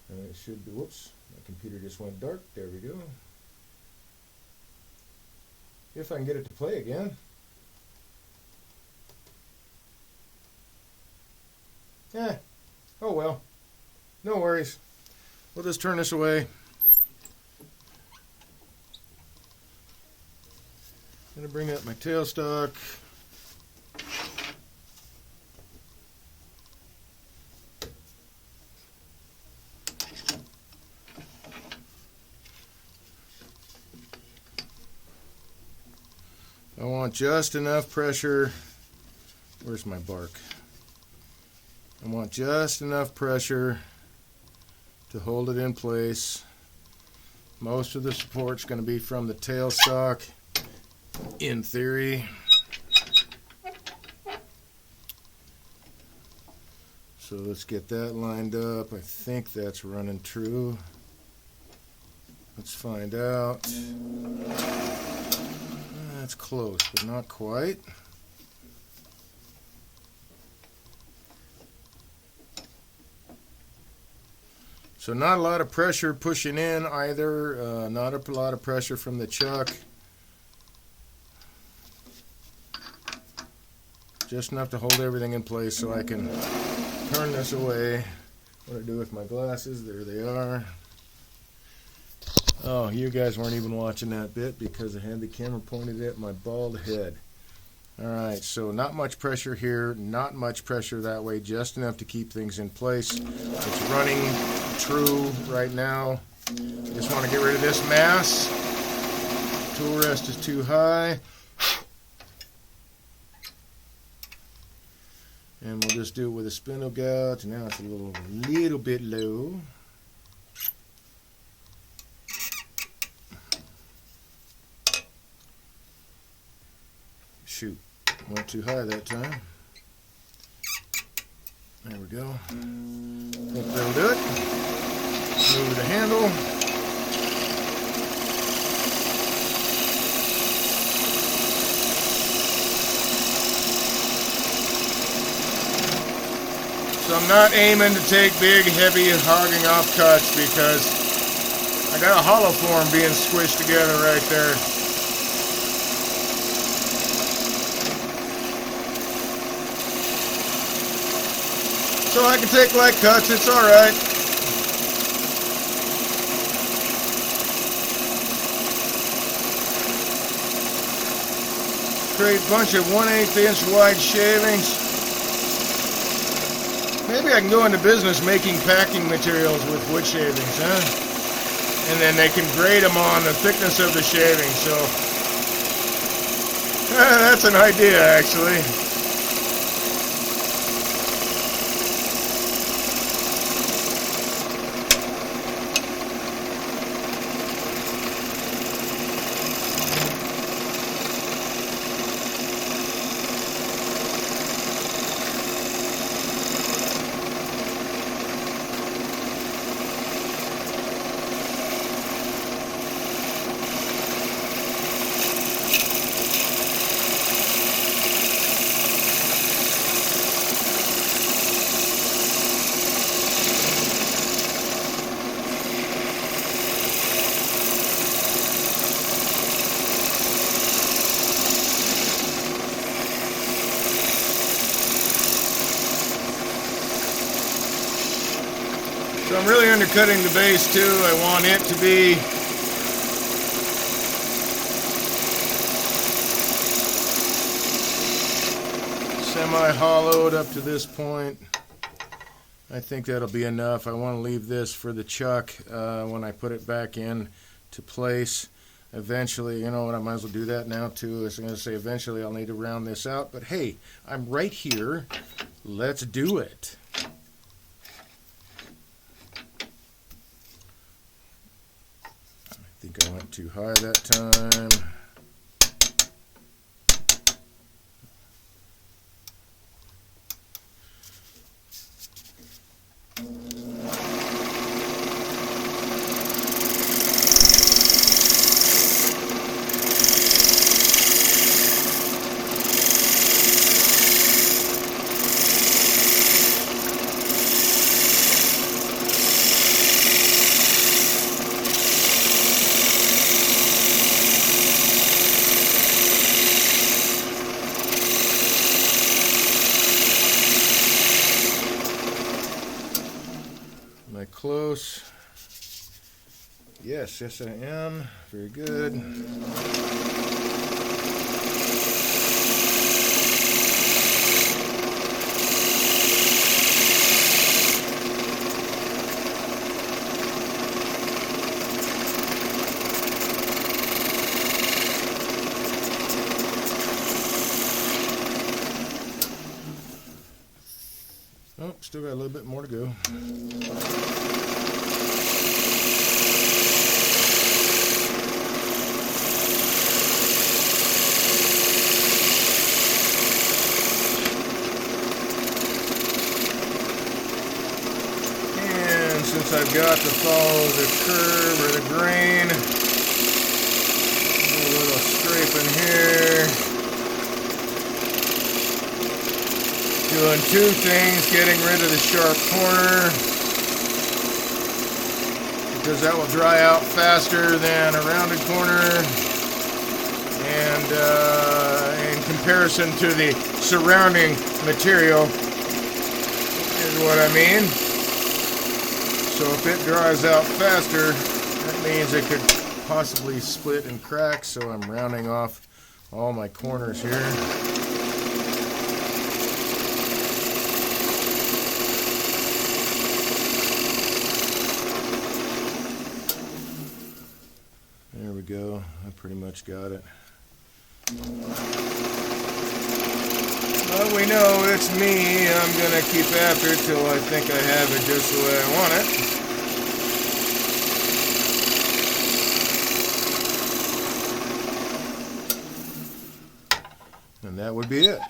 And it should be, whoops, my computer just went dark. There we go. If I can get it to play again. Oh well. No worries. We'll just turn this away. going to bring up my tailstock. I want just enough pressure. Where's my bark? I want just enough pressure to hold it in place. Most of the support's going to be from the tailstock, in theory. So let's get that lined up. I think that's running true. Let's find out. That's close, but not quite. So not a lot of pressure pushing in either, not a lot of pressure from the chuck. Just enough to hold everything in place so I can turn this away. What do I do with my glasses? There they are. Oh, you guys weren't even watching that bit because I had the camera pointed at my bald head. Alright, so not much pressure here, not much pressure that way, just enough to keep things in place. It's running true right now. I just want to get rid of this mass. Tool rest is too high. And we'll just do it with a spindle gouge. Now it's a little bit low. Shoot, went too high that time. There we go. Think that'll do it. Move the handle. So I'm not aiming to take big, heavy, hogging off cuts because I got a hollow form being squished together right there. So I can take light cuts, it's alright. Create a bunch of 1/8 inch wide shavings. Maybe I can go into business making packing materials with wood shavings, huh? And then they can grade them on the thickness of the shaving, so that's an idea actually. So I'm really undercutting the base too. I want it to be semi-hollowed up to this point. I think that'll be enough. I want to leave this for the chuck when I put it back in to place. Eventually, you know what, I might as well do that now too. I was going to say eventually I'll need to round this out, but hey, I'm right here. Let's do it. I think I went too high that time. Am I close? Yes, yes I am. Very good. Oh, still got a little bit more to go. Since I've got to follow the curve or the grain, do a little scraping here. Doing two things, getting rid of the sharp corner, because that will dry out faster than a rounded corner, and in comparison to the surrounding material is what I mean. So if it dries out faster, that means it could possibly split and crack, so I'm rounding off all my corners here. There we go, I pretty much got it. But we know it's me. I'm going to keep after it till I think I have it just the way I want it. And that would be it.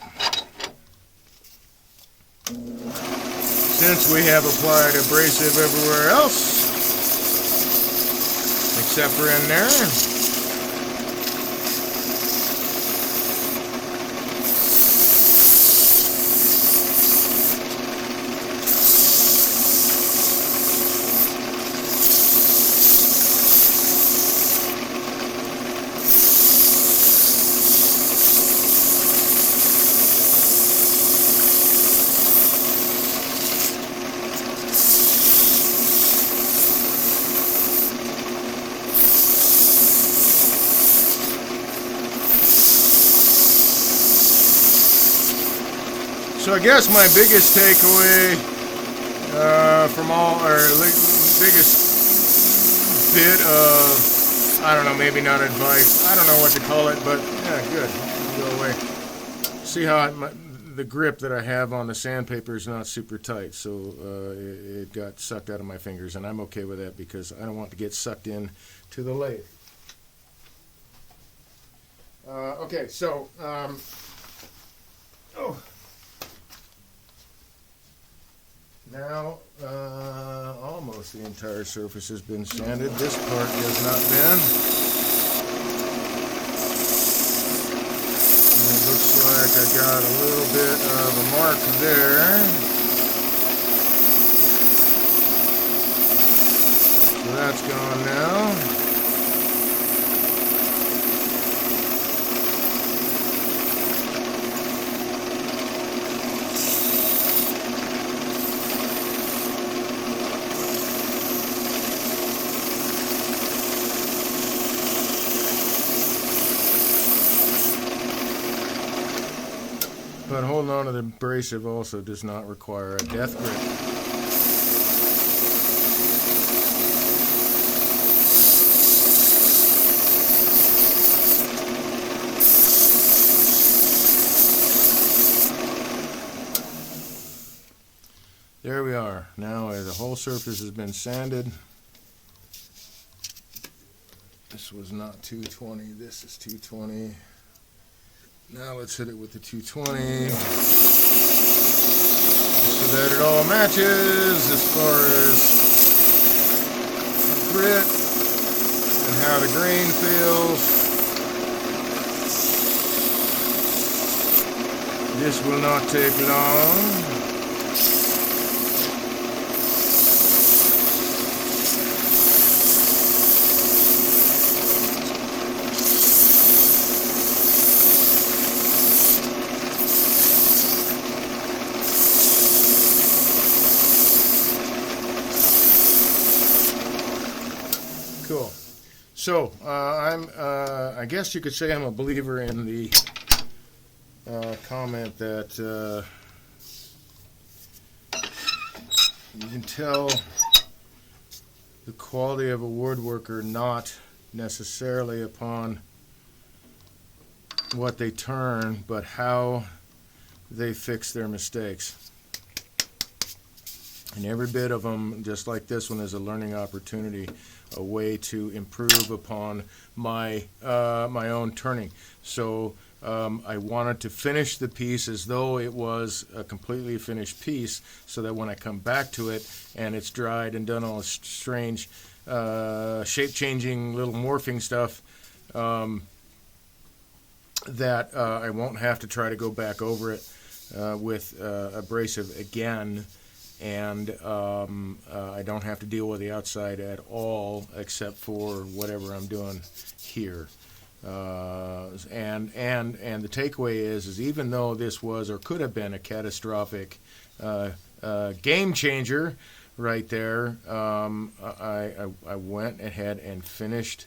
Since we have applied abrasive everywhere else, except for in there, so I guess my biggest takeaway from all, or biggest bit of, I don't know, maybe not advice, I don't know what to call it, but yeah, good, go away. See how the grip that I have on the sandpaper is not super tight, so it got sucked out of my fingers, and I'm okay with that because I don't want to get sucked in to the lathe. Okay, so, now, almost the entire surface has been sanded. This part has not been. And it looks like I got a little bit of a mark there. So that's gone now. But holding on to the abrasive also does not require a death grip. There we are. Now the whole surface has been sanded. This was not 220, this is 220. Now let's hit it with the 220 so that it all matches as far as grit and how the grain feels. This will not take long. Cool. So I guess you could say I'm a believer in the comment that you can tell the quality of a woodworker not necessarily upon what they turn, but how they fix their mistakes. And every bit of them, just like this one, is a learning opportunity, a way to improve upon my my own turning. So I wanted to finish the piece as though it was a completely finished piece, so that when I come back to it and it's dried and done all this strange shape-changing little morphing stuff, that I won't have to try to go back over it with abrasive again. And I don't have to deal with the outside at all, except for whatever I'm doing here. And the takeaway is even though this was or could have been a catastrophic game changer right there, I went ahead and finished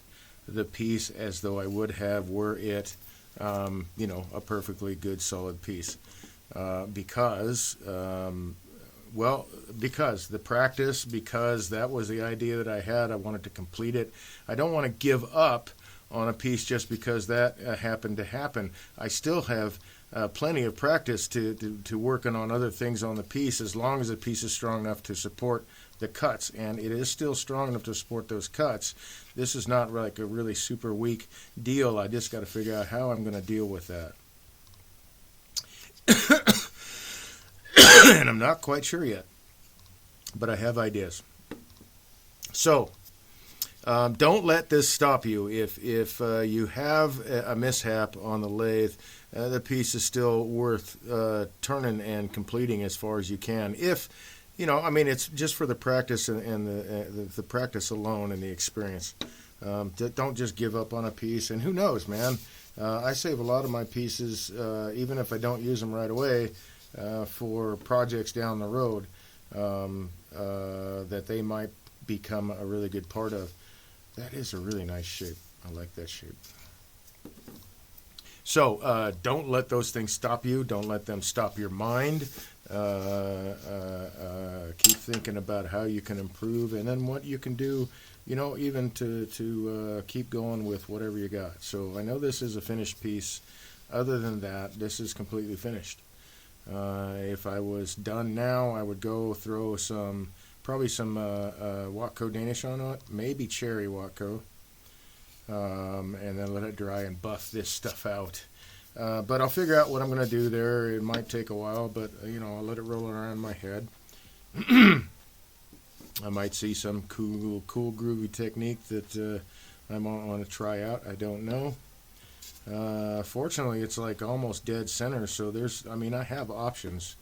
the piece as though I would have were it a perfectly good solid piece, because the practice, because that was the idea that I had. I wanted to complete it. I don't want to give up on a piece just because that happened to happen. I still have plenty of practice to working on other things on the piece, as long as the piece is strong enough to support the cuts, and it is still strong enough to support those cuts. This is not like a really super weak deal. I just got to figure out how I'm going to deal with that. And I'm not quite sure yet, but I have ideas. So don't let this stop you. If you have a mishap on the lathe, the piece is still worth turning and completing as far as you can. If it's just for the practice and the practice alone and the experience. Don't just give up on a piece. And who knows, man? I save a lot of my pieces, even if I don't use them right away, for projects down the road that they might become a really good part of. That is a really nice shape. I like that shape. So don't let those things stop you. Don't let them stop your mind. Keep thinking about how you can improve, and then what you can do, even to keep going with whatever you got. So I know this is a finished piece. Other than that, this is completely finished. If I was done now, I would go throw probably some Watco Danish on it, maybe cherry Watco, and then let it dry and buff this stuff out. But I'll figure out what I'm going to do there. It might take a while, but I'll let it roll around in my head. I might see some cool groovy technique that I might want to try out. I don't know. Fortunately, it's like almost dead center, so I have options.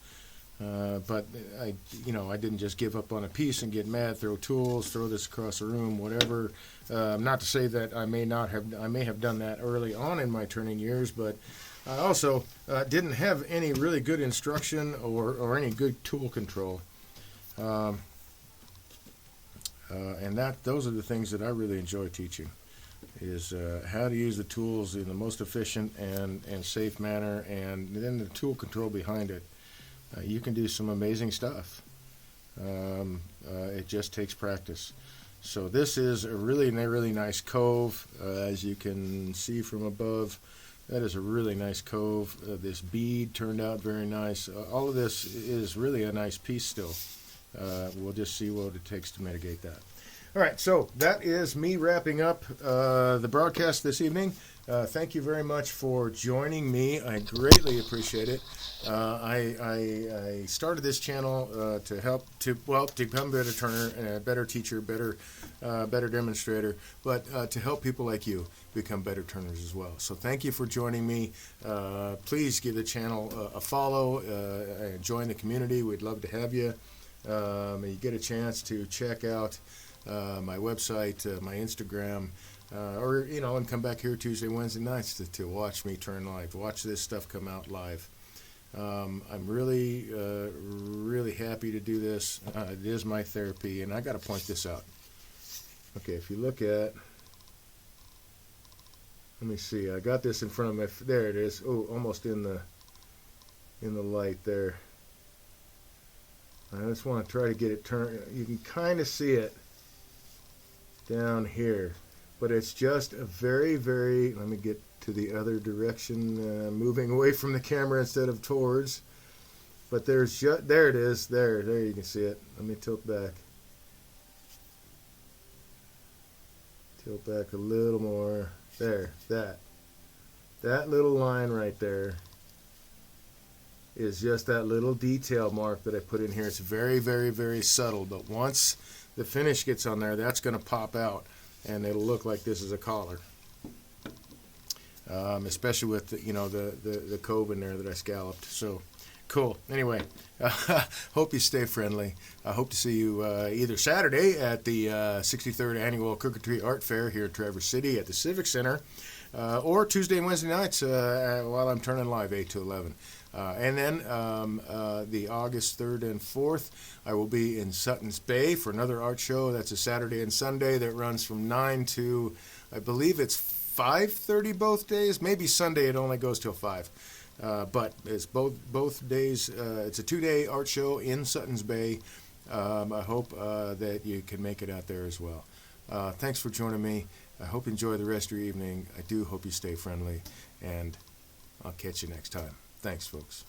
But I didn't just give up on a piece and get mad, throw tools, throw this across the room, whatever. Not to say that I may have done that early on in my turning years, but I also didn't have any really good instruction or any good tool control. And those are the things that I really enjoy teaching, is how to use the tools in the most efficient and safe manner, and then the tool control behind it. You can do some amazing stuff. It just takes practice. So this is a really nice cove, as you can see from above. That is a really nice cove. This bead turned out very nice. All of this is really a nice piece still. We'll just see what it takes to mitigate that. All right, so that is me wrapping up the broadcast this evening. Thank you very much for joining me. I greatly appreciate it. I started this channel to help to become a better turner, a better teacher, better demonstrator, but to help people like you become better turners as well. So thank you for joining me. Please give the channel a follow, join the community. We'd love to have you. You get a chance to check out my website, my Instagram, and come back here Tuesday, Wednesday nights to watch me turn live, watch this stuff come out live. I'm really happy to do this. It is my therapy, and I got to point this out. Okay, if you look at, let me see, I got this in front of my, there it is. Oh, almost in the light there. I just want to try to get it turned. You can kind of see it down here, but it's just a very, let me get to the other direction, moving away from the camera instead of towards. But there it is. There you can see it. Let me tilt back. Tilt back a little more. There, that little line right there is just that little detail mark that I put in here. It's very, very, very subtle, but once the finish gets on there, that's going to pop out, and it'll look like this is a collar. Especially with the cove in there that I scalloped. So cool. Anyway, hope you stay friendly. I hope to see you either Saturday at the 63rd Annual Cooketry Art Fair here in Traverse City at the Civic Center, or Tuesday and Wednesday nights while I'm turning live 8 to 11. And then the August 3rd and 4th, I will be in Sutton's Bay for another art show. That's a Saturday and Sunday that runs from 9 to, I believe it's 5:30 both days. Maybe Sunday it only goes till 5. But it's both days. It's a 2-day art show in Sutton's Bay. I hope that you can make it out there as well. Thanks for joining me. I hope you enjoy the rest of your evening. I do hope you stay friendly, and I'll catch you next time. Thanks, folks.